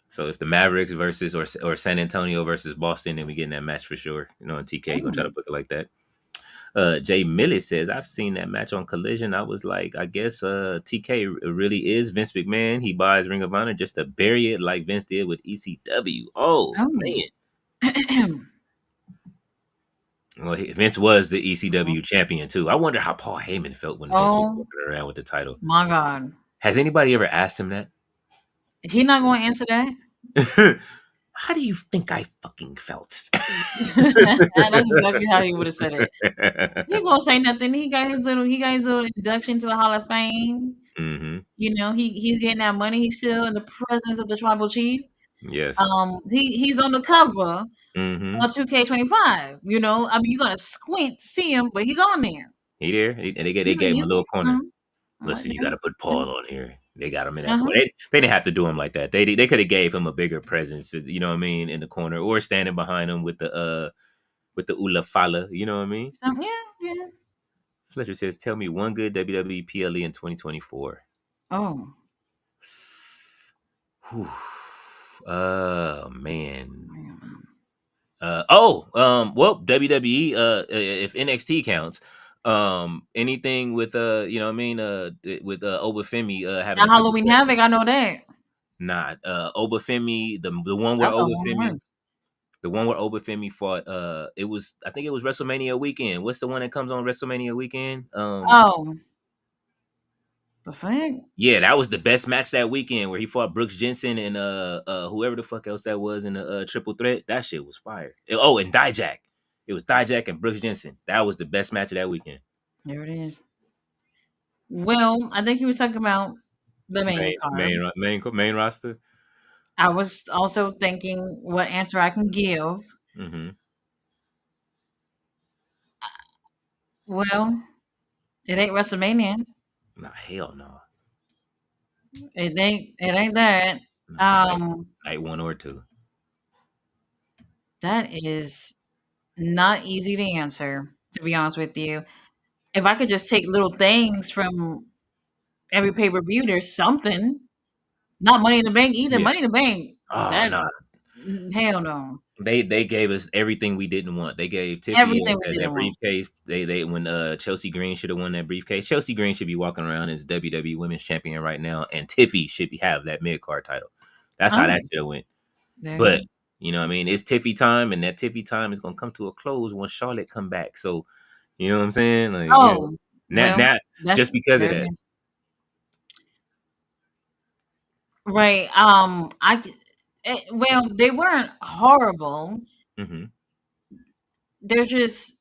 So if the Mavericks versus or San Antonio versus Boston, then we get in that match for sure. You know, and TK gonna try to book it like that. Jay Millie says, I've seen that match on Collision. I was like, I guess TK really is Vince McMahon. He buys Ring of Honor just to bury it like Vince did with ECW. Oh, man. Well, Vince was the ECW champion too. I wonder how Paul Heyman felt when Vince was walking around with the title. My God. Has anybody ever asked him that? He not going to answer that? How do you think I fucking felt? That's exactly how he would have said it. He gonna say nothing. He got his little induction to the Hall of Fame. Mm-hmm. You know, he's getting that money. He's still in the presence of the tribal chief. Yes. He's on the cover Mm-hmm. of 2K25. You know, I mean, you gotta squint to see him, but he's on there. He there, and they gave him a little corner. Listen, you got to put Paul on here. They got him in that corner. They didn't have to do him like that. They could have gave him a bigger presence, you know what I mean, in the corner, or standing behind him with the Ula Fala, you know what I mean? Yeah. Fletcher says, "Tell me one good WWE PLE in 2024." Oh. Man. Well, WWE, if NXT counts, anything with you know what I mean, with Obafemi having now Halloween Havoc, I know that. Not Obafemi, the one where Obafemi, the one where Obafemi fought. It was, I think it was WrestleMania weekend. What's the one that comes on WrestleMania weekend? The fuck? Yeah, that was the best match that weekend where he fought Brooks Jensen and whoever the fuck else that was in the triple threat. That shit was fire. Oh, and Dijak. It was Dijak and Brooks Jensen. That was the best match of that weekend. There it is. Well, I think he was talking about the main roster. I was also thinking what answer I can give. Mm-hmm. Well, it ain't WrestleMania. Nah, hell no. It ain't that. Night 1 or 2. That is not easy to answer, to be honest with you. If I could just take little things from every pay-per-view, there's something. Not Money in the Bank either. Yeah. Money in the Bank. Oh, no. Hell no. They gave us everything we didn't want. They gave Tiffy everything that briefcase. They when Chelsea Green should have won that briefcase. Chelsea Green should be walking around as WWE Women's Champion right now, and Tiffy should have that mid-card title. That's how that should have went. But you know what I mean? It's Tiffy time, and that Tiffy time is gonna come to a close when Charlotte come back. So you know what I'm saying? Like, now just because of that. Right. Well, they weren't horrible. Mm-hmm. They're just,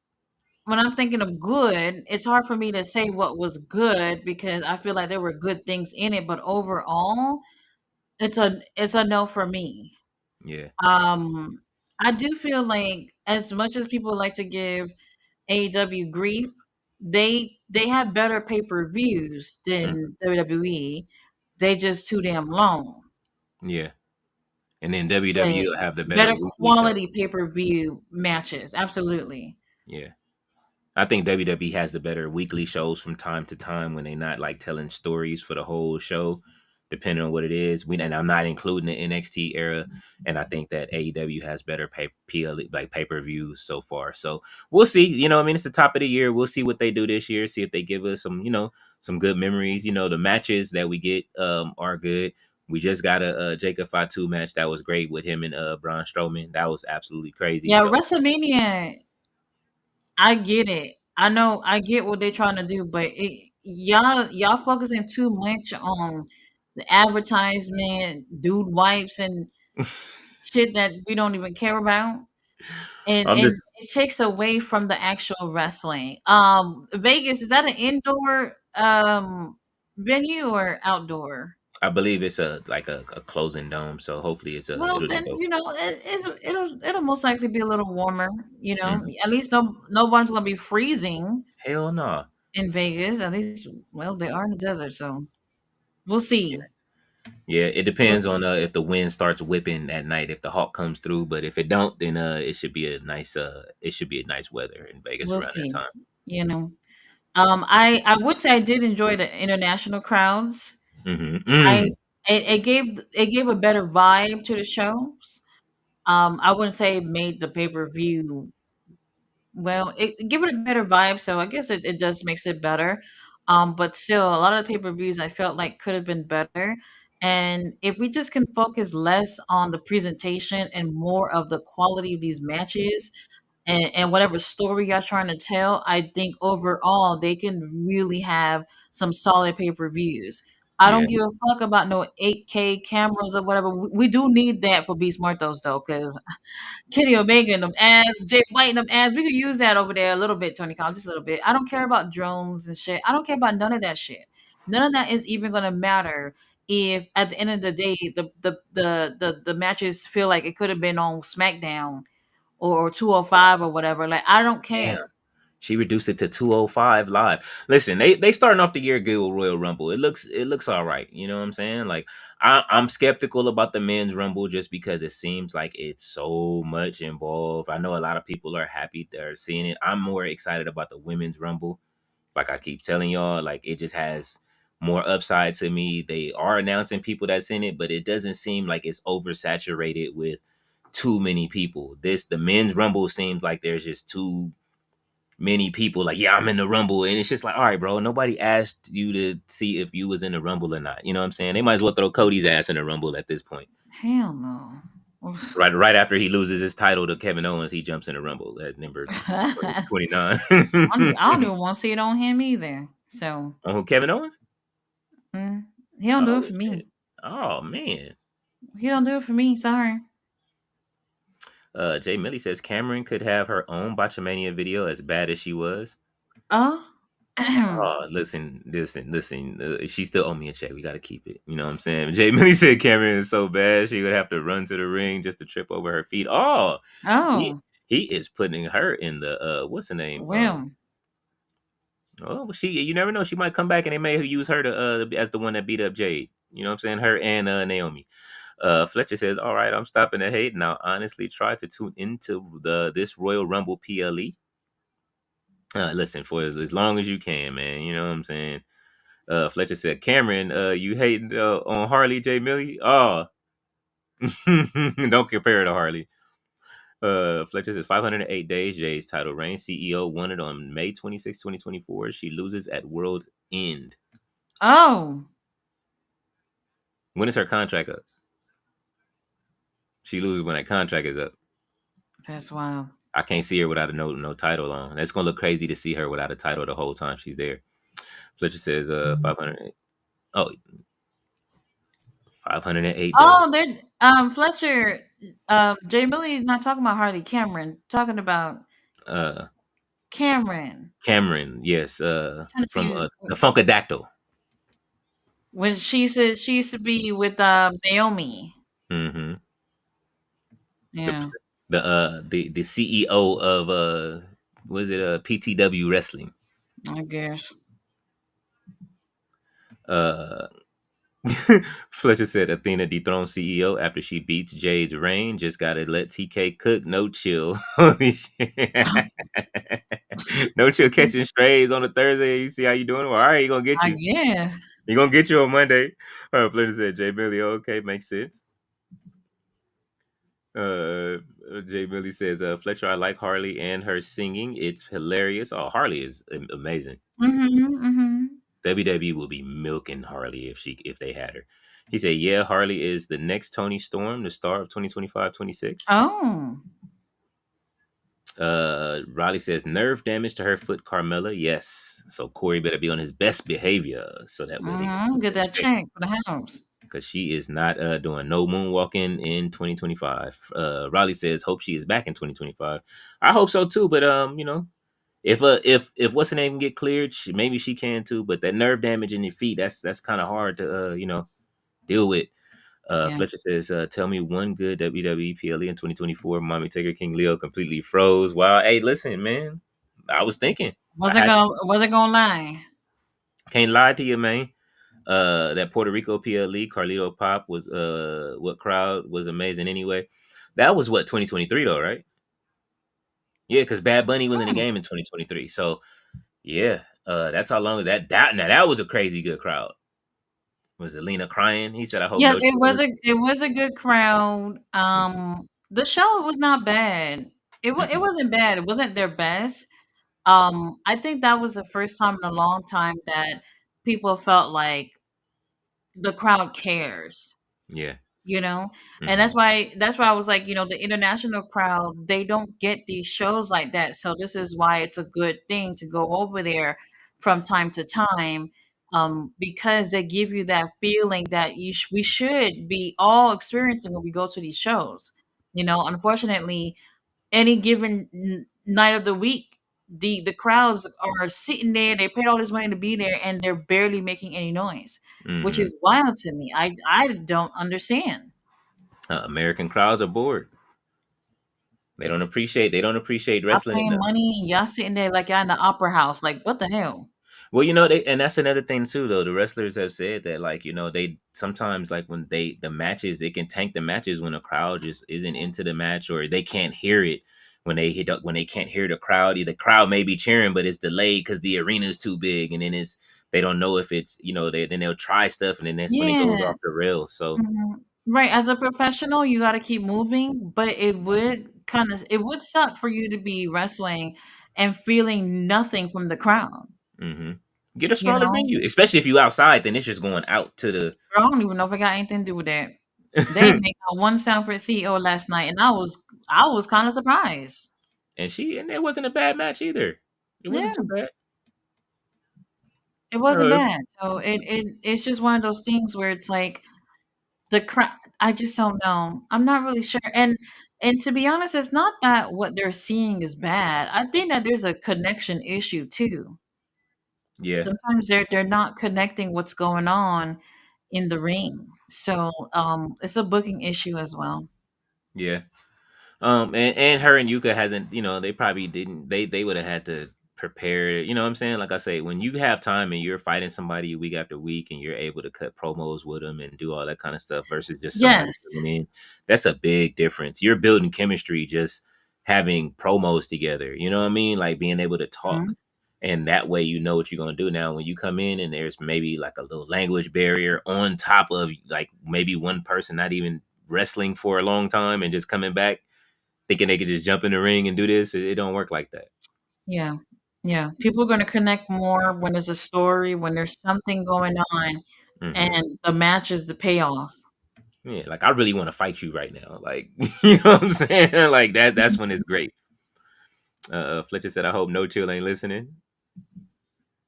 when I'm thinking of good, it's hard for me to say what was good because I feel like there were good things in it, but overall, it's a no for me. Yeah. I do feel like as much as people like to give AEW grief, they have better pay-per-views than WWE. They just too damn long. Yeah. And then WWE will have the better quality pay-per-view matches. Absolutely. Yeah. I think WWE has the better weekly shows from time to time when they're not like telling stories for the whole show, depending on what it is. And I'm not including the NXT era. And I think that AEW has better pay-per-views so far. So we'll see. You know, I mean, it's the top of the year. We'll see what they do this year. See if they give us some, some good memories. The matches that we get are good. We just got a Jacob Fatu match that was great with him and Braun Strowman. That was absolutely crazy. Yeah, so. WrestleMania, I get it. I know, I get what they're trying to do, but y'all focusing too much on the advertisement, dude wipes, and shit that we don't even care about, and it takes away from the actual wrestling. Vegas, is that an indoor venue or outdoor? I believe it's a closing dome, so hopefully it's a. Well, then it'll most likely be a little warmer. At least no one's gonna be freezing. Hell no. In Vegas, at least, well, they are in the desert, so we'll see. Yeah, it depends on if the wind starts whipping at night, if the hawk comes through, but if it don't, then it should be a nice weather in Vegas We'll around that see. time. You know, I would say I did enjoy the international crowds. Hmm. I it gave a better vibe to the shows. I wouldn't say it made the pay per view. Well, it give it a better vibe, so I guess it does makes it better. But still, a lot of the pay per views I felt like could have been better. And if we just can focus less on the presentation and more of the quality of these matches, and whatever story you're trying to tell, I think overall they can really have some solid pay per views. I Yeah, don't give a fuck about no 8K cameras or whatever. We do need that for Beast Muertos though, because Kenny Omega and them ass, Jay White and them ass, we could use that over there a little bit, Tony Khan, just a little bit. I don't care about drones and shit. I don't care about none of that shit. None of that is even gonna matter if at the end of the day the matches feel like it could have been on SmackDown or 205 or whatever. Like I don't damn. care. She reduced it to 205 live. Listen, they starting off the year good with Royal Rumble. It looks all right. You know what I'm saying? Like I'm skeptical about the men's Rumble just because it seems like it's so much involved. I know a lot of people are happy they're seeing it. I'm more excited about the women's Rumble. Like I keep telling y'all, like it just has more upside to me. They are announcing people that's in it, but it doesn't seem like it's oversaturated with too many people. The men's Rumble seems like there's just too many people like, yeah, I'm in the Rumble. And it's just like, all right, bro, nobody asked you to see if you was in the Rumble or not. You know what I'm saying? They might as well throw Cody's ass in the Rumble at this point. Hell no. Oof. Right after he loses his title to Kevin Owens, he jumps in the Rumble at number I 29. don't even want to see it on him either. So On who, Kevin Owens? mm, he don't do it Oh for shit. me. Oh man. He don't do it for me. Sorry. Jay Millie says Cameron could have her own Botchamania video as bad as she was. Oh. Oh, listen. She still owe me a check. We got to keep it. You know what I'm saying? Jay Millie said Cameron is so bad she would have to run to the ring just to trip over her feet. Oh, he Oh. he is putting her in the what's the name? Well. Oh, you never know. She might come back and they may use her to as the one that beat up Jade. You know what I'm saying? Her and Naomi. Fletcher says, "All right, I'm stopping the hate now. Honestly, try to tune into this Royal Rumble PLE. Listen for as long as you can, man. You know what I'm saying." Fletcher said, "Cameron, you hating on Harley J. Millie? Oh, don't compare her to Harley." Fletcher says 508 days. Jay's title reign. CEO won it on May 26, 2024. She loses at World's End. Oh. When is her contract up? She loses when that contract is up. That's wild. I can't see her without a no title on. It's gonna look crazy to see her without a title the whole time she's there. Fletcher says 500. Oh, 508 days. Oh, they're Fletcher. Jay Millie is not talking about Harley Cameron. Talking about Uh, Cameron. Cameron, yes. Trying to From see the Funkadactyl. when she used to be with Naomi. Mm-hmm. The Yeah. the CEO of was it PTW Wrestling? I guess. Uh, Fletcher said Athena dethroned CEO after she beats Jade's reign. Just gotta let TK cook. No chill. Holy shit. No chill catching strays on a Thursday. You see how you doing? Well, all right, you gonna get I you. guess. You gonna get you on Monday. Fletcher said Jay Millie. Okay, makes sense. Uh, Jay Millie says, Fletcher, I like Harley and her singing. It's hilarious. Oh, Harley is amazing. Mm-hmm. Mm-hmm. WWE will be milking Harley if they had her. He said, yeah, Harley is the next Tony Storm, the star of 2025-26. Oh. Riley says, nerve damage to her foot, Carmella. Yes. So Corey better be on his best behavior so that way they Mm-hmm. Get that can check for the house. because she is not doing no moonwalking in 2025. Riley says, hope she is back in 2025. I hope so too, but if what's her name can get cleared, maybe she can too. But that nerve damage in your feet, that's kind of hard to deal with. Yeah. Fletcher says, tell me one good WWE PLE in 2024. Mommy Taker King Leo completely froze. Wow, hey, listen, man. I was thinking. Wasn't gonna lie. Can't lie to you, man. That Puerto Rico PLE Carlito Pop was what crowd was amazing anyway. That was what 2023 though, right? Yeah, because Bad Bunny was in the Hmm. game in 2023. So yeah, that's how long that now that was a crazy good crowd. Was Alina crying? He said, "I hope Yes, no children." it was a good crowd. The show was not bad. It Mm-mm. wasn't bad. It wasn't their best. I think that was the first time in a long time that people felt like the crowd cares. Yeah. You know, and Hmm. that's why I was like, the international crowd, they don't get these shows like that, so this is why it's a good thing to go over there from time to time, because they give you that feeling that we should be all experiencing when we go to these shows. Unfortunately, any given night of the week, the crowds are sitting there. They paid all this money to be there, and they're barely making any noise, which Hmm. is wild to me. I don't understand. American crowds are bored. They don't appreciate Y'all wrestling paying enough. money and y'all sitting there like y'all in the opera house. Like, what the hell? Well, and that's another thing too, though. The wrestlers have said that, like, they sometimes, like, when the matches, it can tank the matches when a crowd just isn't into the match, or they can't hear it when they hit up when they can't hear the crowd. The crowd may be cheering, but it's delayed because the arena is too big, and then they don't know if it's then they'll try stuff, and then that's when it goes Yeah. off the rails. So, Mhm. Right. As a professional, you got to keep moving, but it would suck for you to be wrestling and feeling nothing from the crowd. hmm get a You smaller know, venue, especially if you outside. Then it's just going out to the. I don't even know if it got anything to do with that. They didn't make not one sound for the CEO last night, and I was kind of surprised. And it wasn't a bad match either. It wasn't Yeah, too bad. it wasn't Uh, bad. So it's just one of those things where it's like the crowd. I just don't know. I'm not really sure. And to be honest, it's not that what they're seeing is bad. I think that there's a connection issue too. yeah, Sometimes they're not connecting what's going on in the ring. So it's a booking issue as well. yeah. And her and Yuka hasn't, they probably didn't. They would have had to prepare. You know what I'm saying? Like I say, when you have time and you're fighting somebody week after week, and you're able to cut promos with them and do all that kind of stuff, versus just somebody Yes. coming in, that's a big difference. You're building chemistry just having promos together. You know what I mean? Like being able to talk. Mhm. And that way, you know what you're gonna do. Now, when you come in and there's maybe like a little language barrier on top of, like, maybe one person not even wrestling for a long time and just coming back thinking they could just jump in the ring and do this. It don't work like that. Yeah. Yeah. People are going to connect more when there's a story, when there's something going on, Hmm. and the match is the payoff. Yeah, like, I really want to fight you right now. Like, you know what I'm saying? Like that. That's when it's great. Fletcher said, "I hope No Chill ain't listening.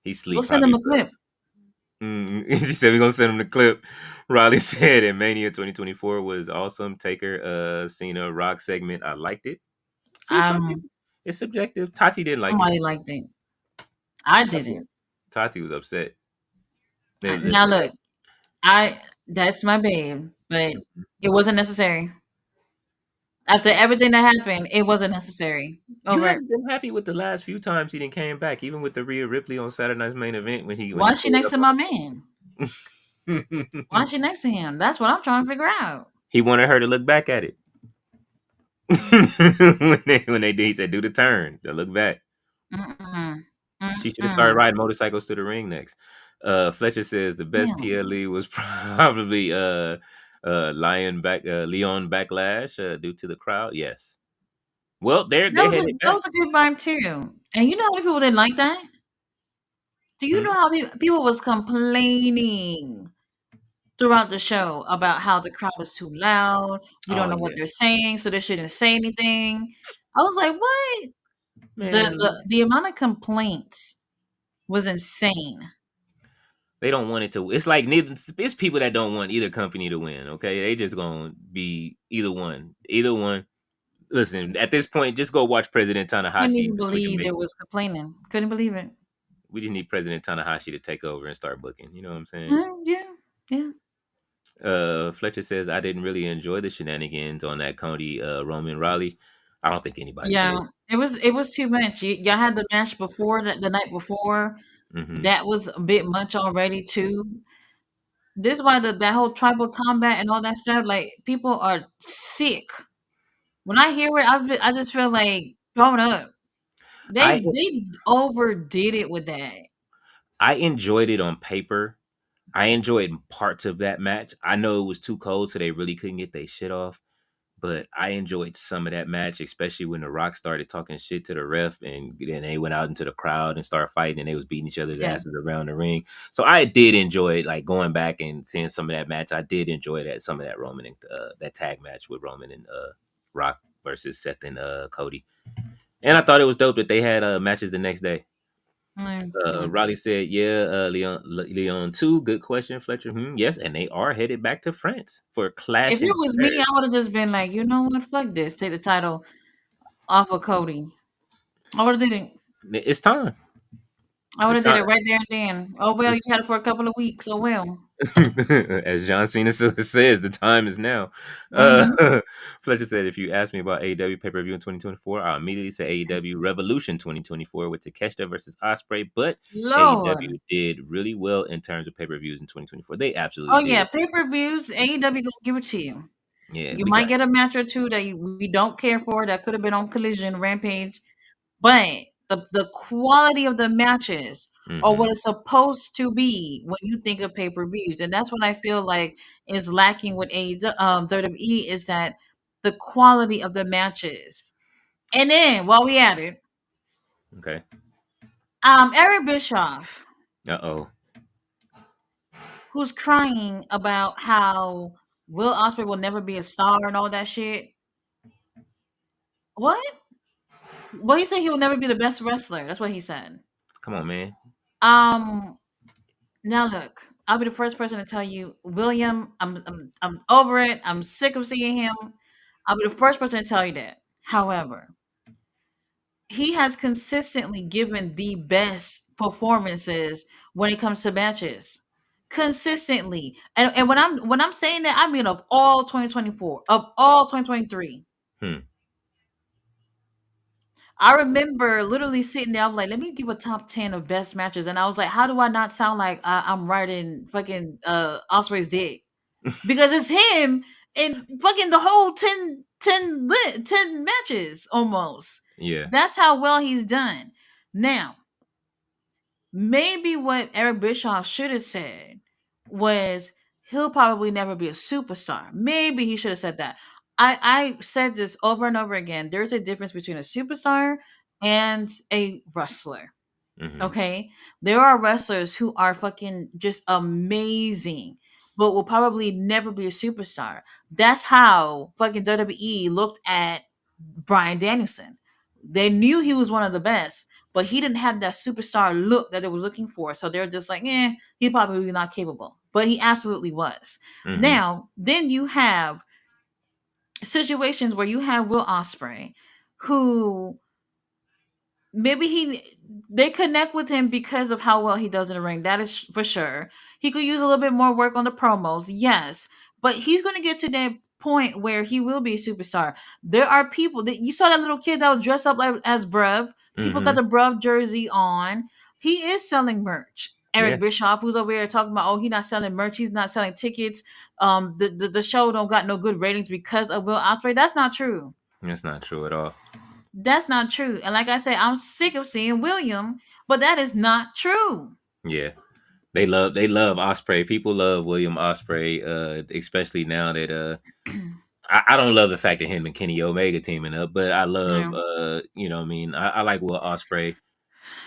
He We'll sleep send them probably." a clip. She said we're gonna send him the clip. Riley said in Mania 2024 was awesome. Taker, Cena, Rock segment. I liked it. See, some Um, people, it's subjective. Tati didn't like it. Somebody liked it. I Tati, didn't. Tati was upset. The- the- Now look, I that's my babe, but the- it wasn't necessary. After everything that happened, it wasn't necessary. You Over. haven't been happy with the last few times he didn't came back, even with the Rhea Ripley on Saturday Night's Main Event when he Why is she pulled next up to my man? on Why him. is she next to him? That's what I'm trying to figure out. He wanted her to look back at it. When they did, he said, "Do the turn, to look back." Mm-mm. She should have started Mm-mm. riding motorcycles to the ring next. Fletcher says the best Yeah. PLE was probably Leon Backlash due to the crowd. Yes. Well, they're headed That back. was a good vibe too. And you know how many people didn't like that? Do you Hmm? know how people was complaining throughout the show about how the crowd is too loud? We don't Oh know what yeah, they're saying, so they shouldn't say anything. I was like, what? The man. the the amount of complaints was insane. They don't want it to. It's like neither. It's people that don't want either company to win. Okay, they just gonna be either one. Either one. Listen, at this point, just go watch President Couldn't Tanahashi, even so we can believe make. it was complaining. Couldn't believe it. We just need President Tanahashi to take over and start booking. You know what I'm saying? Yeah, yeah. Fletcher says I didn't really enjoy the shenanigans on that Cody Roman Raleigh. I don't think anybody did. Yeah, it was too much. Y'all had the match before that the night before. Hmm. That was a bit much already too. This is why that whole tribal combat and all that stuff, like people are sick. When I hear it, I just feel like throwing up. I They overdid it with that. I enjoyed it on paper. I enjoyed parts of that match. I know it was too cold, so they really couldn't get their shit off. But I enjoyed some of that match, especially when the Rock started talking shit to the ref, and then they went out into the crowd and started fighting, and they was beating each other's Yeah. asses around the ring. So I did enjoy it, like going back and seeing some of that match. I did enjoy that some of that Roman and that tag match with Roman and Rock versus Seth and Cody. And I thought it was dope that they had matches the next day. Mm-hmm. Riley said, "Yeah, Leon too. Good question, Fletcher. Yes, and they are headed back to France for If Clash it in was me, I Paris. would have just been like, you know what, fuck this. Take the title off of Cody. I would have did it. It's time. I would The have did time." it right there and then. Oh well, you had it for a couple of weeks. Oh well. As John Cena says, the time is now. Mm-hmm. Fletcher said, if you ask me about AEW pay per view in 2024, I'll immediately say AEW Revolution 2024 with Takeshita versus Osprey. But Lord. AEW did really well in terms of pay per views in 2024. They absolutely Oh did. yeah, pay-per-views, AEW gonna give it to you. Yeah, You we might got. get a match or two that we don't care for that could have been on Collision, Rampage, but the quality of the matches are Hmm. what it's supposed to be when you think of pay-per-views, and that's what I feel like is lacking with WWE is that the quality of the matches. And then while we at it, Okay. Eric Bischoff, Uh oh. who's crying about how Will Ospreay will never be a star and all that shit. What? Well, he said he will never be the best wrestler. That's what he said. Come on, man. Um, Now look, I'll be the first person to tell you, William, I'm over it. I'm sick of seeing him. I'll be the first person to tell you that. However, he has consistently given the best performances when it comes to matches. Consistently. And when I'm saying that, I mean of all 2024, of all 2023. Hmm. I remember literally sitting there, I'm like, let me give a top 10 of best matches. And I was like, how do I not sound like I'm riding fucking Osprey's dick? Because it's him in fucking the whole 10 matches almost. Yeah. That's how well he's done. Now, maybe what Eric Bischoff should have said was he'll probably never be a superstar. Maybe he should have said that. I said this over and over again. There's a difference between a superstar and a wrestler. Hmm. Okay. There are wrestlers who are fucking just amazing, but will probably never be a superstar. That's how fucking WWE looked at Brian Danielson. They knew he was one of the best, but he didn't have that superstar look that they were looking for. So they're just like, he's probably not capable. But he absolutely was. Hmm. Now, then you have situations where you have Will Osprey, who maybe they connect with him because of how well he does in the ring. That is for sure. He could use a little bit more work on the promos, yes, but he's going to get to that point where he will be a superstar. There are people that you saw that little kid that was dressed up like as Bruv. People got Hmm. the Bruv jersey on. He is selling merch. Yeah. Eric Bischoff, who's over here talking about, oh, he's not selling merch, he's not selling tickets. The show don't got no good ratings because of Will Ospreay. That's not true. That's not true at all. That's not true. And like I said, I'm sick of seeing William, but that is not true. Yeah. They love Osprey. People love William Osprey, especially now that I don't love the fact that him and Kenny Omega teaming up, but I love Yeah. what I mean, I like Will Osprey,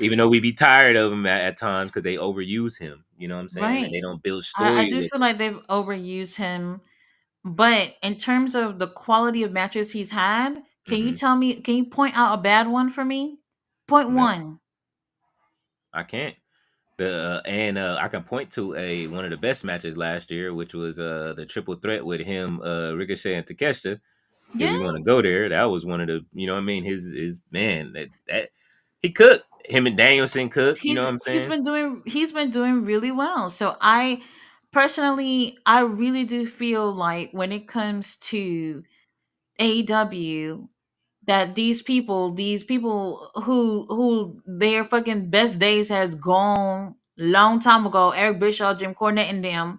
even though we be tired of him at times because they overuse him. You know what I'm saying? And Right. they don't build I story do with feel him. like they've overused him, but in terms of the quality of matches he's had, Hmm. can you point out a bad one for me? Point No, one. I can't. The and I can point to a one of the best matches last year, which was the triple threat with him, Ricochet and Takeshita. If Yeah. we want to go there, that was one of the what I mean, his man that he cooked. Him and Danielson cooked, you know what I'm saying? He's been doing really well. So I personally I really do feel like when it comes to AEW that these people who their fucking best days has gone long time ago, Eric Bischoff, Jim Cornette, and them.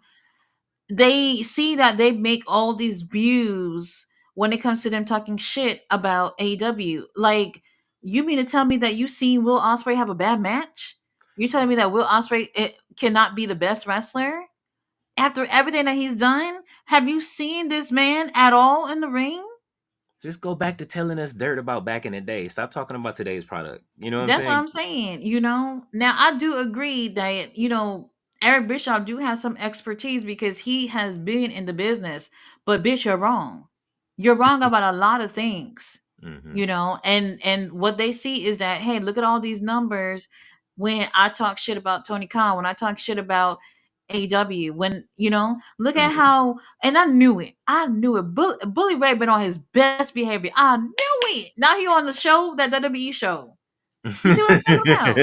they see that they make all these views when it comes to them talking shit about AEW. Like, you mean to tell me that you seen Will Ospreay have a bad match? You're telling me that Will Ospreay cannot be the best wrestler after everything that he's done? Have you seen this man at all in the ring? Just go back to telling us dirt about back in the day. Stop talking about today's product. You know what I'm That's what saying? I'm saying. Now I do agree that Eric Bischoff do have some expertise because he has been in the business. But bitch, you're wrong. You're wrong about a lot of things. Hmm. And what they see is that, hey, look at all these numbers. When I talk shit about Tony Khan, when I talk shit about AW, when look at Hmm. how, and I knew it. Bully Ray been on his best behavior. I knew it. Now he on the show, that WWE show. You see what I'm talking about?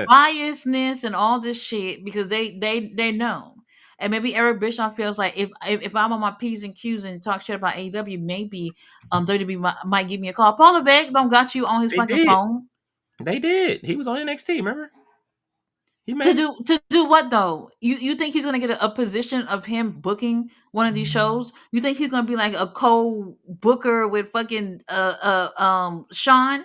Biasness and all this shit because they know. And maybe Eric Bischoff feels like if I'm on my P's and Q's and talk shit about AEW, maybe WWE might give me a call. Paul Levesque don't got you on his They fucking did. phone They did. He was on NXT. Remember? He to made it. do what though? You think he's gonna get a position of him booking one of these shows? You think he's gonna be like a co-booker with fucking Sean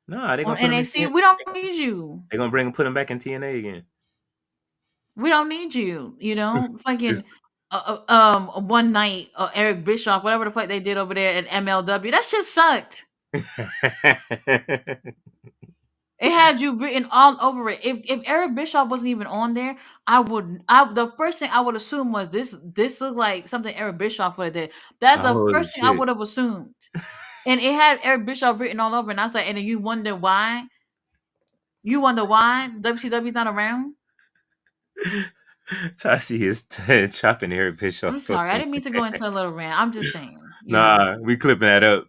Nah, they on gonna put him in NXT? TNA. We don't need you. They gonna put him back in TNA again. We don't need you, fucking Just one night, Eric Bischoff, whatever the fuck they did over there at MLW. That shit sucked. It had you written all over it. If Eric Bischoff wasn't even on there, the first thing I would assume was this looked like something Eric Bischoff would have did. That's the oh first thing I shit. would have assumed. And it had Eric Bischoff written all over, and I was like, and then you wonder why? You wonder why WCW's not around? Tasi is chopping Eric I'm Bischoff up sorry, I somewhere. didn't mean to go into a little rant. I'm just saying. Nah, we clipping that up.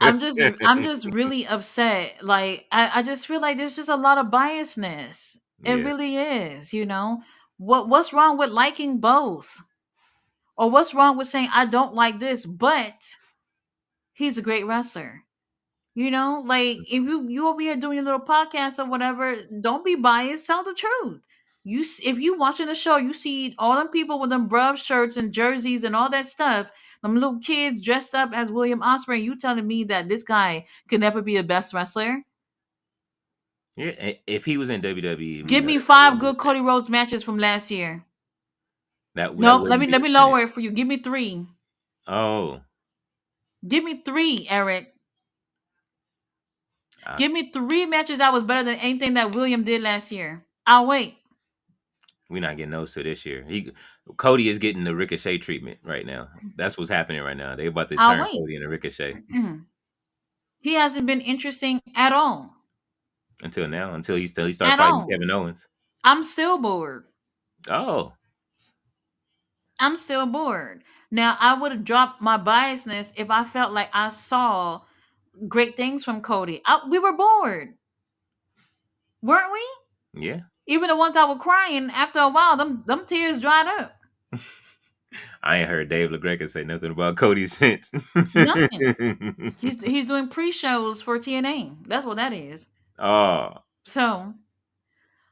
I'm just really upset. Like I just feel like there's just a lot of biasness. It Yeah. really is. What's wrong with liking both? Or what's wrong with saying I don't like this, but he's a great wrestler? Like if you over here doing your little podcast or whatever, don't be biased. Tell the truth. If you watching the show, you see all them people with them bruv shirts and jerseys and all that stuff. Them little kids dressed up as William Ospreay. You telling me that this guy could never be the best wrestler? Yeah. If he was in WWE, we Give know me that that five wouldn't be good the same. Cody Rhodes matches from last year. That Nope. Let wouldn't me be let the me same. lower it for you. Give me three. Oh. Give me three, Eric. I, Give me three matches that was better than anything that William did last year. I'll wait. we're not getting those to this year. Cody is getting the Ricochet treatment right now. That's what's happening right now. They about to I'll turn wait. Cody into Ricochet He hasn't been interesting at all. until now. Until he started At fighting all. Kevin Owens. I'm still bored. Oh. I'm still bored. Now, I would have dropped my biasness if I felt like I saw great things from Cody. We were bored, weren't we? Yeah. Even the ones that were crying, after a while, them tears dried up. I ain't heard Dave LaGreca say nothing about Cody since. Nothing. He's doing pre-shows for TNA. That's what that is. Oh. So, And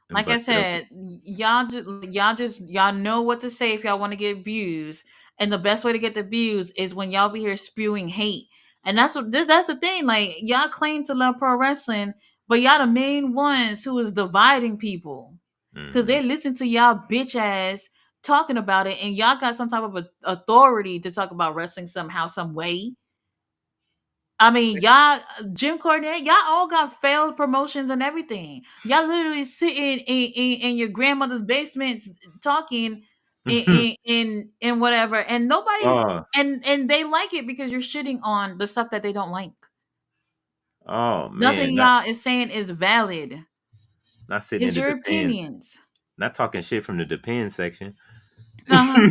like I busted up. said, y'all know what to say if y'all want to get views, and the best way to get the views is when y'all be here spewing hate. And that's the thing. Like, y'all claim to love pro wrestling, but y'all the main ones who is dividing people because Hmm. they listen to y'all bitch ass talking about it, and y'all got some type of authority to talk about wrestling somehow, some way. I mean, y'all, Jim Cornette, y'all all got failed promotions and everything. Y'all literally sitting in your grandmother's basement talking in whatever, and nobody's Oh. and they like it because you're shitting on the stuff that they don't like. Oh Nothing man. y'all is saying is valid. Not sitting in It's the your depends. opinions. Not talking shit from the depends section. Uh-huh.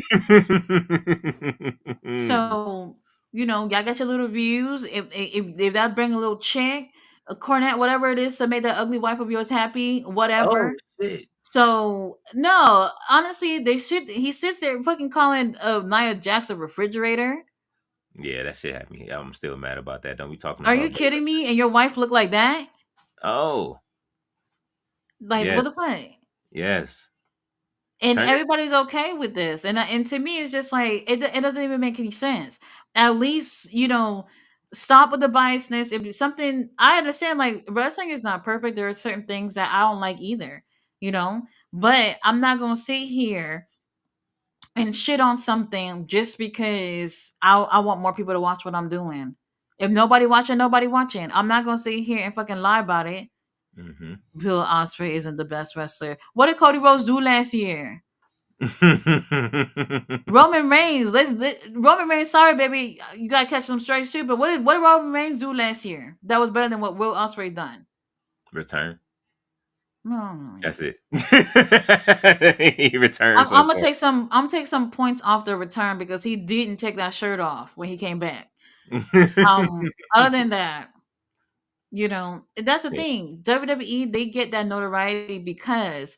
So y'all got your little views. If that bring a little check, a cornet, whatever it is, to make that ugly wife of yours happy, Oh whatever. shit. So no, honestly, they should. He sits there fucking calling Nia Jax a refrigerator. Yeah, that shit had me. I'm still mad about that. Don't be talking Are about you me kidding like me? And your wife look like that? that. Oh, Like what the yes. fuck? Yes. and Turn it. everybody's okay with this. And to me, it's just like it doesn't even make any sense. At least stop with the biasness. If it's something, I understand, like wrestling is not perfect. There are certain things that I don't like either, you know. But I'm not gonna sit here and shit on something just because I want more people to watch what I'm doing. If nobody watching, nobody watching. I'm not gonna sit here and fucking lie about it. Mm-hmm. Bill Ospreay isn't the best wrestler. What did Cody Rhodes do last year? Roman Reigns, Roman Reigns. Sorry, baby, you gotta catch some straight too. But what did Roman Reigns do last year that was better than what Will Ospreay done? Return. No, That's it. He returned I'm so gonna far. take some. I'm gonna take some points off the return because he didn't take that shirt off when he came back. Other than that, that's the Yeah. thing. WWE, they get that notoriety because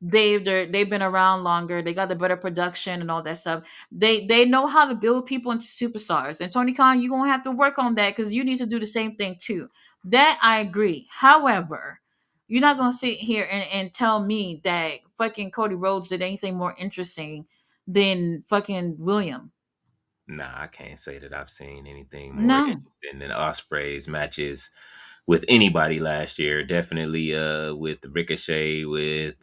they've been around longer. They got the better production and all that stuff. They know how to build people into superstars. And Tony Khan, you're gonna have to work on that because you need to do the same thing too. That I agree. However, you're not gonna sit here and tell me that fucking Cody Rhodes did anything more interesting than fucking William. Nah, I can't say that I've seen anything more No. interesting than Osprey's matches with anybody last year. Definitely with Ricochet, with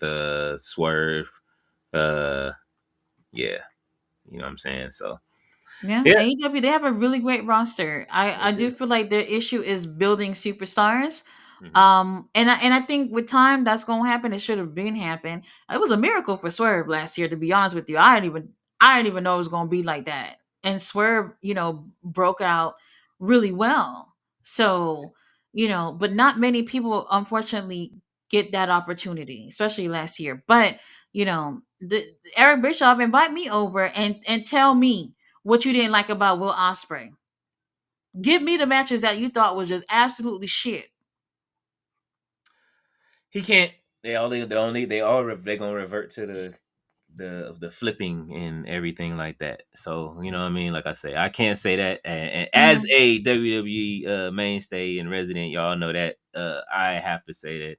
Swerve. Uh yeah, you know what I'm saying? So Yeah, yeah. AEW, they have a really great roster. I do feel like their issue is building superstars. Hmm. And I think with time that's gonna happen. It should have been happened. It was a miracle for Swerve last year, to be honest with you. I didn't even know it was gonna be like that. And Swerve, broke out really well. So, but not many people unfortunately get that opportunity, especially last year. But the Eric Bischoff, invite me over and tell me what you didn't like about Will Osprey. Give me the matches that you thought was just absolutely shit. He can't. They're gonna revert to the flipping and everything like that. So you know what I mean. Like I say, I can't say that. And as Mhm. a WWE mainstay and resident, y'all know that I have to say that.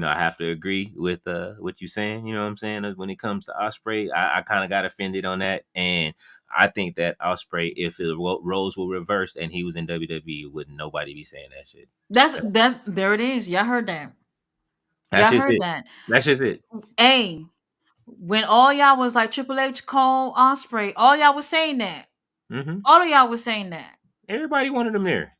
I have to agree with what you're saying. You know what I'm saying? When it comes to Osprey, I kind of got offended on that, and I think that Osprey, if the roles were reversed and he was in WWE, would nobody be saying that shit. That's there it is. Y'all heard that. That's Y'all just heard it. that. That's just it. Hey, when all y'all was like Triple H, Cole, Osprey, all y'all was saying that. Hmm. All of y'all was saying that. Everybody wanted him there.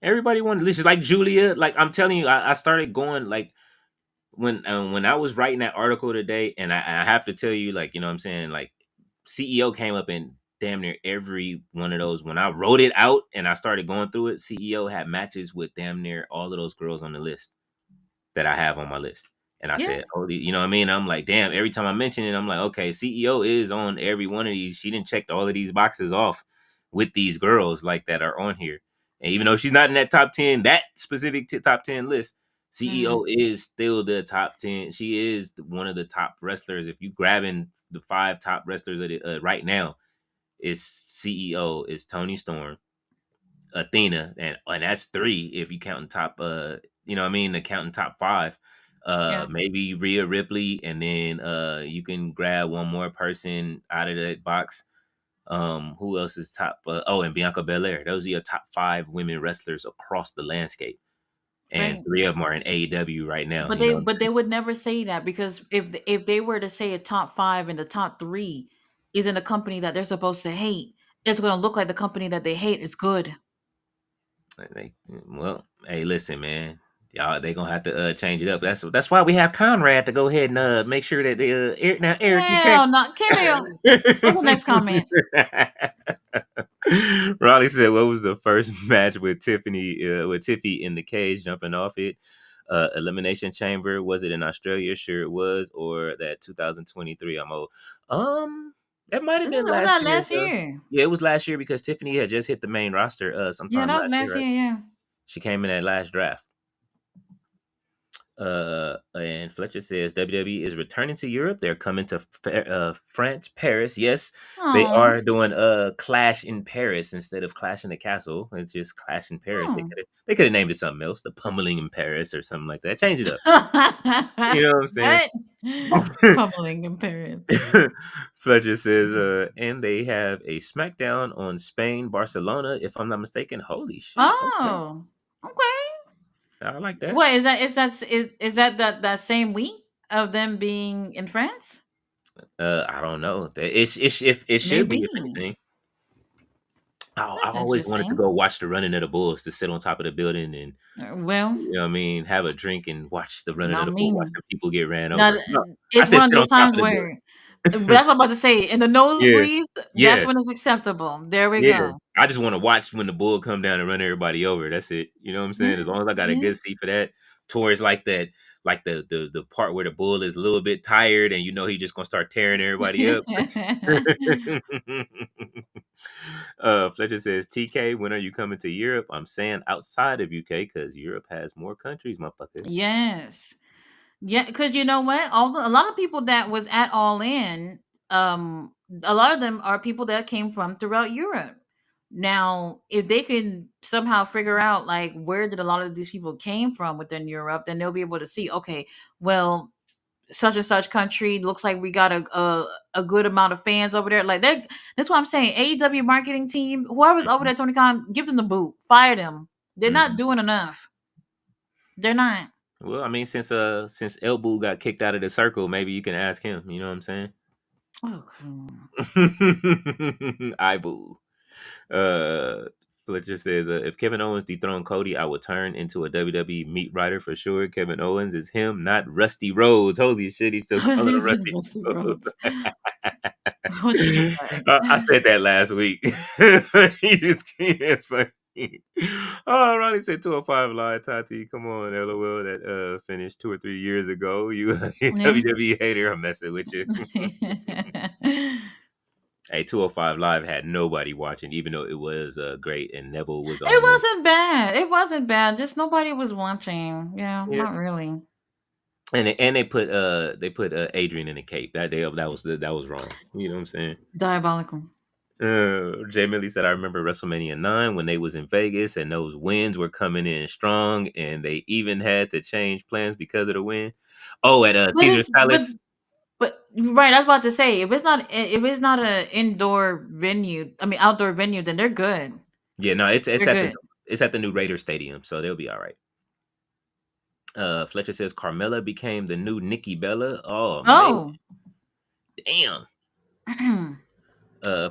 Everybody wanted. This is like Julia. Like I'm telling you, I started going like when I was writing that article today, and I have to tell you, like, you know what I'm saying, like CEO came up in damn near every one of those. When I wrote it out and I started going through it, CEO had matches with damn near all of those girls on the list that I have on my list. And I Yeah. said, oh, you know what I mean? I'm like, damn, every time I mention it, I'm like, okay, CEO is on every one of these. She didn't check all of these boxes off with these girls like that are on here. And even though she's not in that top 10, that specific top 10 list, Mm, CEO is still the top 10. She is one of the top wrestlers. If you grabbing the 5 top wrestlers right now, it's CEO, is Tony Storm, Athena, and that's 3 if you counting top you know what I mean, the counting top 5. yeah. Maybe Rhea Ripley, and then you can grab one more person out of that box. Who else is top? And Bianca Belair. Those are your top 5 women wrestlers across the landscape, and Right. 3 of them are in AEW right now. But You they know what I'm but they saying? would never say that because if they were to say a top five and the top three is in a company that they're supposed to hate, it's gonna look like the company that they hate is good. Well, hey, listen, man. Y'all, they gonna have to change it up. That's why we have Conrad to go ahead and make sure that they Eric, now Eric, you can't. Hell no, Kimmy. What's the next comment? Raleigh said, "What was the first match with Tiffany? With Tiffy in the cage jumping off it? Elimination Chamber? Was it in Australia? Sure, it was. Or that 2023? I'm old. That might have been Was last that year. last year? Yeah, it was last year because Tiffany had just hit the main roster Yeah, sometime that was last year, last right? year. Yeah. She came in that last draft. And Fletcher says WWE is returning to Europe. They're coming to France, Paris. Yes, they Oh, are doing a Clash in Paris instead of Clash in the Castle. It's just Clash in Paris. hmm. They could have named it something else, the Pummeling in Paris or something like that. Change it up. You know what I'm saying? What? Pummeling in Paris. Fletcher says, and they have a SmackDown on Spain, Barcelona, if I'm not mistaken. Holy shit! Okay, Oh, okay. I like that. What is that? Is that that same week of them being in France? I don't know. It should be if Maybe. anything. That's I've always wanted to interesting. go watch the running of the bulls, to sit on top of the building and Well, you know what I mean, have a drink and watch the running I of the bull, watch mean, the people get ran now over. No, I it's said one of sit on those top times of the where that's what I'm about to say. In the building. nosebleeds, Yeah, that's when it's acceptable. There we yeah. go. I just want to watch when the bull come down and run everybody over. That's it. You know what I'm saying? As Yeah, long as I got a yeah. good seat for that, towards like that, like the part where the bull is a little bit tired and you know he just gonna start tearing everybody up. Fletcher says, TK, when are you coming to Europe? I'm saying outside of UK because Europe has more countries, motherfucker. Yes. Yeah, because you know what? A lot of people that was at All In, a lot of them are people that came from throughout Europe. Now, if they can somehow figure out like where did a lot of these people came from within Europe, then they'll be able to see, okay, well, such and such country looks like we got a good amount of fans over there. Like that's what I'm saying. AEW marketing team, whoever's over Mhm, there, Tony Khan, give them the boot, fire them. They're not mhm. doing enough. They're not. Well, I mean, since Elbu got kicked out of the circle, maybe you can ask him. You know what I'm saying? Oh, come on. Ibu. Uh, Fletcher says, if Kevin Owens dethroned Cody, I would turn into a WWE meat writer for sure. Kevin Owens is him, not Rusty Rhodes. Holy shit, he's still calling him He's in Rusty Rusty Rhodes. Roads. What the fuck? I said that last week. You just it's funny. Oh, Ronnie said 205 live, Tati. Come on, LOL. That finished 2 or 3 years ago. You a Yeah. WWE hater. I'm messing with you. Hey, 205 Live had nobody watching, even though it was great and Neville was It on there. wasn't bad. It wasn't bad. Just nobody was watching. Yeah, Yeah. not really. And they put Adrian in a cape. That was wrong. You know what I'm saying? Diabolical. Jay Millie said, I remember WrestleMania 9 when they was in Vegas and those wins were coming in strong and they even had to change plans because of the win. Oh, at But Caesar's it's Palace. but right, I was about to say if it's not an indoor venue, I mean outdoor venue, then they're good. Yeah, no, it's They're at the good. it's at the new Raider Stadium, so they'll be all right. Fletcher says Carmella became the new Nikki Bella. Oh man, Oh. damn.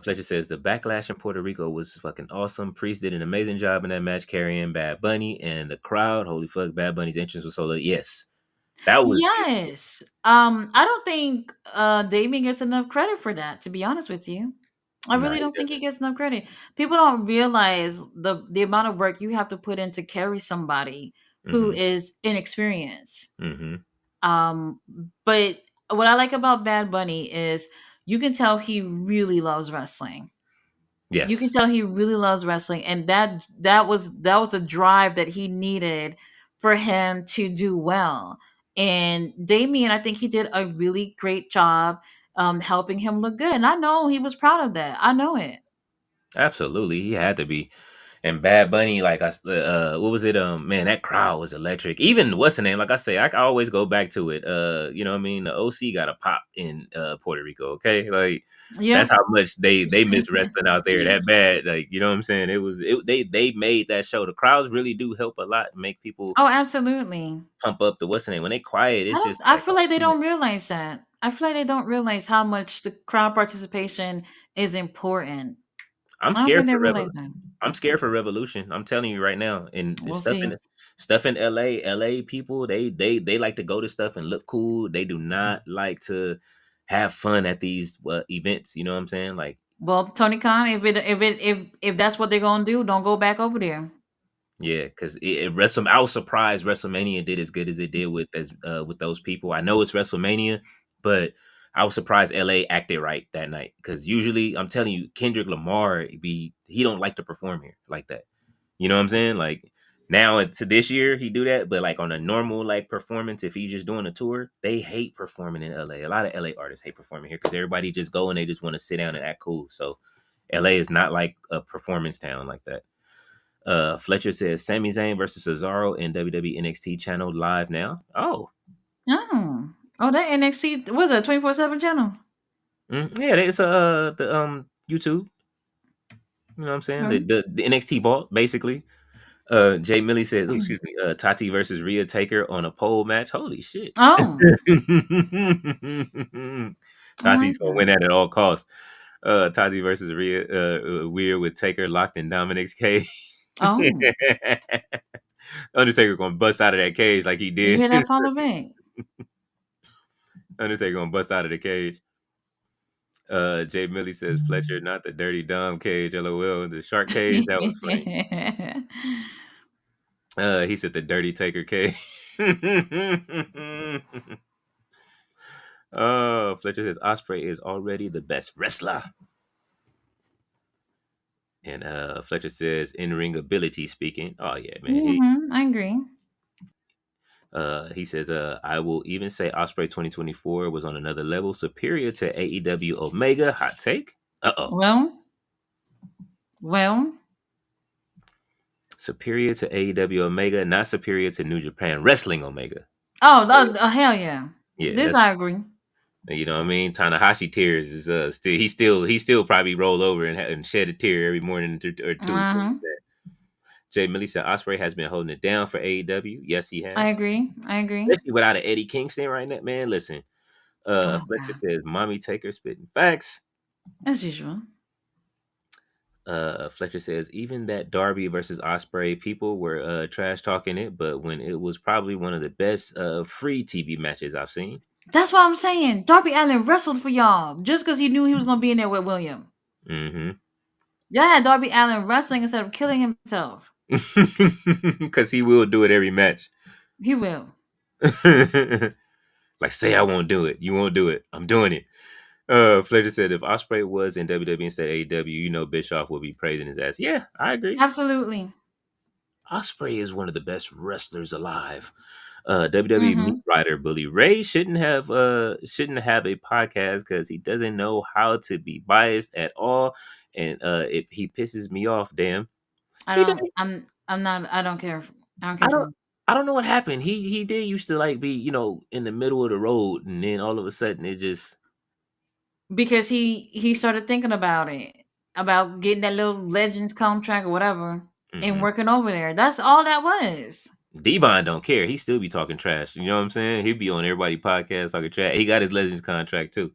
Fletcher says the backlash in Puerto Rico was fucking awesome. Priest did an amazing job in that match carrying Bad Bunny and the crowd. Holy fuck, Bad Bunny's entrance was so lit. Yes, that was beautiful. Yes. I don't think Damien gets enough credit for that, to be honest with you. I Nah, really he don't think he doesn't. gets enough credit. People don't realize the amount of work you have to put in to carry somebody who Mm-hmm. is inexperienced. Mm-hmm. Um, but what I like about Bad Bunny is you can tell he really loves wrestling. You can Yes, tell he really loves wrestling, and that was a drive that he needed for him to do well. And Damien, I think he did a really great job helping him look good. And I know he was proud of that. I know it. absolutely. He had to be. And Bad Bunny, what was it? Man, that crowd was electric. Even what's the name? Like I say, I can always go back to it. You know what I mean? The OC got a pop in Puerto Rico. Okay, like Yeah. that's how much they miss wrestling out there that bad. Like you know what I'm saying? They made that show. The crowds really do help a lot, make people Oh, absolutely. pump up the what's the name. When they quiet, I it's don't just I like feel oh, like they come on. don't realize that. I feel like they don't realize how much the crowd participation is important. I'm I don't scared think they for realize that. I'm scared for Revolution. I'm telling you right now. And the We'll see. stuff in LA people, they like to go to stuff and look cool. They do not like to have fun at these events. You know what I'm saying? Like, Well, Tony Khan, if that's what they're gonna do, don't go back over there. yeah, because I was surprised WrestleMania did as good as it did with those people. I know it's WrestleMania, but I was surprised LA acted right that night. Because usually, I'm telling you, Kendrick Lamar he don't like to perform here like that. You know what I'm saying? Like Now to this year he do that, but like on a normal like performance, if he's just doing a tour, they hate performing in LA. A lot of LA artists hate performing here because everybody just go and they just want to sit down and act cool. So LA is not like a performance town like that. Fletcher says Sami Zayn versus Cesaro in WWE NXT channel live now. Oh, That NXT was a 24/7 channel. yeah, it's the YouTube. You know what I'm saying? Okay. The NXT vault basically. Jay Millie says, oh, excuse me, Tati versus Rhea Taker on a pole match. Holy shit. Oh, all right Tati's gonna win then. that at all costs. Tati versus Rhea Weird with Taker locked in Dominic's cage. Oh, Undertaker gonna bust out of that cage like he you did. hear that, Paula Bank? Undertaker gonna bust out of the cage. Jay Millie says Fletcher, not the dirty Dom cage. LOL. The shark cage. That was funny. He said the dirty Taker cage. Fletcher says Osprey is already the best wrestler. And Fletcher says in-ring ability speaking. Oh yeah, man. I agree. He says, I will even say Osprey 2024 was on another level, superior to AEW Omega. Hot take. Well, superior to AEW Omega, not superior to New Japan Wrestling Omega. hell yeah. Yeah, This I agree. You know what I mean? Tanahashi tears is he still probably roll over and shed a tear every morning or two. Jay Millie said Osprey has been holding it down for AEW. Yes, he has. I agree. Especially without an Eddie Kingston right now, man. Listen, Fletcher says Mommy Taker spitting facts. As usual. Fletcher says even that Darby versus Osprey, people were trash talking it, but when it was probably one of the best free TV matches I've seen. That's what I'm saying. Darby Allin wrestled for y'all just because he knew he was going to be in there with William. Mm-hmm. Y'all had Darby Allin wrestling instead of killing himself. Because he will do it every match. He will. Like, say I won't do it. You won't do it. I'm doing it. Fletcher said if Osprey was in WWE instead of AEW, you know Bischoff would be praising his ass. Yeah, I agree. Absolutely. Osprey is one of the best wrestlers alive. WWE meat writer Bully Ray shouldn't have a podcast because he doesn't know how to be biased at all. And if he pisses me off, damn. I don't care. I don't know what happened. He did used to like be, in the middle of the road, and then all of a sudden it just because he started thinking about it, about getting that little Legends contract or whatever, and working over there. That's all that was. Devon don't care. He still be talking trash. You know what I'm saying? He'd be on everybody's podcast talking trash. He got his Legends contract too.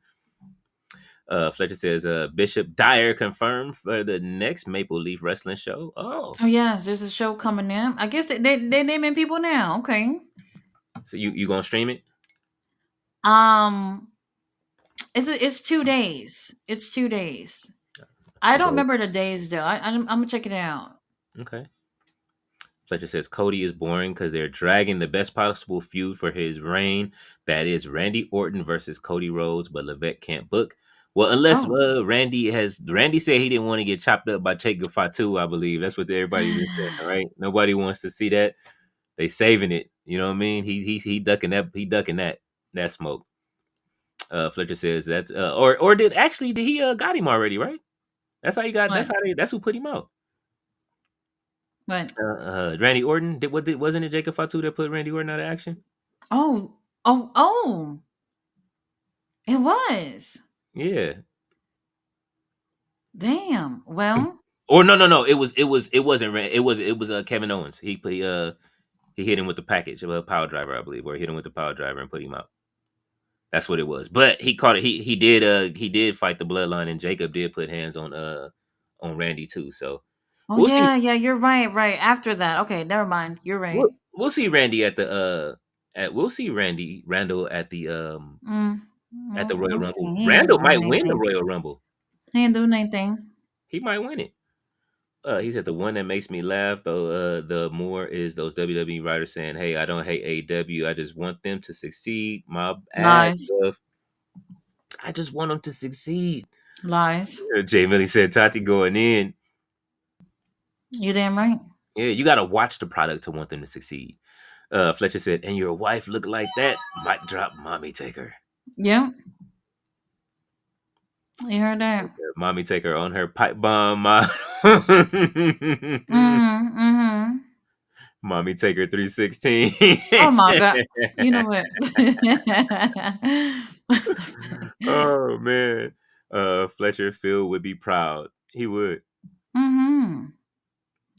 Fletcher says Bishop Dyer confirmed for the next Maple Leaf Wrestling show. Oh yes, there's a show coming in. I guess they naming people now. Okay. So you gonna stream it? It's 2 days. It's 2 days. I don't remember the days though. I'm gonna check it out. Okay. Fletcher says Cody is boring because they're dragging the best possible feud for his reign. That is Randy Orton versus Cody Rhodes, but Levesque can't book. Well, unless Randy said he didn't want to get chopped up by Jacob Fatu, I believe. That's what everybody's been saying, right? Nobody wants to see that. They saving it. You know what I mean? He ducking that smoke. Fletcher says that's or did he got him already, right? That's how he got that's who put him out. What? Randy Orton wasn't it Jacob Fatu that put Randy Orton out of action? Oh. It was. Yeah. Damn. Well. Or no. It was Kevin Owens. He hit him with the package of a power driver, I believe, or he hit him with the power driver and put him out. That's what it was. But he caught it. He did fight the bloodline, and Jacob did put hands on Randy too. So we'll see. You're right. Right after that, okay, never mind. You're right. We'll see Randy at the we'll see Randall at the at the Royal Rumble. Randall might win the Royal Rumble. He ain't doing anything. He might win it. He said the one that makes me laugh though the more is those WWE writers saying, "Hey, I don't hate AEW. I just want them to succeed." My ass stuff. I just want them to succeed. Lies. Jay Millie said Tati going in. You damn right. Yeah, you gotta watch the product to want them to succeed. Fletcher said, "And your wife look like that? Mic drop, mommy taker. Yeah, you heard that. Mommy taker on her pipe bomb. Mm-hmm. Mommy taker 316. Oh my god. You know what? Oh man. Fletcher Phil would be proud. He would. Mm-hmm.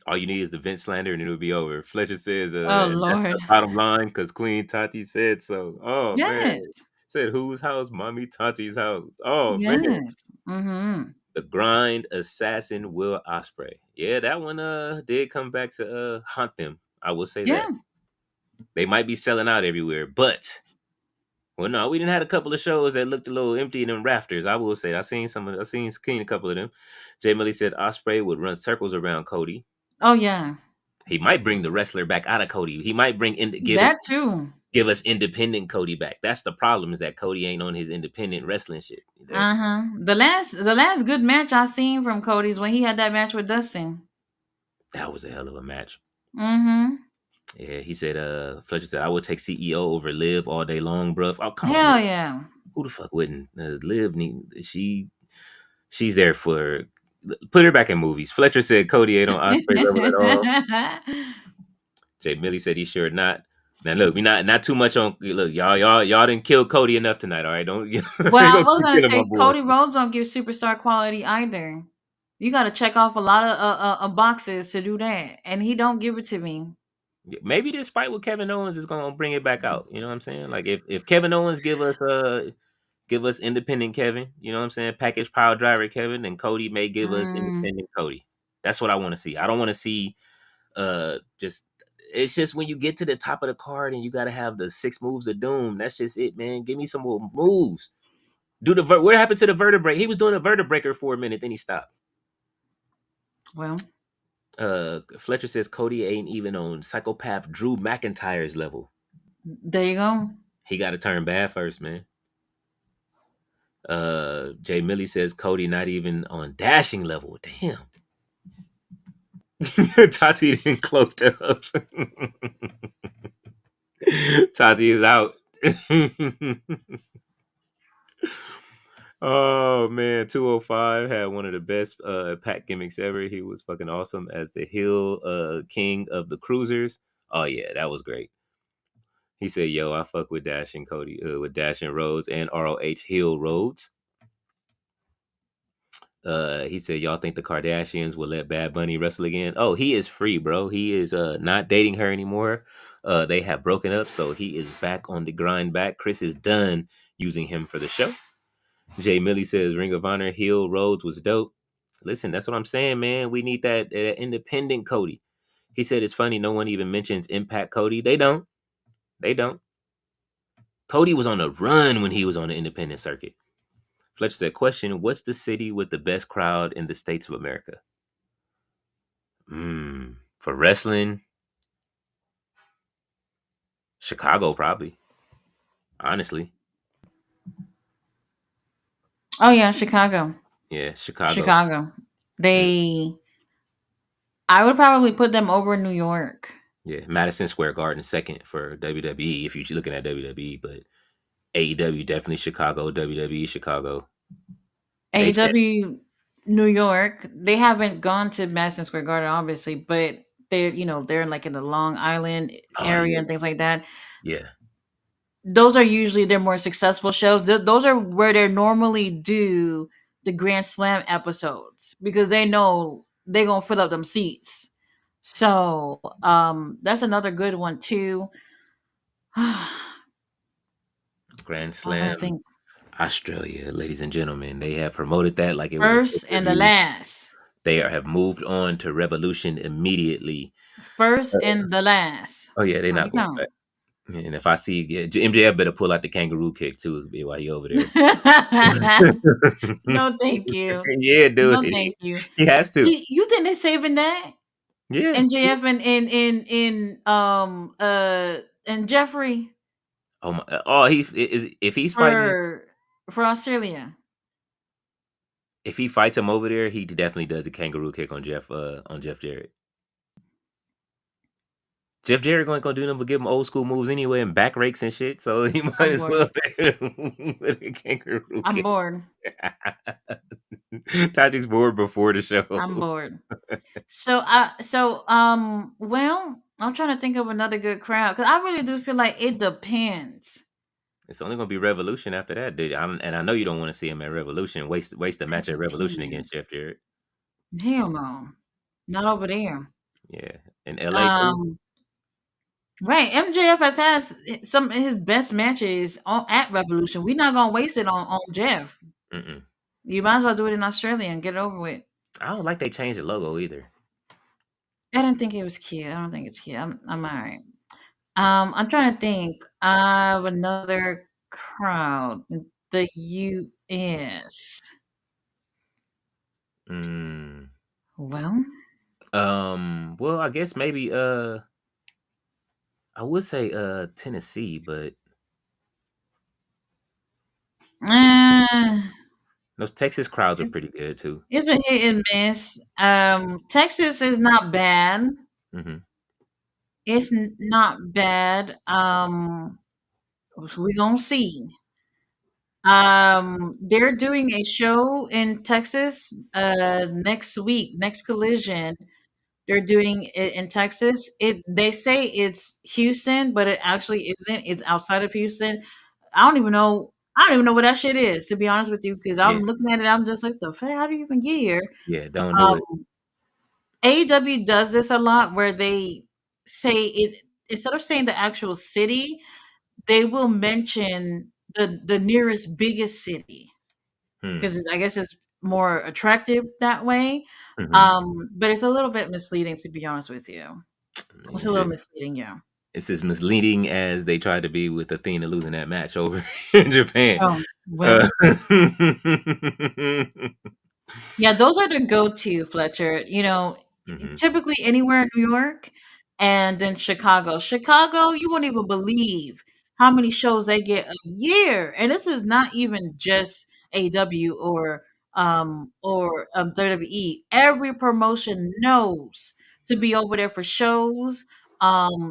All you need is the vent slander and it'll be over. Fletcher says, Oh and that's the Lord. bottom line because Queen Tati said so. Oh man. Yes. Said whose house? Mommy Tati's house. Oh man. Yes. Mm-hmm. The grind assassin Will Osprey. Yeah, that one did come back to haunt them. I will say Yeah. that. They might be selling out everywhere, but well, no, we didn't had a couple of shows that looked a little empty in them rafters. I will say, I seen a couple of them. Jay Millie said Osprey would run circles around Cody. Oh yeah. He might bring the wrestler back out of Cody. He might That too. give us independent Cody back. That's the problem is that Cody ain't on his independent wrestling shit. Uh-huh. The last good match I seen from Cody's when he had that match with Dustin. That was a hell of a match. Mm-hmm. Yeah, he said, Fletcher said, I would take CEO over Liv all day long, bruv. Oh, come on, man. Hell yeah. Who the fuck wouldn't? Liv, she's there for, put her back in movies. Fletcher said Cody ain't on Osprey level at all. Jay Millie said he sure not. Now look, we not too much on, look, y'all didn't kill Cody enough tonight, all right? Don't, you Well, ain't I gonna was keep gonna killing my say boy. Cody Rhodes don't give superstar quality either. You got to check off a lot of boxes to do that, and he don't give it to me. Maybe this fight with Kevin Owens is gonna bring it back out. You know what I'm saying? Like if Kevin Owens give us independent Kevin, you know what I'm saying? Package power driver Kevin, and Cody may give us Mm, independent Cody. That's what I want to see. I don't want to see just it's just when you get to the top of the card and you got to have the 6 moves of doom. That's just it, man. Give me some more moves. Do the what happened to the vertebrae? He was doing a vertebraker for a minute, then he stopped. well, Fletcher says Cody ain't even on psychopath Drew McIntyre's level. there you go. He got to turn bad first, man. Jay Millie says Cody not even on dashing level. Damn. Tati didn't cloak up. Tati is out. Oh man, 205 had one of the best pack gimmicks ever. He was fucking awesome as the heel king of the cruisers. Oh yeah, that was great. He said, "Yo, I fuck with Dash and Cody, with Dash and Rhodes and ROH heel Rhodes." He said, "Y'all think the Kardashians will let Bad Bunny wrestle again?" Oh, he is free, bro. He is not dating her anymore. They have broken up, so he is back on the grind back. Chris is done using him for the show. Jay Millie says Ring of Honor heel Rhodes was dope. Listen, that's what I'm saying, man. We need that independent Cody. He said it's funny no one even mentions Impact Cody. They don't. They don't. Cody was on a run when he was on the independent circuit. Fletcher said, question, what's the city with the best crowd in the States of America? For wrestling, Chicago probably. Honestly. Oh yeah, Chicago. Yeah, Chicago. Chicago. Mm, They. I would probably put them over New York. yeah, Madison Square Garden second for WWE if you're looking at WWE, but AEW definitely Chicago, WWE Chicago. AEW New York. They haven't gone to Madison Square Garden, obviously, but they're like in the Long Island Oh area yeah, and things like that. yeah. Those are usually their more successful shows. Those are where they normally do the Grand Slam episodes because they know they're gonna fill up them seats. So that's another good one too. I Grand gotta Slam think Australia, ladies and gentlemen, they have promoted that like it was a first and the pay-per-view. last. Have moved on to Revolution immediately. First Uh, and the last. oh yeah, they're How you not going count? back. And if I see MJF better pull out the kangaroo kick too while he over there. No, thank you. Yeah, dude, No, thank you. he has to. You think they're saving that? Yeah. MJF and Jeffrey Oh my. Oh, he's is if he's fighting. for Australia. If he fights him over there, he definitely does the kangaroo kick on Jeff. On Jeff Jarrett. Jeff Jarrett going to go do them, but give him old school moves anyway and back rakes and shit. So he might I'm as bored. well put a kangaroo I'm kick. bored. Taji's bored before the I'm show. bored. Well, I'm trying to think of another good crowd because I really do feel like it depends. It's only going to be Revolution after that, dude. And I know you don't want to see him at Revolution. Waste a match That's at the Revolution thing. against Jeff Jarrett. Hell no, not over there. Yeah, in LA too. Um, right. MJF has some of his best matches at Revolution. We're not gonna waste it on Jeff. Mm-mm. You might as well do it in Australia and get it over with. I don't like they changed the logo either. I didn't think it was cute. I don't think it's cute. I'm all right. I'm trying to think of another crowd in the US. Mm. Well, Well, I guess maybe I would say Tennessee, but uh, those Texas crowds are it's, pretty good too. it's a hit and miss. Texas is not bad. Hmm. It's not bad. We gonna see. They're doing a show in Texas next week, next Collision. They're doing it in Texas. They say it's Houston, but it actually isn't. It's outside of Houston. I don't even know. I don't even know what that shit is, to be honest with you, because I'm Yeah, looking at it. I'm just like, the fuck? How do you even get here? yeah, don't do Um, it. AEW does this a lot, where they say it instead of saying the actual city, they will mention the nearest biggest city Hmm. because I guess it's more attractive that way. Hmm. But it's a little bit misleading, to be honest with you. I mean, It's a little misleading, yeah. it's as misleading as they tried to be with Athena losing that match over in Japan. Oh, well, Uh, yeah, those are the go-to, Fletcher. hmm. Typically anywhere in New York and then Chicago. Chicago, you won't even believe how many shows they get a year. And this is not even just AW or WWE. Every promotion knows to be over there for shows. The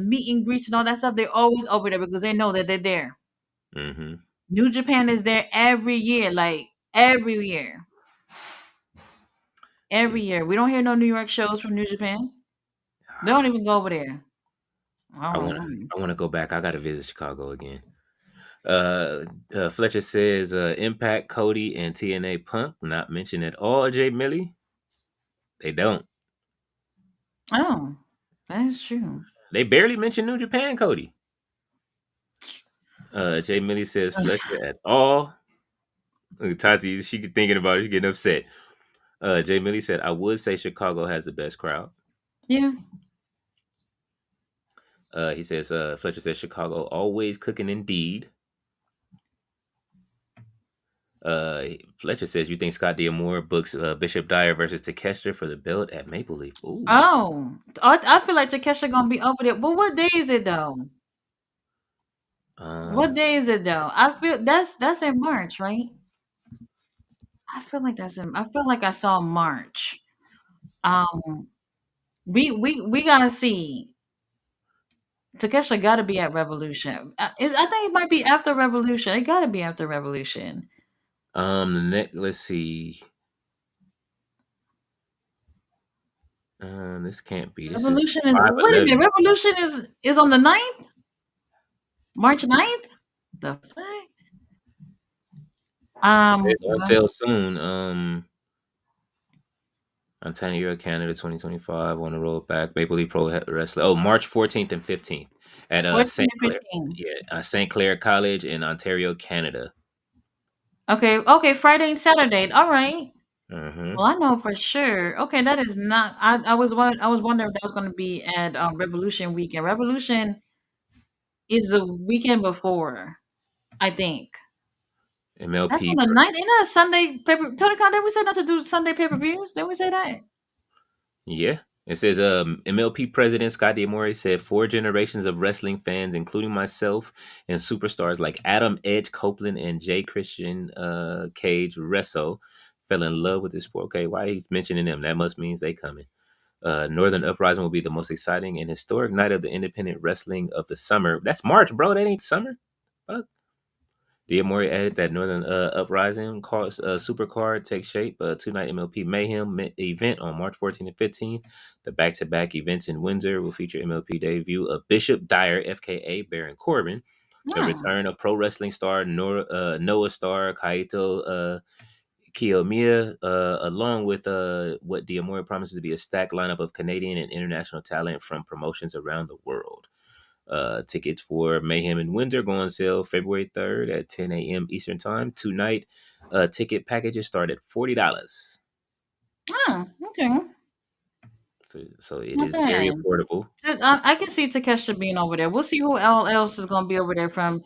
meet and greets and all that stuff. They're always over there because they know that they're there. Hmm. New Japan is there every year, like every year. Yeah. Every year. We don't hear no New York shows from New Japan. They don't even go over there. I I don't want to. know. I want to go back. I got to visit Chicago again. Fletcher says Impact, Cody, and TNA Punk not mentioned at all. Jay Millie, they don't. Oh, that's true. They barely mention New Japan, Cody. Jay Millie says Fletcher at all. Look, Tati, she thinking about it. She getting upset. Jay Millie said, I would say Chicago has the best crowd. Yeah. He says, Fletcher says Chicago always cooking indeed. Fletcher says, you think Scott D'Amore books Bishop Dyer versus Takeshita for the belt at Maple Leaf? Ooh. Oh, I feel like Takesha gonna be over there. But what day is it though? What Um, day is it though? I feel that's in March, right? I feel like that's in. I feel like I saw March. Um, we gotta see. Takesha got to be at Revolution. I think it might be after Revolution. It got to be after Revolution. let's see. This can't be. This is Revolution is wait a minute. 5/11. Revolution is on the 9th? March 9th? The fuck? It's on Well, sale soon. Ontario, Canada, 2025. On the road back. Maple Leaf Pro Wrestling. Oh, March 14th and 15th at 14 St. and Clair. 15. Yeah, St. Clair College in Ontario, Canada. Okay, Friday and Saturday. All right. Mm-hmm. Well, I know for sure. Okay, that is not. I was wondering if that was going to be at Revolution weekend. Revolution is the weekend before, I think. That's on MLP. the 9th. Ain't that a Sunday paper? Tony Khan, did we say not to do Sunday pay per views? Did we say that? Yeah. It says MLP president Scott D'Amore said 4 generations of wrestling fans, including myself and superstars like Adam Edge Copeland and Jay Christian Cage Resso, fell in love with this sport. Okay, why he's mentioning them? That must means they coming. Northern Uprising will be the most exciting and historic night of the independent wrestling of the summer. That's March, bro. That ain't summer. Fuck. Diamori added that Northern Uprising calls Supercard takes shape. A two-night MLP Mayhem event on March 14th and 15th. The back-to-back events in Windsor will feature MLP debut of Bishop Dyer, FKA Baron Corbin, the Hmm. return of pro wrestling star Noah Star, Kaito Kiyomiya, along with what Diamori promises to be a stacked lineup of Canadian and international talent from promotions around the world. Tickets for Mayhem in Windsor go on sale February 3rd at 10 a.m. Eastern Time. Tonight, ticket packages start at $40. Oh, okay. So it Not is very bad. affordable. I can see Takesha being over there. We'll see who else is going to be over there from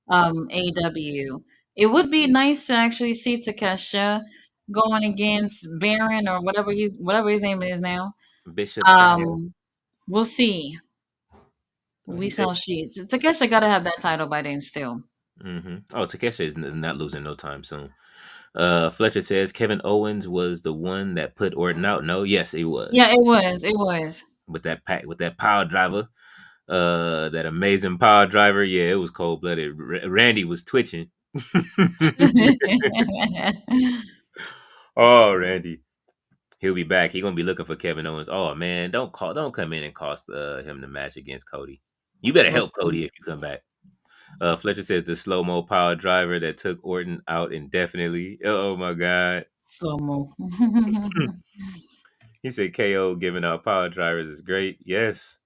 AW. It would be nice to actually see Takesha going against Baron or whatever his name is now. Bishop Dyer. Um, we'll see. We They, shall see. Takesha got to have that title by then still. Oh, Takeshi is not losing no time soon. Fletcher says Kevin Owens was the one that put Orton out. No, yes, he Yeah, was. it was. It was. With that pack, with that power driver, that amazing power driver. Yeah, it was cold blooded. Randy was twitching. Oh, Randy, he'll be back. He gonna be looking for Kevin Owens. Oh man, don't come in and cost him the match against Cody. You better We'll help see. Cody if you come back. Fletcher says the slow mo power driver that took Orton out indefinitely. Oh my god. Slow mo. He said KO giving out power drivers is great. Yes,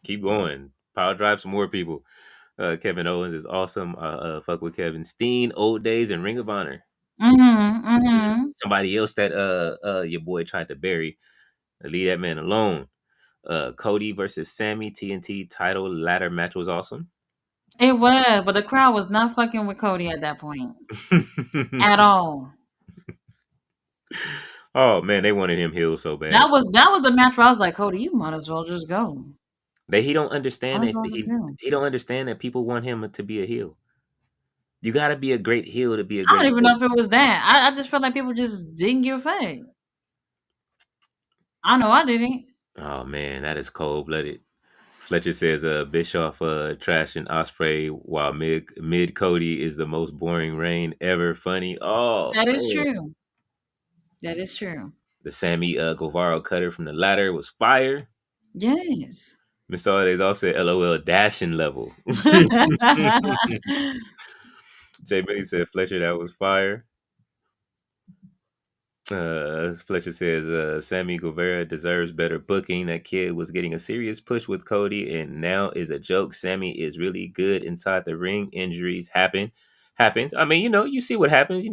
keep going. Power drive some more people. Kevin Owens is awesome. Fuck with Kevin Steen, Old Days, and Ring of Honor. Somebody else that your boy tried to bury. Leave that man alone. Cody versus Sammy TNT title ladder match was awesome. It was, but the crowd was not fucking with Cody at that point at all. Oh man, they wanted him healed so bad. That was the match where I was like, Cody, you might as well just go. He don't understand Might as that well just go. he don't understand that people want him to be a heel. You got to be a great heel to be a I don't great even know face. if it was that. I just felt like people just didn't give a fuck. I know I didn't. Oh man, that is cold blooded. Fletcher says Bischoff trash and Osprey while mid Cody is the most boring reign ever. Funny. Oh That is man. true. That is true. The Sammy Guevara cutter from the ladder was fire. Yes. Mr. Holidays offset LOL dashing level. Jay Billy said Fletcher that was fire. Fletcher says Sammy Guevara deserves better booking. That kid was getting a serious push with Cody, and now is a joke. Sammy is really good inside the ring. Injuries happens. I mean, you see what happens.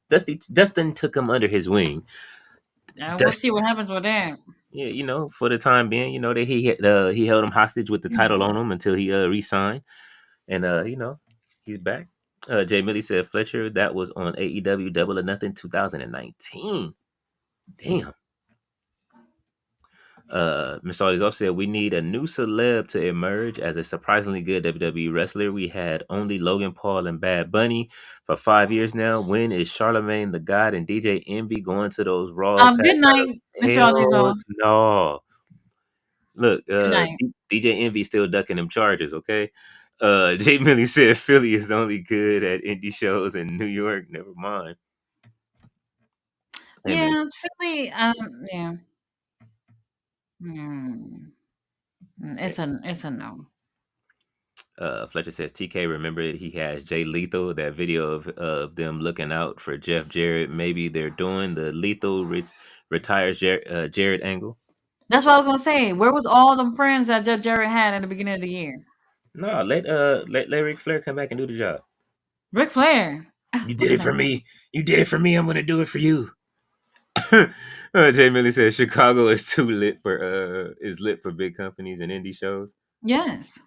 Dustin took him under his wing. We'll Dust, see what happens with that. yeah, for the time being, that he held him hostage with the title on him until he re-signed, and he's back. Jay Millie said Fletcher that was on AEW Double or Nothing 2019. Damn. Mr. Arties said we need a new celeb to emerge as a surprisingly good WWE wrestler. We had only Logan Paul and Bad Bunny for 5 years now. When is Charlemagne the God and DJ Envy going to those Raw tag Good titles? night, Mr. All Days Hell Off. no. Look, Good night. DJ Envy still ducking them charges, okay? Jay Millie said Philly is only good at indie shows in New York. Never mind. Hey man, Yeah, Philly. Yeah. Hmm. It's a no. Fletcher says TK remembered he has Jay Lethal, that video of them looking out for Jeff Jarrett. Maybe they're doing the Lethal retires Jarrett angle. That's what I was gonna say. Where was all them friends that Judge Jarrett had at the beginning of the year? No, let Ric Flair come back and do the job. Ric Flair. You did What's it his for name? me. You did it for me. I'm gonna do it for you. Jay Millie says Chicago is too lit for lit for big companies and indie shows. Yes.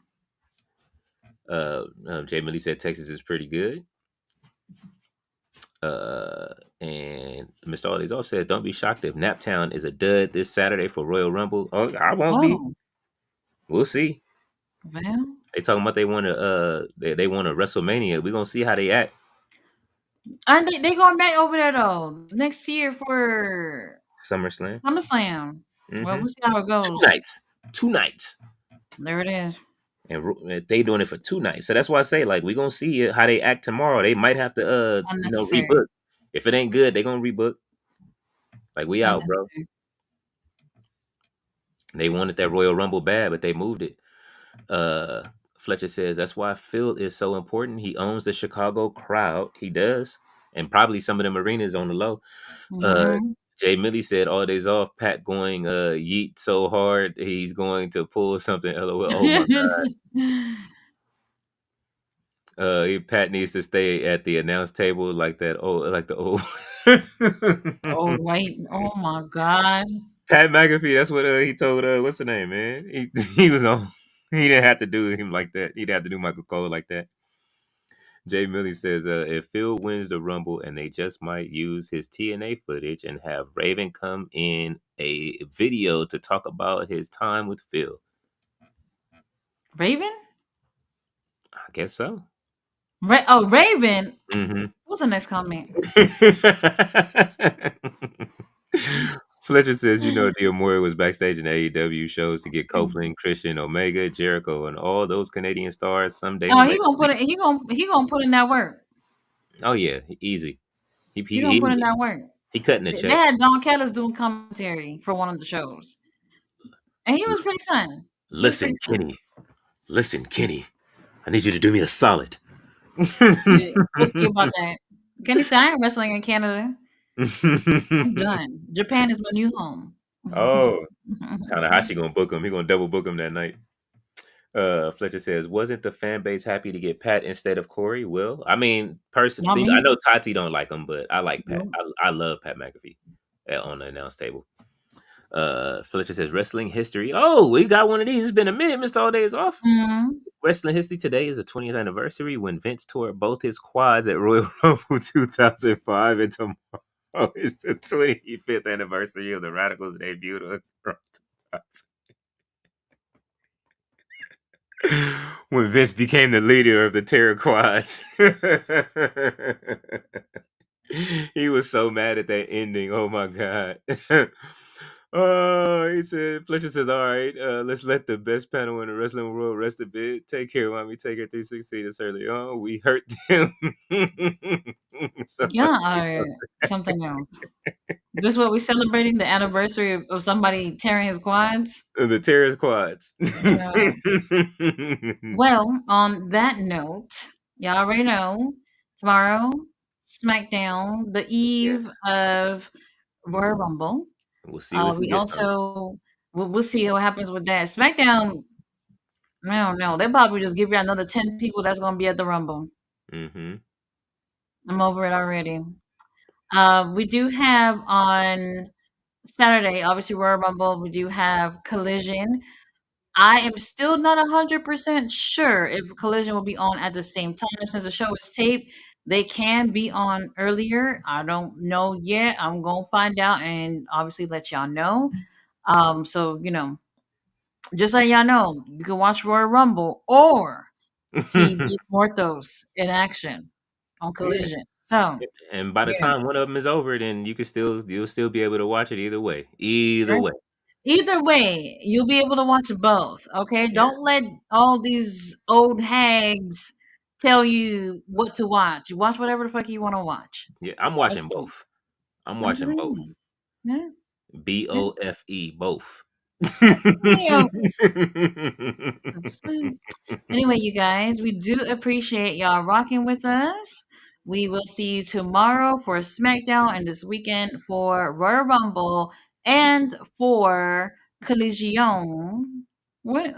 Jay Millie said Texas is pretty good. And Mr. Oldies also said, don't be shocked if Naptown is a dud this Saturday for Royal Rumble. Oh, I won't be. Oh, We'll see. well. They talking about they want to they want a WrestleMania. We're gonna see how they act. Aren't they going back over there though next year for SummerSlam. SummerSlam? Well, Hmm. we'll see how it Two goes. nights. 2 nights. There it is. And they doing it for 2 nights. So that's why I say, like, we gonna see how they act tomorrow. They might have to Unnecessary. rebook. If it ain't good, they gonna rebook. Like, we out, bro. Unnecessary. They wanted that Royal Rumble bad, but they moved it. Uh Fletcher says that's why Phil is so important. He owns the Chicago crowd. He does. And probably some of them arenas on the low. Uh Mm-hmm. Jay Millie said all days off, Pat going yeet so hard he's going to pull something. LOL. Oh my Pat needs to stay at the announce table like that. Oh, like the old Oh, wait. Oh, my God. Pat McAfee. That's what he told. What's the name, man? He was on. He didn't have to do him like that. He'd have to do Michael Cole like that. Jay Millie says, if Phil wins the Rumble and they just might use his TNA footage and have Raven come in a video to talk about his time with Phil. Raven? I guess so. Raven. Mm-hmm. What's the next comment? Fletcher says, D'Amore was backstage in AEW shows to get Copeland, Christian, Omega, Jericho, and all those Canadian stars someday Oh, when he they gonna put leave. it. He gonna put in that work. Oh yeah, easy. He He gonna put in he that work. he cutting the They check. had Don Callis doing commentary for one of the shows, and he was pretty fun. He was pretty Listen, fun. Kenny. Listen, Kenny. I need you to do me a solid. Yeah, we'll see about that. Kenny said, "I ain't wrestling in Canada. I'm done. Japan is my new home." Oh, Tanahashi gonna book him. He gonna double book him that night. Fletcher says, wasn't the fan base happy to get Pat instead of Corey? Well, I mean, Not personally, I me. know Tati don't like him, but I like Pat. Nope. I love Pat McAfee on the announce table. Fletcher says, wrestling history. Oh, we got one of these. It's been a minute. Missed all days off. Mhm. Wrestling history today is the 20th anniversary when Vince tore both his quads at Royal Rumble 2005, and tomorrow is the 25th anniversary of the Radicals' debut on Raw 2000. When Vince became the leader of the Terror Quads. He was so mad at that ending. Oh my god. He said, Fletcher says, all right, let's let the best panel in the wrestling world rest a bit. Take care, mommy. Take her 360 this early on. We hurt them. So Yeah, or something else. This what we're celebrating the anniversary of somebody tearing his quads. the Terror Quads. Yeah. Well, on that note, y'all already know tomorrow, SmackDown, the eve Yes. of Royal Rumble. We'll see if we We get some. also we'll see what happens with that. SmackDown, I don't know. They probably just give you another 10 people that's gonna be at the Rumble. Mm-hmm. I'm over it already. We do have on Saturday, obviously Royal Rumble. We do have Collision. I am still not 100% sure if Collision will be on at the same time since the show is taped. They can be on earlier. I don't know yet. I'm gonna find out and obviously let y'all know. So just let y'all know, you can watch Royal Rumble or see Deep Mortos in action on Yeah. Collision. So And by the yeah, time one of them is over, then you'll still be able to watch it either way. Either right. way. Either way, you'll be able to watch both. Okay, Yeah. don't let all these old hags tell you what to watch. You watch whatever the fuck you want to watch. Yeah. I'm watching Okay, both. I'm I'm just watching both. saying. Yeah, yeah. BOFE both. Yeah. Anyway, you guys, we do appreciate y'all rocking with us. We will see you tomorrow for SmackDown and this weekend for Royal Rumble and for Collision. What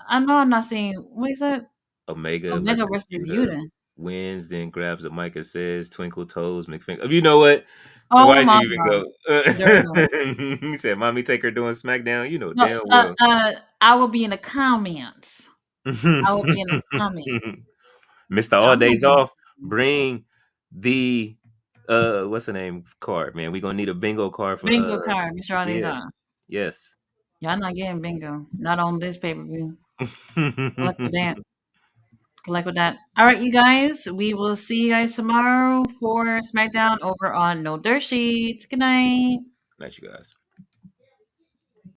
I know I'm not seeing. What is that? Omega Omega versus versus Yuta Yuta. wins, then grabs the mic and says, "Twinkle toes, McFinger." You know what? Oh Why'd my you even god. There we go. go? He said, "Mommy, take her doing SmackDown." You know No, damn well. I will be in the comments. I will be in the comments. Mr. All I'm not Days doing Off, bring the what's the name card, man? We gonna need a bingo card for bingo card, Mr. yeah, Aliza. yes. Y'all not getting bingo. Not on this pay-per-view. Good luck with that. Good luck with that. All right, you guys. We will see you guys tomorrow for SmackDown over on No Dirt Sheets. Good night. Nice, you guys.